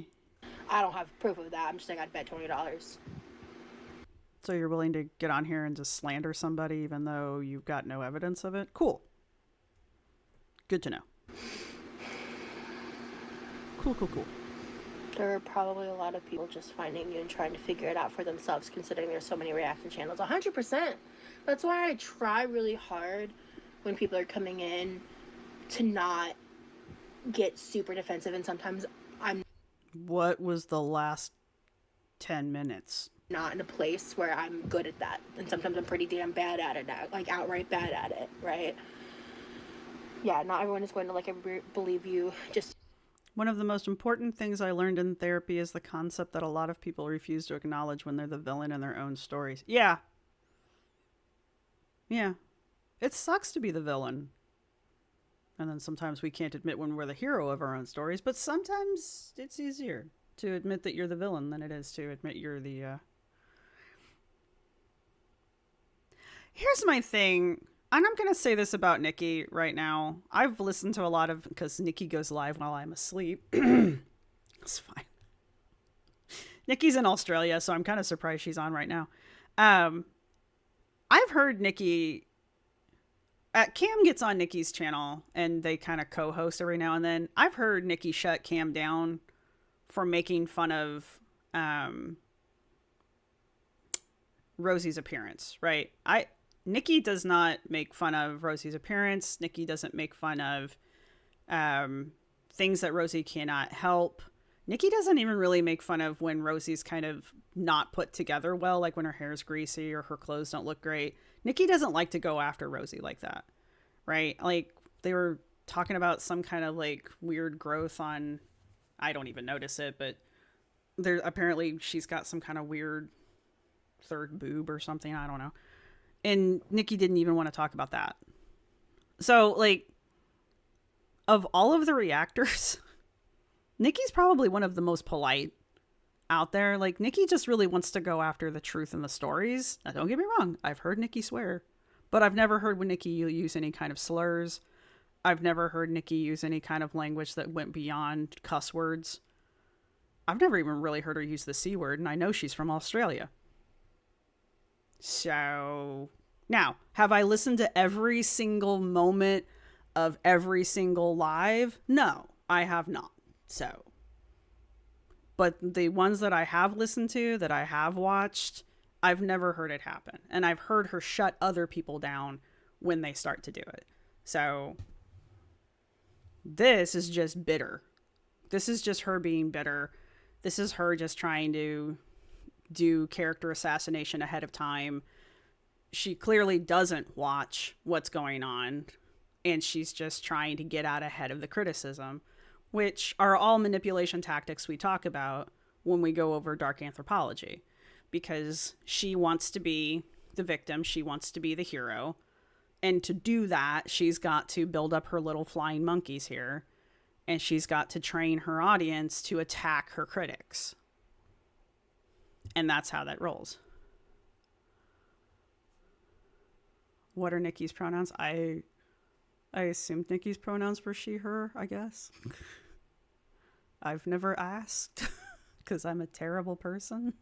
I don't have proof of that. I'm just saying I'd bet $20. So you're willing to get on here and just slander somebody even though you've got no evidence of it? Cool. Good to know. Cool. There are probably a lot of people just finding you and trying to figure it out for themselves, considering there's so many reaction channels. 100%. That's why I try really hard when people are coming in to not get super defensive, and sometimes I'm What was the last 10 minutes? not in a place where I'm good at that. And sometimes I'm pretty damn bad at it, like outright bad at it, right? Yeah, not everyone is going to like believe you. Just One of the most important things I learned in therapy is the concept that a lot of people refuse to acknowledge when they're the villain in their own stories. Yeah. It sucks to be the villain. And then sometimes we can't admit when we're the hero of our own stories, but sometimes it's easier to admit that you're the villain than it is to admit you're the... Here's my thing, and I'm going to say this about Nikki right now. I've listened to a lot of... because Nikki goes live while I'm asleep. It's fine. Nikki's in Australia, so I'm kind of surprised she's on right now. I've heard Nikki... Cam gets on Nikki's channel, and they kind of co-host every now and then. I've heard Nikki shut Cam down for making fun of Rosee's appearance, right? Nikki does not make fun of Rosee's appearance. Nikki doesn't make fun of things that Rosee cannot help. Nikki doesn't even really make fun of when Rosie's kind of not put together well, like when her hair's greasy or her clothes don't look great. Nikki doesn't like to go after Rosee like that, right? Like, they were talking about some kind of like weird growth on, I don't even notice it, but there apparently she's got some kind of weird third boob or something, I don't know. And Nikki didn't even want to talk about that. So, like, of all of the reactors, Nikki's probably one of the most polite out there. Like, Nikki just really wants to go after the truth in the stories. Now, don't get me wrong, I've heard Nikki swear, but I've never heard when Nikki use any kind of slurs. I've never heard Nikki use any kind of language that went beyond cuss words. I've never even really heard her use the C word, and I know she's from Australia. So, now, have I listened to every single moment of every single live? No, I have not. So, but the ones that I have listened to, that I have watched, I've never heard it happen. And I've heard her shut other people down when they start to do it. So, this is just bitter. This is just her being bitter. This is her just trying to do character assassination ahead of time. She clearly doesn't watch what's going on, and she's just trying to get out ahead of the criticism, which are all manipulation tactics we talk about when we go over dark anthropology, because she wants to be the victim, she wants to be the hero, and to do that, she's got to build up her little flying monkeys here, and she's got to train her audience to attack her critics. And that's how that rolls. What are Nikki's pronouns? I assumed Nikki's pronouns were she, her, I guess. I've never asked because I'm a terrible person.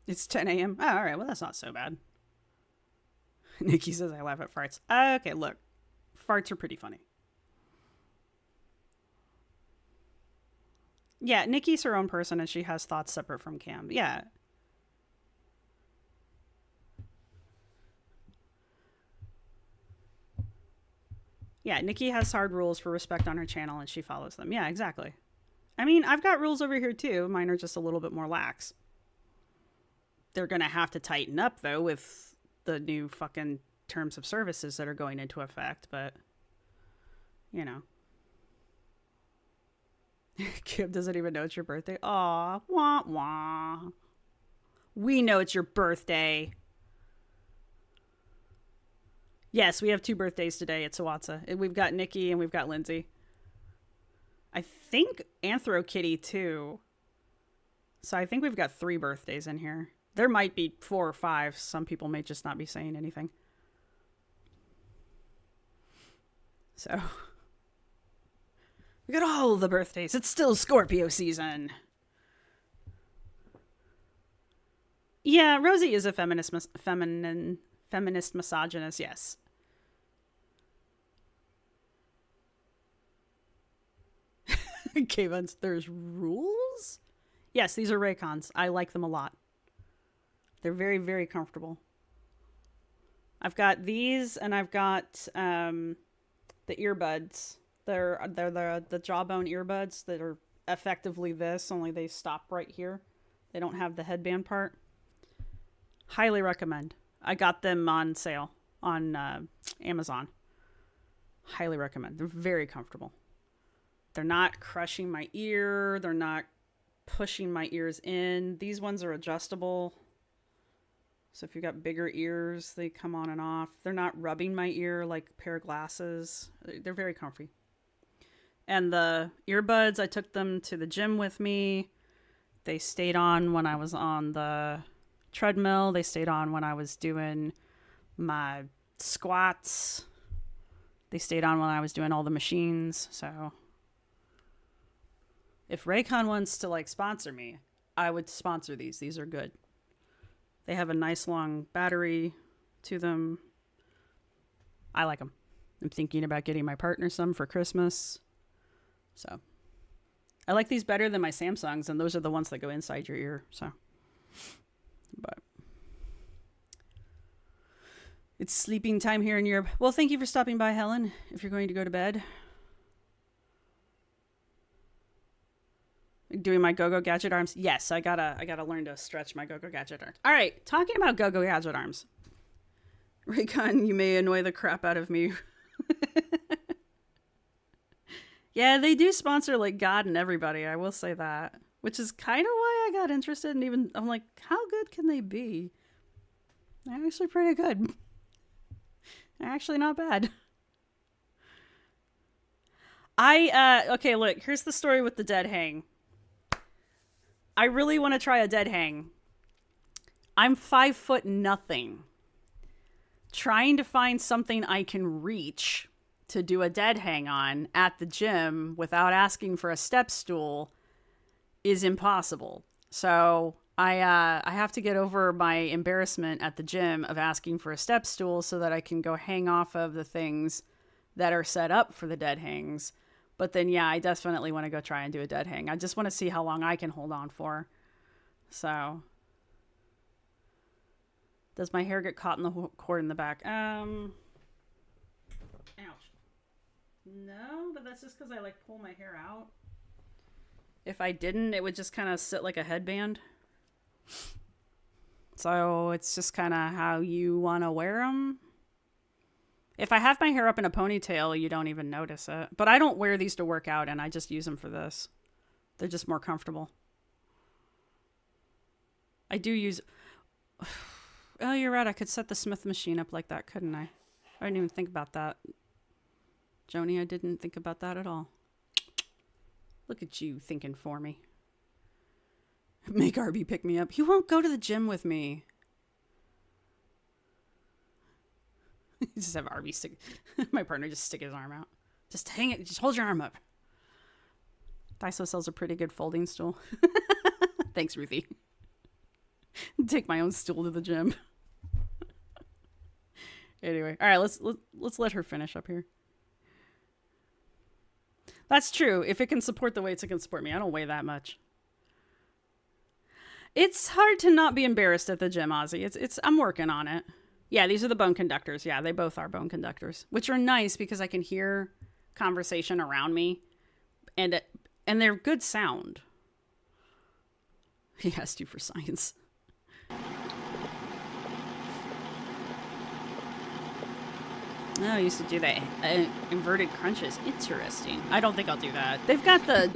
It's 10 a.m. Oh, all right. Well, that's not so bad. Nikki says I laugh at farts. Okay, look. Farts are pretty funny. Yeah, Nikki's her own person and she has thoughts separate from Cam. Yeah. Yeah, Nikki has hard rules for respect on her channel, and she follows them. Yeah, exactly. I mean, I've got rules over here, too. Mine are just a little bit more lax. They're going to have to tighten up, though, with the new fucking terms of services that are going into effect, but, you know. Kim doesn't even know it's your birthday. Aw, wah, wah. We know it's your birthday. Yes, we have 2 birthdays today at Sawatsa. We've got Nikki and we've got Lindsay. I think Anthro Kitty, too. So I think we've got 3 birthdays in here. There might be 4 or 5. Some people may just not be saying anything. So we got all the birthdays. It's still Scorpio season. Yeah, Rosee is a feminist misogynist, yes. Kavens, there's rules? Yes, these are Raycons. I like them a lot. They're very, very comfortable. I've got these, and I've got the earbuds. They're the jawbone earbuds that are effectively this, only they stop right here. They don't have the headband part. Highly recommend. I got them on sale on Amazon. Highly recommend. They're very comfortable. They're not crushing my ear. They're not pushing my ears in. These ones are adjustable. So if you've got bigger ears, they come on and off. They're not rubbing my ear like a pair of glasses. They're very comfy. And the earbuds, I took them to the gym with me. They stayed on when I was on the treadmill. They stayed on when I was doing my squats. They stayed on when I was doing all the machines. So if Raycon wants to like sponsor me, I would sponsor these. These are good. They have a nice long battery to them. I like them. I'm thinking about getting my partner some for Christmas. So I like these better than my Samsungs, and those are the ones that go inside your ear. So, but it's sleeping time here in Europe. Well, thank you for stopping by, Helen. If you're going to go to bed. Doing my go-go gadget arms. Yes, I gotta learn to stretch my go-go gadget arms. All right, talking about go-go gadget arms. Raycon, you may annoy the crap out of me. Yeah, they do sponsor like God and everybody. I will say that, which is kind of why I got interested. And even I'm like, how good can they be? They're actually pretty good. They're actually not bad. Okay, look. Here's the story with the dead hang. I really want to try a dead hang. I'm 5 nothing. Trying to find something I can reach to do a dead hang on at the gym without asking for a step stool is impossible. So I have to get over my embarrassment at the gym of asking for a step stool so that I can go hang off of the things that are set up for the dead hangs. But then, yeah, I definitely want to go try and do a dead hang. I just want to see how long I can hold on for. So, does my hair get caught in the cord in the back? Ouch. No, but that's just because I like pull my hair out. If I didn't, it would just kind of sit like a headband. So it's just kind of how you want to wear them. If I have my hair up in a ponytail, you don't even notice it. But I don't wear these to work out, and I just use them for this. They're just more comfortable. I do use... Oh, you're right. I could set the Smith machine up like that, couldn't I? I didn't even think about that. Joni, I didn't think about that at all. Look at you thinking for me. Make Arby pick me up. He won't go to the gym with me. Just have Arby stick... My partner just stick his arm out. Just hang it. Just hold your arm up. Daiso sells a pretty good folding stool. Thanks, Ruthie. Take my own stool to the gym. Anyway, all right, let's let her finish up here. That's true. If it can support the weights, it can support me. I don't weigh that much. It's hard to not be embarrassed at the gym, Ozzy. I'm working on it. Yeah, these are the bone conductors. Yeah, they both are bone conductors, which are nice because I can hear conversation around me, and they're good sound. He asked you for science. Oh, I used to do that. Inverted crunches. Interesting. I don't think I'll do that. They've got the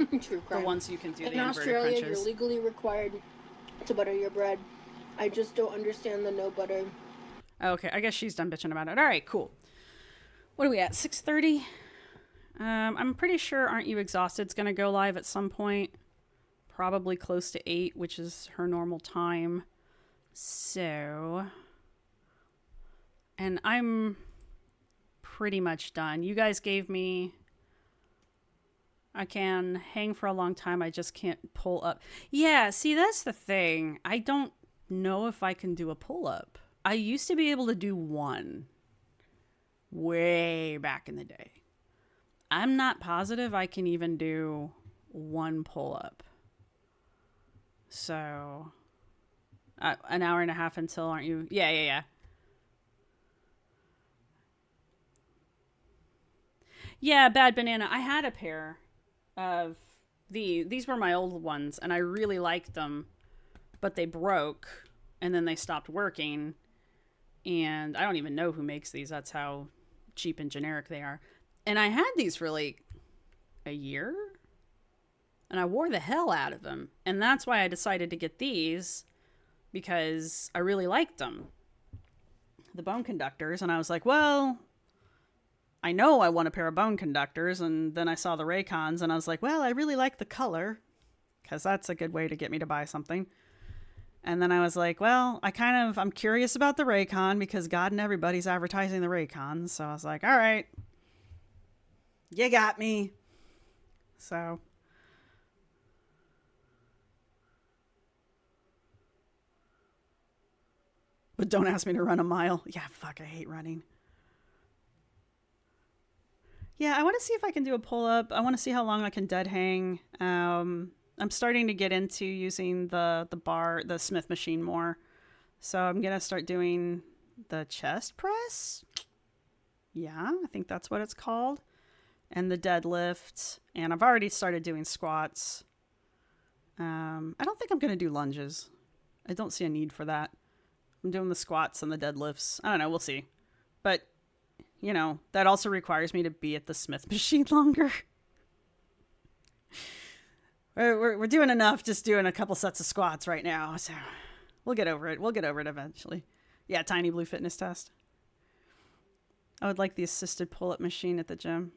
the ones you can do. In Australia, you're legally required to butter your bread. I just don't understand the no butter. Okay, I guess she's done bitching about it. All right, cool. What are we at? 6:30. I'm pretty sure Aren't You Exhausted's gonna go live at some point. Probably close to 8, which is her normal time. So, and I'm pretty much done. You guys gave me, I can hang for a long time. I just can't pull up. Yeah, see, that's the thing. I don't know if I can do a pull up. I used to be able to do one way back in the day. I'm not positive I can even do one pull up. So, an hour and a half until, aren't you? Yeah. Yeah, Bad Banana. I had a pair of these were my old ones, and I really liked them, but they broke, and then they stopped working, and I don't even know who makes these. That's how cheap and generic they are. And I had these for like a year, and I wore the hell out of them, and that's why I decided to get these, because I really liked them, the bone conductors, and I was like, well, I know I want a pair of bone conductors, and then I saw the Raycons, and I was like, well, I really like the color, because that's a good way to get me to buy something. And then I was like, well, I'm curious about the Raycon, because God and everybody's advertising the Raycons, so I was like, all right, you got me. So, but don't ask me to run a mile. Yeah, fuck, I hate running. Yeah, I want to see if I can do a pull-up. I want to see how long I can dead hang. I'm starting to get into using the Smith machine more. So I'm going to start doing the chest press. Yeah, I think that's what it's called. And the deadlift. And I've already started doing squats. I don't think I'm going to do lunges. I don't see a need for that. I'm doing the squats and the deadlifts. I don't know, we'll see. But you know, that also requires me to be at the Smith machine longer. We're doing enough just doing a couple sets of squats right now. So we'll get over it. We'll get over it eventually. Yeah, Tiny Blue Fitness Test. I would like the assisted pull-up machine at the gym.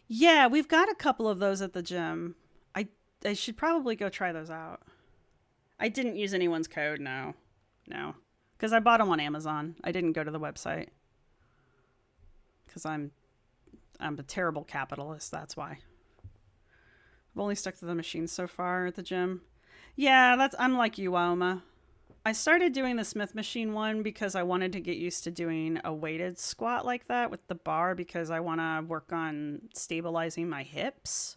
Yeah, we've got a couple of those at the gym. I should probably go try those out. I didn't use anyone's code, no. Because I bought them on Amazon. I didn't go to the website. Because I'm a terrible capitalist, that's why. I've only stuck to the machines so far at the gym. Yeah, I'm like you, Waoma. I started doing the Smith machine one because I wanted to get used to doing a weighted squat like that with the bar, because I want to work on stabilizing my hips.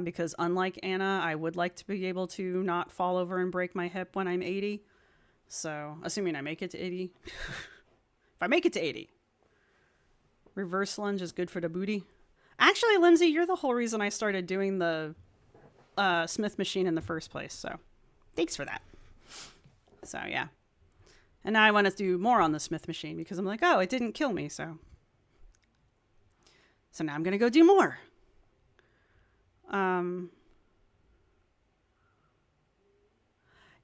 Because unlike Anna, I would like to be able to not fall over and break my hip when I'm 80. So, assuming I make it to 80. If I make it to 80. Reverse lunge is good for the booty. Actually, Lindsay, you're the whole reason I started doing the Smith machine in the first place. So thanks for that. So, yeah. And now I want to do more on the Smith machine because I'm like, oh, it didn't kill me. So now I'm going to go do more.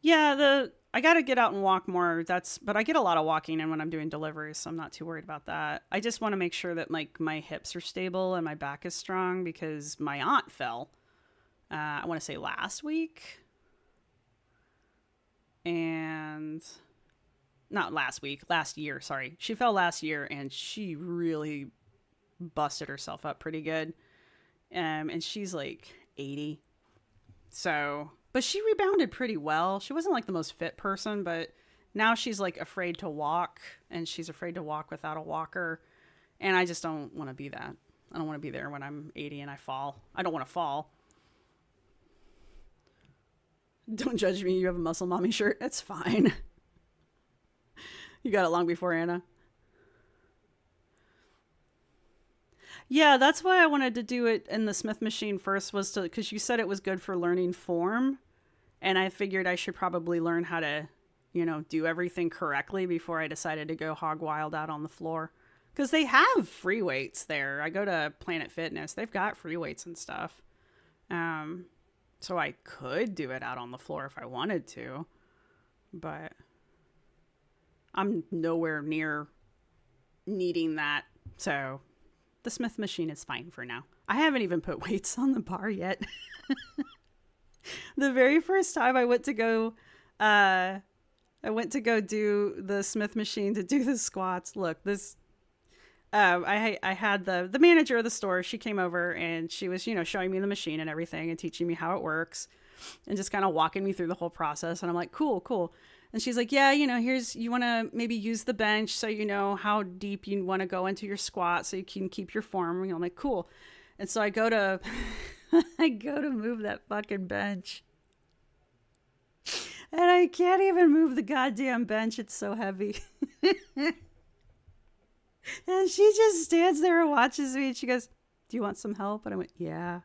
Yeah, I got to get out and walk more. But I get a lot of walking in when I'm doing deliveries, so I'm not too worried about that. I just want to make sure that my hips are stable and my back is strong, because my aunt fell, I want to say last week. And not last week, last year, sorry. She fell last year and she really busted herself up pretty good. And she's like 80. So, but she rebounded pretty well. She wasn't like the most fit person, but now she's like afraid to walk, and she's afraid to walk without a walker. And I just don't want to be that. I don't want to be there when I'm 80 and I fall. I don't want to fall. Don't judge me. You have a Muscle Mommy shirt. It's fine. You got it long before Anna. Yeah, that's why I wanted to do it in the Smith machine first, was to, because you said it was good for learning form, and I figured I should probably learn how to, you know, do everything correctly before I decided to go hog wild out on the floor. Because they have free weights there. I go to Planet Fitness. They've got free weights and stuff. So I could do it out on the floor if I wanted to. But I'm nowhere near needing that. So the Smith machine is fine for now. I haven't even put weights on the bar yet. The very first time I went to go do the Smith machine to do the squats. Look, this, I had the manager of the store. She came over and she was, you know, showing me the machine and everything and teaching me how it works and just kind of walking me through the whole process. And I'm like, cool. And she's like, yeah, you know, you want to maybe use the bench so you know how deep you want to go into your squat so you can keep your form. I'm like, cool. And so I go to, move that fucking bench. And I can't even move the goddamn bench. It's so heavy. And she just stands there and watches me. And she goes, do you want some help? And I went, yeah.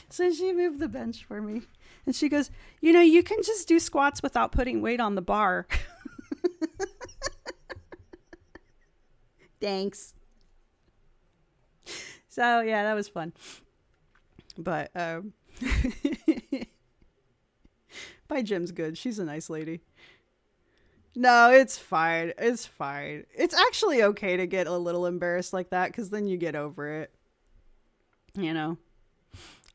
So she moved the bench for me. And she goes, you know, you can just do squats without putting weight on the bar. Thanks. So, yeah, that was fun. But, my Jim's good. She's a nice lady. No, it's fine. It's fine. It's actually okay to get a little embarrassed like that because then you get over it. You know?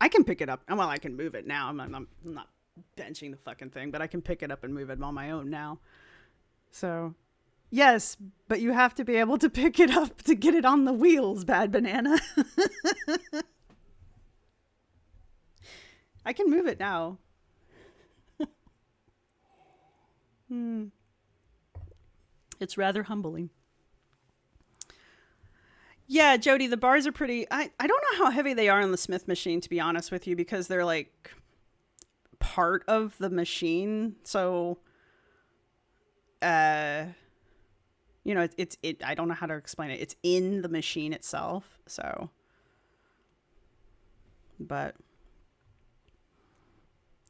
I can pick it up. Well, I can move it now. I'm not benching the fucking thing, but I can pick it up and move it on my own now. So, yes, but you have to be able to pick it up to get it on the wheels, Bad Banana. I can move it now. It's rather humbling. Yeah, Jody, the bars are pretty... I don't know how heavy they are on the Smith machine, to be honest with you, because they're like part of the machine. So, you know, I don't know how to explain it. It's in the machine itself. So, but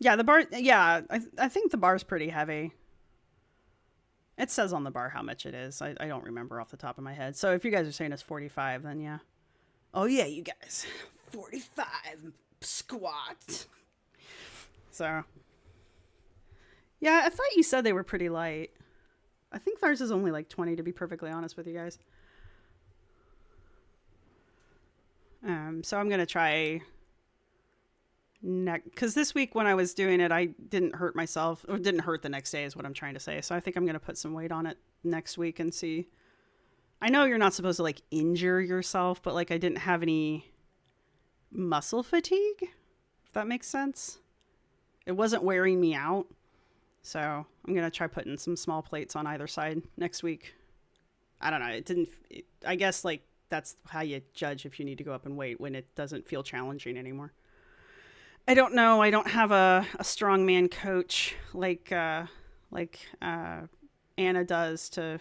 yeah, the bar, yeah, I think the bar's pretty heavy. It says on the bar how much it is. I don't remember off the top of my head. So if you guys are saying it's 45, then yeah. Oh yeah, you guys. 45 squat. So. Yeah, I thought you said they were pretty light. I think theirs is only like 20 to be perfectly honest with you guys. So I'm going to try because this week when I was doing it, I didn't hurt myself, or didn't hurt the next day is what I'm trying to say. So I think I'm going to put some weight on it next week and see. I know you're not supposed to like injure yourself, but like I didn't have any muscle fatigue, if that makes sense. It wasn't wearing me out. So I'm going to try putting some small plates on either side next week. I don't know. I guess like that's how you judge if you need to go up in weight when it doesn't feel challenging anymore. I don't know. I don't have a strongman coach like Anna does to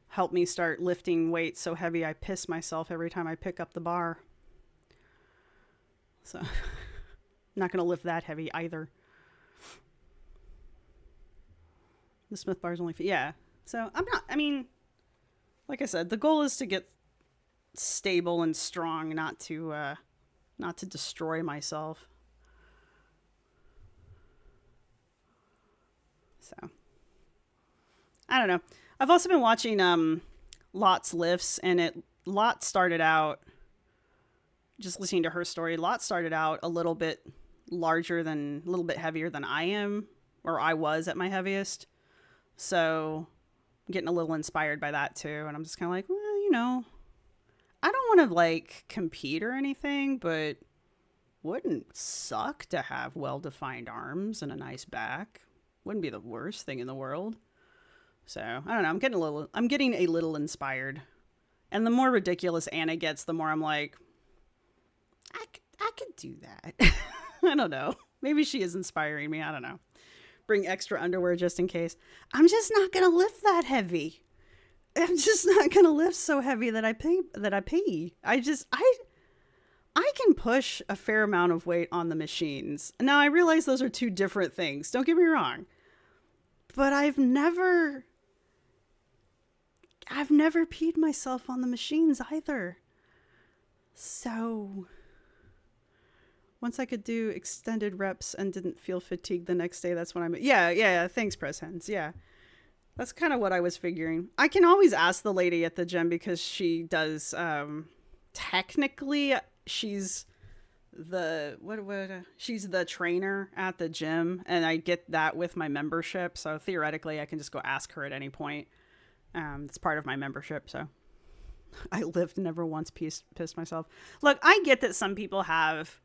help me start lifting weights so heavy I piss myself every time I pick up the bar. So I'm not going to lift that heavy either. The Smith bar is only, yeah. So like I said, the goal is to get stable and strong, not to destroy myself. So, I don't know. I've also been watching Lot's lifts, and Lot started out, just listening to her story, Lot started out a little bit heavier than I am, or I was at my heaviest. So, I'm getting a little inspired by that too, and I'm just kind of like, well, you know, I don't want to like compete or anything, but wouldn't suck to have well-defined arms and a nice back. Wouldn't be the worst thing in the world. So, I don't know. I'm getting a little inspired. And the more ridiculous Anna gets, the more I'm like, I could do that. I don't know. Maybe she is inspiring me. I don't know. bring extra underwear just in case. I'm just not going to lift that heavy. I'm just not going to lift so heavy that I pee. I can push a fair amount of weight on the machines. Now, I realize those are two different things. Don't get me wrong. But I've never peed myself on the machines either. So once I could do extended reps and didn't feel fatigued the next day, that's when I'm... Yeah. Thanks, Press Hens. Yeah. That's kind of what I was figuring. I can always ask the lady at the gym because she does... technically, she's she's the trainer at the gym, and I get that with my membership. So theoretically, I can just go ask her at any point. It's part of my membership, so I lived never once pissed myself. Look, I get that some people have...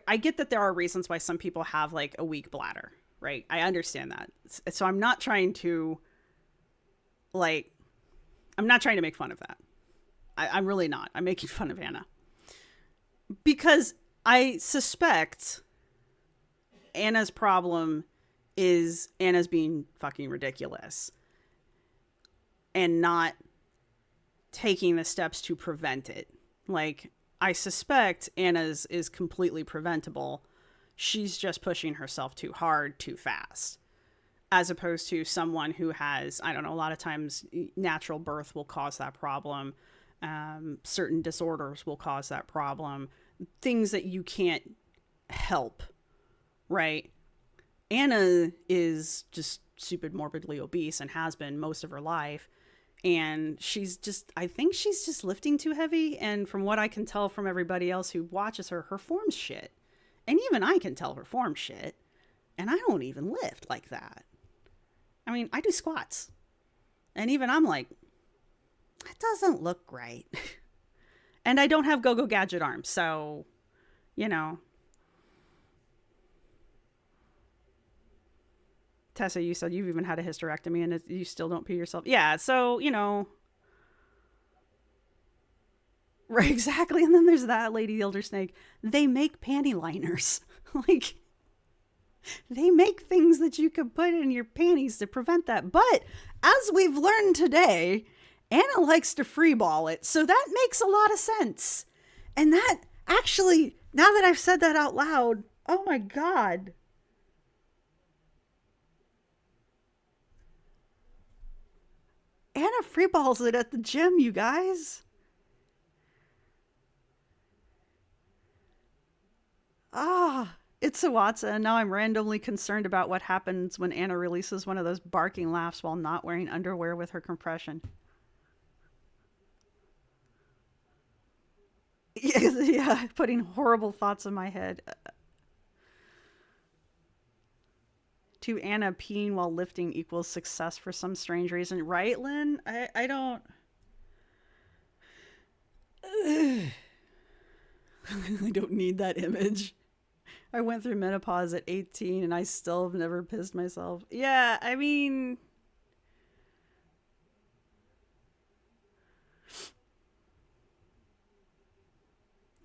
I get that there are reasons why some people have like a weak bladder, right? I understand that. So I'm not trying to make fun of that. I'm really not. I'm making fun of Anna. Because I suspect Anna's problem is Anna's being fucking ridiculous and not taking the steps to prevent it. Like, I suspect Anna's is completely preventable. She's just pushing herself too hard, too fast. As opposed to someone who has, I don't know, a lot of times natural birth will cause that problem. Certain disorders will cause that problem. Things that you can't help, right? Anna is just stupid morbidly obese and has been most of her life. And I think she's just lifting too heavy. And from what I can tell from everybody else who watches her, her form's shit. And even I can tell her form's shit. And I don't even lift like that. I mean, I do squats. And even I'm like, that doesn't look right. And I don't have go-go gadget arms. So, you know. Tessa, you said you've even had a hysterectomy and you still don't pee yourself. Yeah, so, you know. Right, exactly. And then there's that lady, the elder snake. They make panty liners. Like, they make things that you can put in your panties to prevent that. But as we've learned today, Anna likes to freeball it. So that makes a lot of sense. And that actually, now that I've said that out loud, oh my God. Anna freeballs it at the gym, you guys. It's a Watson. And now I'm randomly concerned about what happens when Anna releases one of those barking laughs while not wearing underwear with her compression. Yeah, putting horrible thoughts in my head. To Anna, peeing while lifting equals success for some strange reason. Right, Lynn? I don't... I don't need that image. I went through menopause at 18 and I still have never pissed myself. Yeah, I mean...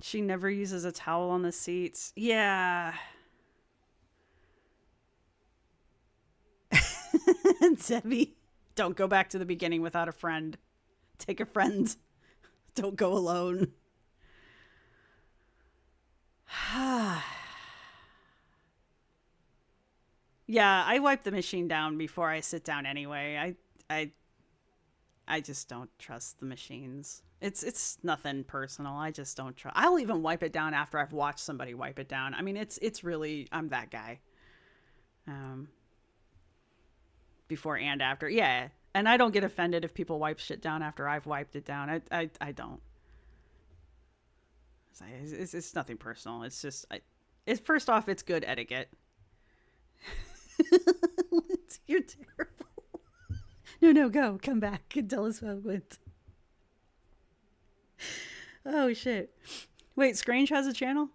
She never uses a towel on the seats. Yeah. Debbie, don't go back to the beginning without a friend. Take a friend. Don't go alone. Yeah, I wipe the machine down before I sit down anyway. I just don't trust the machines. It's nothing personal. I just don't trust. I'll even wipe it down after I've watched somebody wipe it down. I mean, it's really, I'm that guy. Before and after. Yeah. And I don't get offended if people wipe shit down after I've wiped it down. I don't. It's nothing personal. It's just, first off, it's good etiquette. You're terrible. No, go. Come back and tell us how it went. Oh, shit. Wait, Scrange has a channel?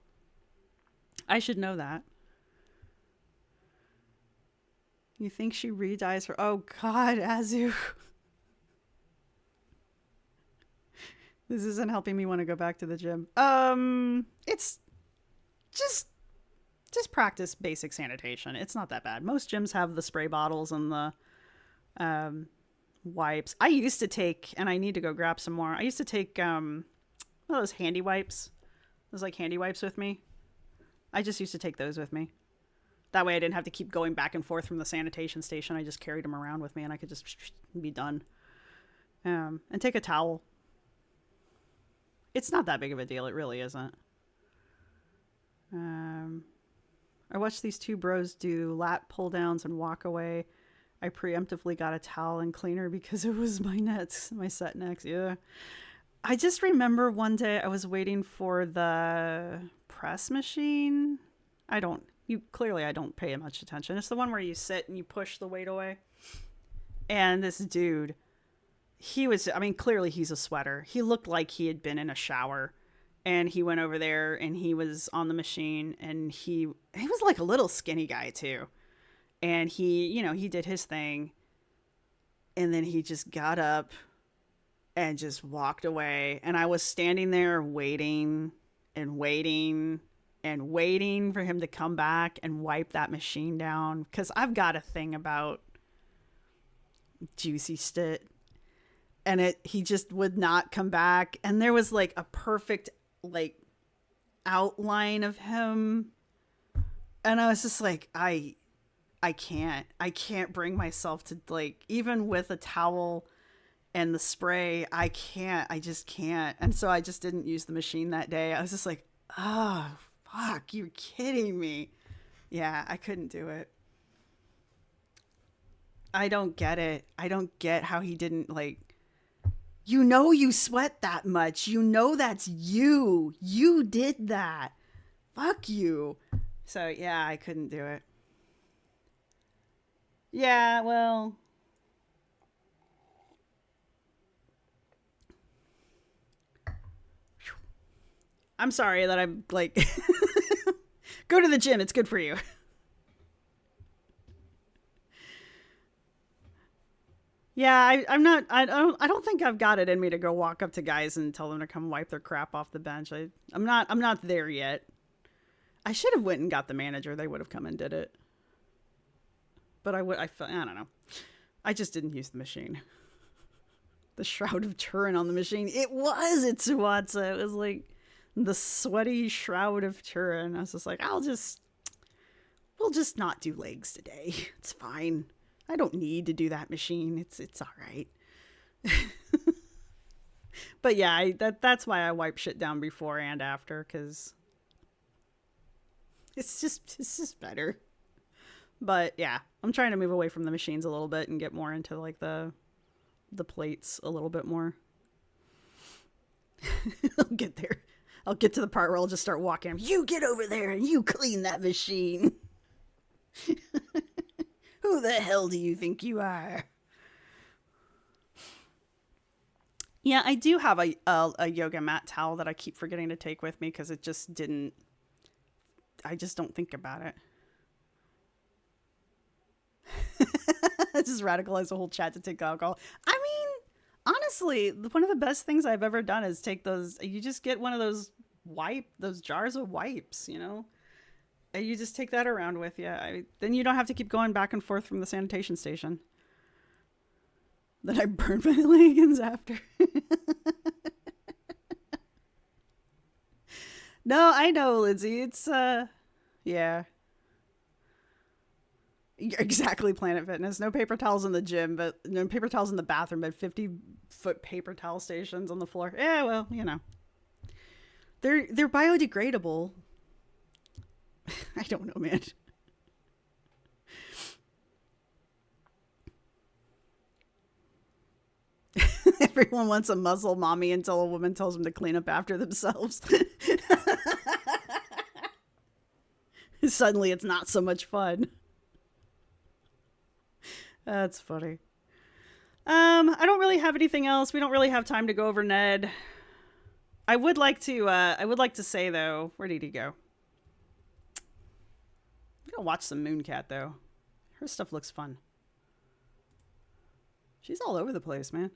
I should know that. You think she re-dyes her... Oh, God, Azu. This isn't helping me want to go back to the gym. It's just... just practice basic sanitation. It's not that bad. Most gyms have the spray bottles and the wipes. I used to take, and I need to go grab some more. I used to take one of those handy wipes. Those like handy wipes with me. I just used to take those with me. That way I didn't have to keep going back and forth from the sanitation station. I just carried them around with me and I could just be done. And take a towel. It's not that big of a deal. It really isn't. I watched these two bros do lat pull downs and walk away. I preemptively got a towel and cleaner because it was my nets, my set necks. Yeah. I just remember one day I was waiting for the press machine. I don't pay much attention. It's the one where you sit and you push the weight away. And this dude, clearly he's a sweater. He looked like he had been in a shower. And he went over there and he was on the machine and he was like a little skinny guy too. And he did his thing. And then he just got up and just walked away. And I was standing there waiting and waiting and waiting for him to come back and wipe that machine down. Because I've got a thing about juicy stit. And he just would not come back. And there was like a perfect like outline of him. And I was just like, I can't bring myself to, like, even with a towel and the spray, I just can't. And so I just didn't use the machine that day. I was just like, oh, fuck, you're kidding me. Yeah, I couldn't do it. I don't get it. I don't get how he didn't, like, you sweat that much. That's you. You did that. Fuck you. So, yeah, I couldn't do it. Yeah, well, I'm sorry that I'm like, go to the gym. It's good for you. Yeah, I don't think I've got it in me to go walk up to guys and tell them to come wipe their crap off the bench. I'm not there yet. I should have went and got the manager. They would have come and did it. But I don't know. I just didn't use the machine. The Shroud of Turin on the machine. It's Suwatsa. It was like the sweaty Shroud of Turin. I was just like, we'll just not do legs today. It's fine. I don't need to do that machine. It's all right. But yeah, that's why I wipe shit down before and after, because it's just better. But yeah, I'm trying to move away from the machines a little bit and get more into like the plates a little bit more. I'll get there. I'll get to the part where I'll just start walking. You get over there and you clean that machine. Who the hell do you think you are? Yeah, I do have a yoga mat towel that I keep forgetting to take with me because I just don't think about it. I just radicalized the whole chat to take alcohol. I mean, honestly, one of the best things I've ever done is take those. You just get one of those jars of wipes, and you just take that around with you. Then you don't have to keep going back and forth from the sanitation station. Then I burned my leggings after. No, I know, Lindsay. It's, yeah. Exactly, Planet Fitness. No paper towels in the gym, but no paper towels in the bathroom, but 50-foot paper towel stations on the floor. Yeah, well, They're biodegradable. I don't know, man. Everyone wants a muzzle mommy until a woman tells them to clean up after themselves. Suddenly it's not so much fun. That's funny. I don't really have anything else. We don't really have time to go over Ned. I would like to say though, where did he go? I'm gonna watch some Mooncat though. Her stuff looks fun. She's all over the place, man.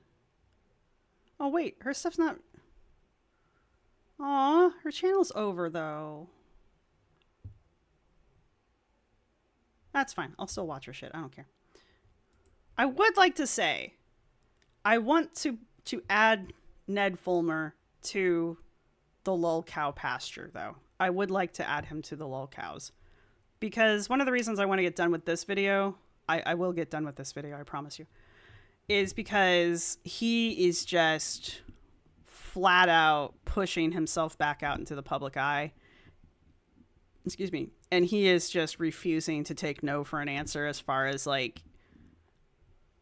Oh wait, her stuff's not. Aw, her channel's over though. That's fine. I'll still watch her shit. I don't care. I would like to say, I want to add Ned Fulmer to the lol cow pasture, though. I would like to add him to the lol cows. Because one of the reasons I want to get done with this video, I will get done with this video, I promise you, is because he is just flat out pushing himself back out into the public eye. Excuse me. And he is just refusing to take no for an answer as far as like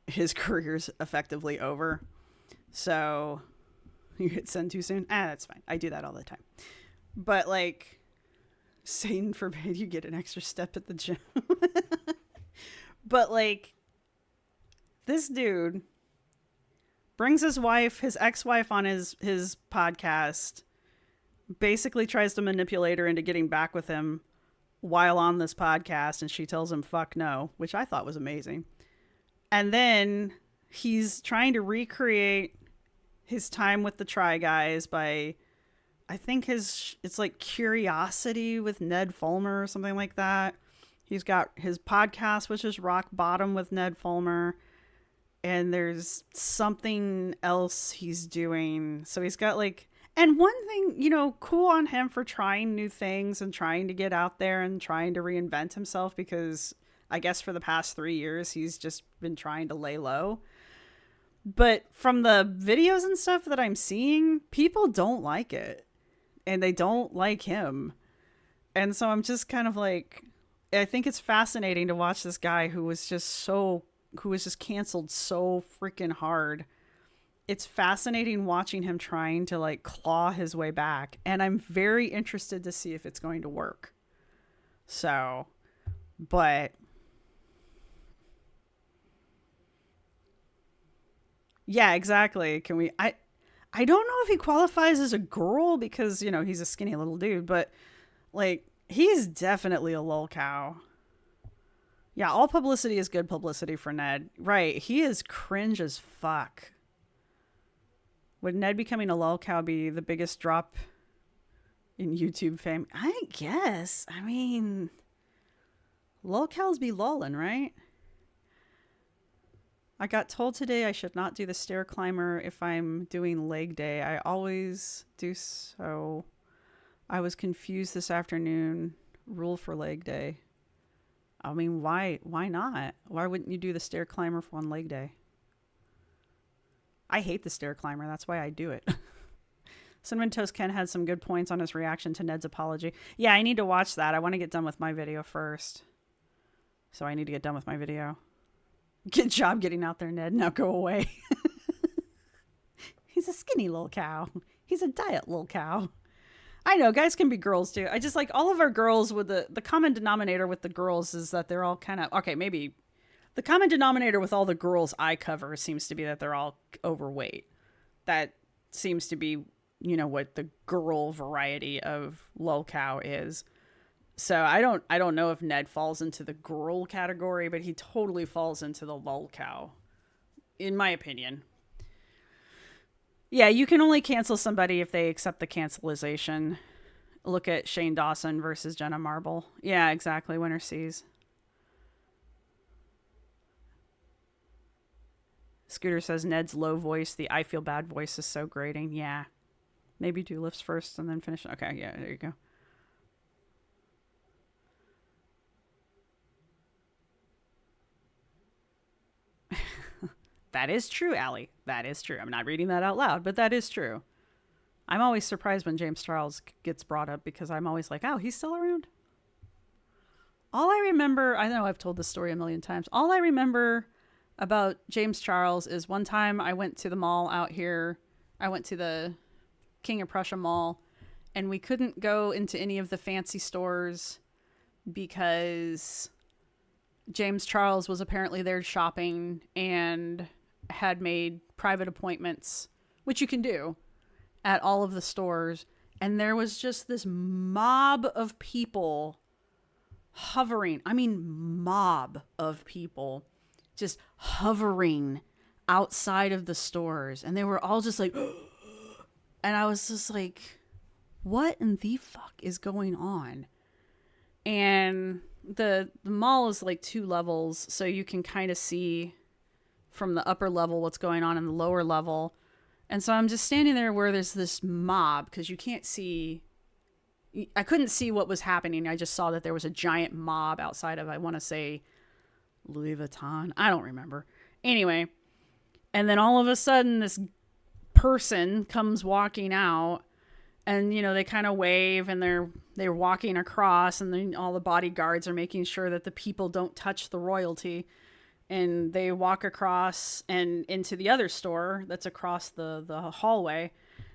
his career's effectively over. So you hit send too soon? That's fine. I do that all the time. But like, Satan forbid you get an extra step at the gym. But like, this dude brings his wife, his ex-wife, on his podcast, basically tries to manipulate her into getting back with him while on this podcast, and she tells him fuck no, which I thought was amazing. And then he's trying to recreate his time with the Try Guys by, I think it's like Curiosity with Ned Fulmer or something like that. He's got his podcast, which is Rock Bottom with Ned Fulmer. And there's something else he's doing. So he's got like, and one thing, you know, cool on him for trying new things and trying to get out there and trying to reinvent himself, because I guess for the past 3 years, he's just been trying to lay low. But from the videos and stuff that I'm seeing, people don't like it. And they don't like him. And so I'm just kind of like, I think it's fascinating to watch this guy who was just canceled so freaking hard. It's fascinating watching him trying to like claw his way back. And I'm very interested to see if it's going to work. So, but yeah, exactly. Can we, I don't know if he qualifies as a girl because, you know, he's a skinny little dude, but like, he's definitely a lol cow. Yeah, all publicity is good publicity for Ned. Right, he is cringe as fuck. Would Ned becoming a lol cow be the biggest drop in YouTube fame? I guess. I mean, lol cows be lolling, right? I got told today I should not do the stair climber if I'm doing leg day. I always do so. I was confused this afternoon. Rule for leg day. I mean, why not? Why wouldn't you do the stair climber for on leg day? I hate the stair climber. That's why I do it. Cinnamon Toast Ken had some good points on his reaction to Ned's apology. Yeah, I need to watch that. I want to get done with my video first. So I need to get done with my video. Good job getting out there, Ned. Now go away. He's a skinny little cow. He's a diet little cow. I know, guys can be girls too. I just like all of our girls with the common denominator with the girls is that they're all kind of, okay, maybe the common denominator with all the girls I cover seems to be that they're all overweight. That seems to be, you know, what the girl variety of lol cow is. So I don't know if Ned falls into the girl category, but he totally falls into the lol cow, in my opinion. Yeah, you can only cancel somebody if they accept the cancelization. Look at Shane Dawson versus Jenna Marble. Yeah, exactly. Winner sees. Scooter says Ned's low voice, the I feel bad voice is so grating. Yeah. Maybe do lifts first and then finish. Okay, yeah, there you go. That is true, Allie. That is true. I'm not reading that out loud, but that is true. I'm always surprised when James Charles gets brought up because I'm always like, oh, he's still around? All I remember, I know I've told this story a million times. All I remember about James Charles is one time I went to the mall out here. I went to the King of Prussia Mall, and we couldn't go into any of the fancy stores because James Charles was apparently there shopping and had made private appointments, which you can do at all of the stores. And there was just this mob of people hovering. I mean, mob of people just hovering outside of the stores. And they were all just like, and I was just like, what in the fuck is going on? And the mall is like 2 levels, so you can kind of see from the upper level what's going on in the lower level. And so I'm just standing there where there's this mob, because you can't see. I couldn't see what was happening. I just saw that there was a giant mob outside of, I want to say, Louis Vuitton. I don't remember. Anyway, and then all of a sudden this person comes walking out, and you know, they kind of wave, and they're walking across, and then all the bodyguards are making sure that the people don't touch the royalty, and they walk across and into the other store that's across the hallway.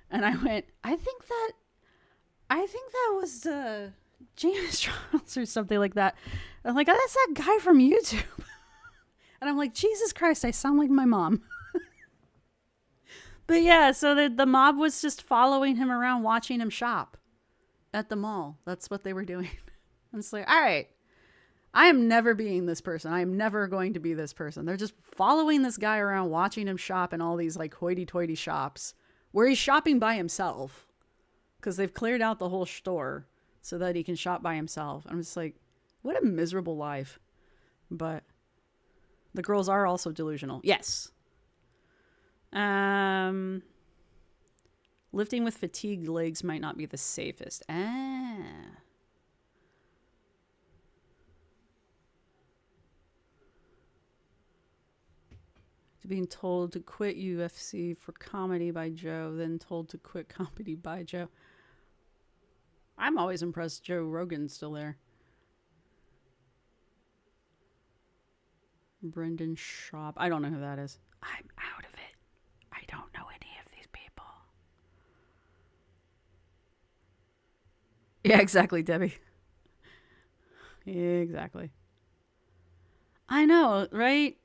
And I went, I think that was James Charles or something like that. I'm like, oh, that's that guy from YouTube. And I'm like, Jesus Christ, I sound like my mom. But yeah, so the mob was just following him around, watching him shop at the mall. That's what they were doing. I'm just like, all right, I am never being this person. I am never going to be this person. They're just following this guy around, watching him shop in all these like hoity-toity shops where he's shopping by himself, because they've cleared out the whole store so that he can shop by himself. I'm just like, what a miserable life. But the girls are also delusional. Yes. Lifting with fatigued legs might not be the safest. Being told to quit UFC for comedy by Joe, then told to quit comedy by Joe. I'm always impressed Joe Rogan's still there. Brendan Schaub. I don't know who that is. I'm out of it. I don't know any of these people. Yeah, exactly, Debbie. Exactly. I know, right?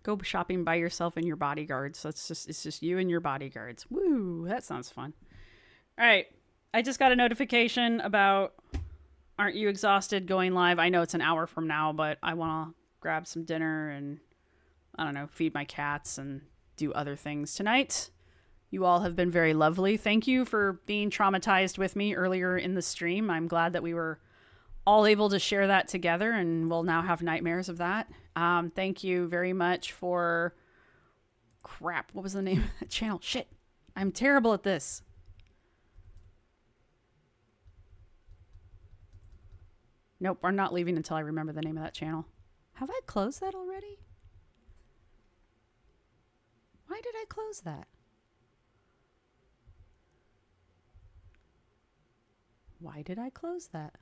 Go shopping by yourself and your bodyguards. It's just you and your bodyguards. Woo, that sounds fun. All right. I just got a notification about Aren't You Exhausted going live. I know it's an hour from now, but I want to grab some dinner and, I don't know, feed my cats and do other things tonight. You all have been very lovely. Thank you for being traumatized with me earlier in the stream. I'm glad that we were all able to share that together, and we'll now have nightmares of that. Thank you very much for... Crap, what was the name of that channel? Shit, I'm terrible at this. Nope, we're not leaving until I remember the name of that channel. Have I closed that already? Why did I close that? Why did I close that?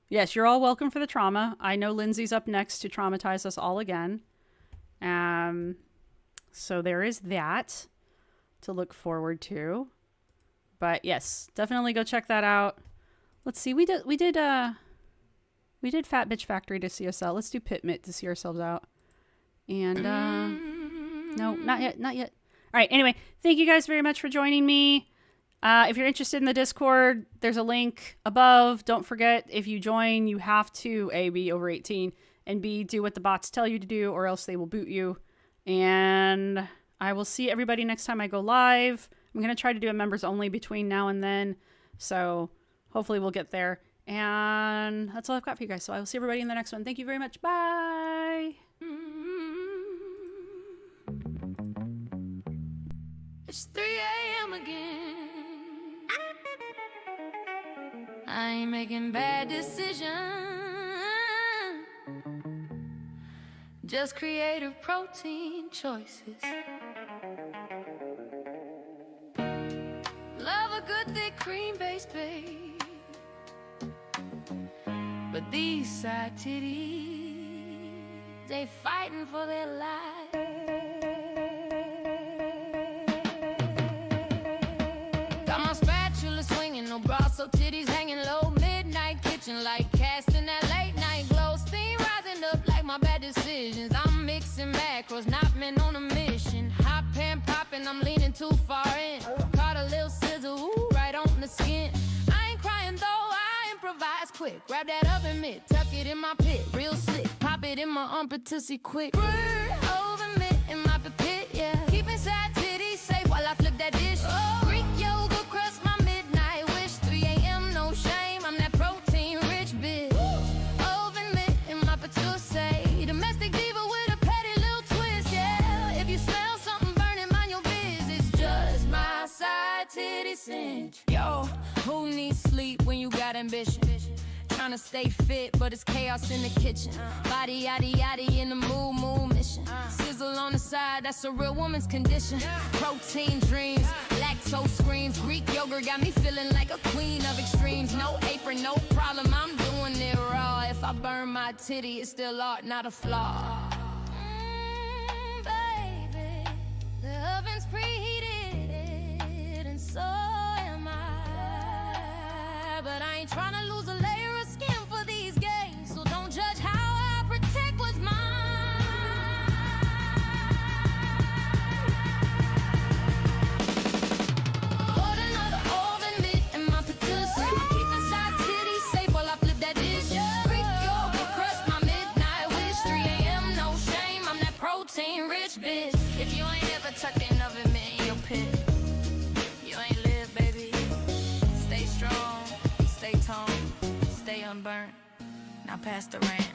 Yes, you're all welcome for the trauma. I know Lindsay's up next to traumatize us all again. So there is that to look forward to. But yes, definitely go check that out. Let's see. We did Fat Bitch Factory to see us out. Let's do Pit Mitt to see ourselves out. And no, not yet. All right. Anyway, thank you guys very much for joining me. If you're interested in the Discord, there's a link above. Don't forget, if you join, you have to A, be over 18, and B, do what the bots tell you to do, or else they will boot you. And I will see everybody next time I go live. I'm going to try to do a members only between now and then. So hopefully we'll get there. And that's all I've got for you guys. So I will see everybody in the next one. Thank you very much. Bye. It's 3 a.m. again. I ain't making bad decisions, just creative protein choices. Love a good thick cream-based babe, but these side titties, they fighting for their lives. Got my spatula swinging, no bra, so titties hanging low. Midnight kitchen like casting that late night glow. Steam rising up like my bad decisions. I'm mixing macros, not men on a mission. Hot pan popping, I'm leaning too far in. Caught a little sizzle, ooh, right on the skin. I ain't crying though, I improvise quick. Grab that oven mitt, tuck it in my pit, real slick. Pop it in my armpit tussie quick. Brr, over mitt in my pit, yeah. Keep inside titties safe while I flip that dish. Oh, Greek yoga crust my midnight wish. Yo, who needs sleep when you got ambition? Trying to stay fit, but it's chaos in the kitchen. Body, yaddy, yaddy in the mood mission. Sizzle on the side, that's a real woman's condition. Protein dreams, lactose screams. Greek yogurt got me feeling like a queen of extremes. No apron, no problem, I'm doing it raw. If I burn my titty, it's still art, not a flaw. Baby, the oven's preheated, and so am I. But I ain't trying to lose a layer of skin for these games, so don't judge how I protect what's mine. Put another oven mitt in my patisserie. Keep inside titties safe while I flip that dish. Freak your crush my midnight wish. 3 a.m. no shame, I'm that protein rich bitch. If you ain't ever tucked in oven mitt in your pit, you ain't live, baby. Stay strong, stay toned, stay unburnt. Now pass the ranch.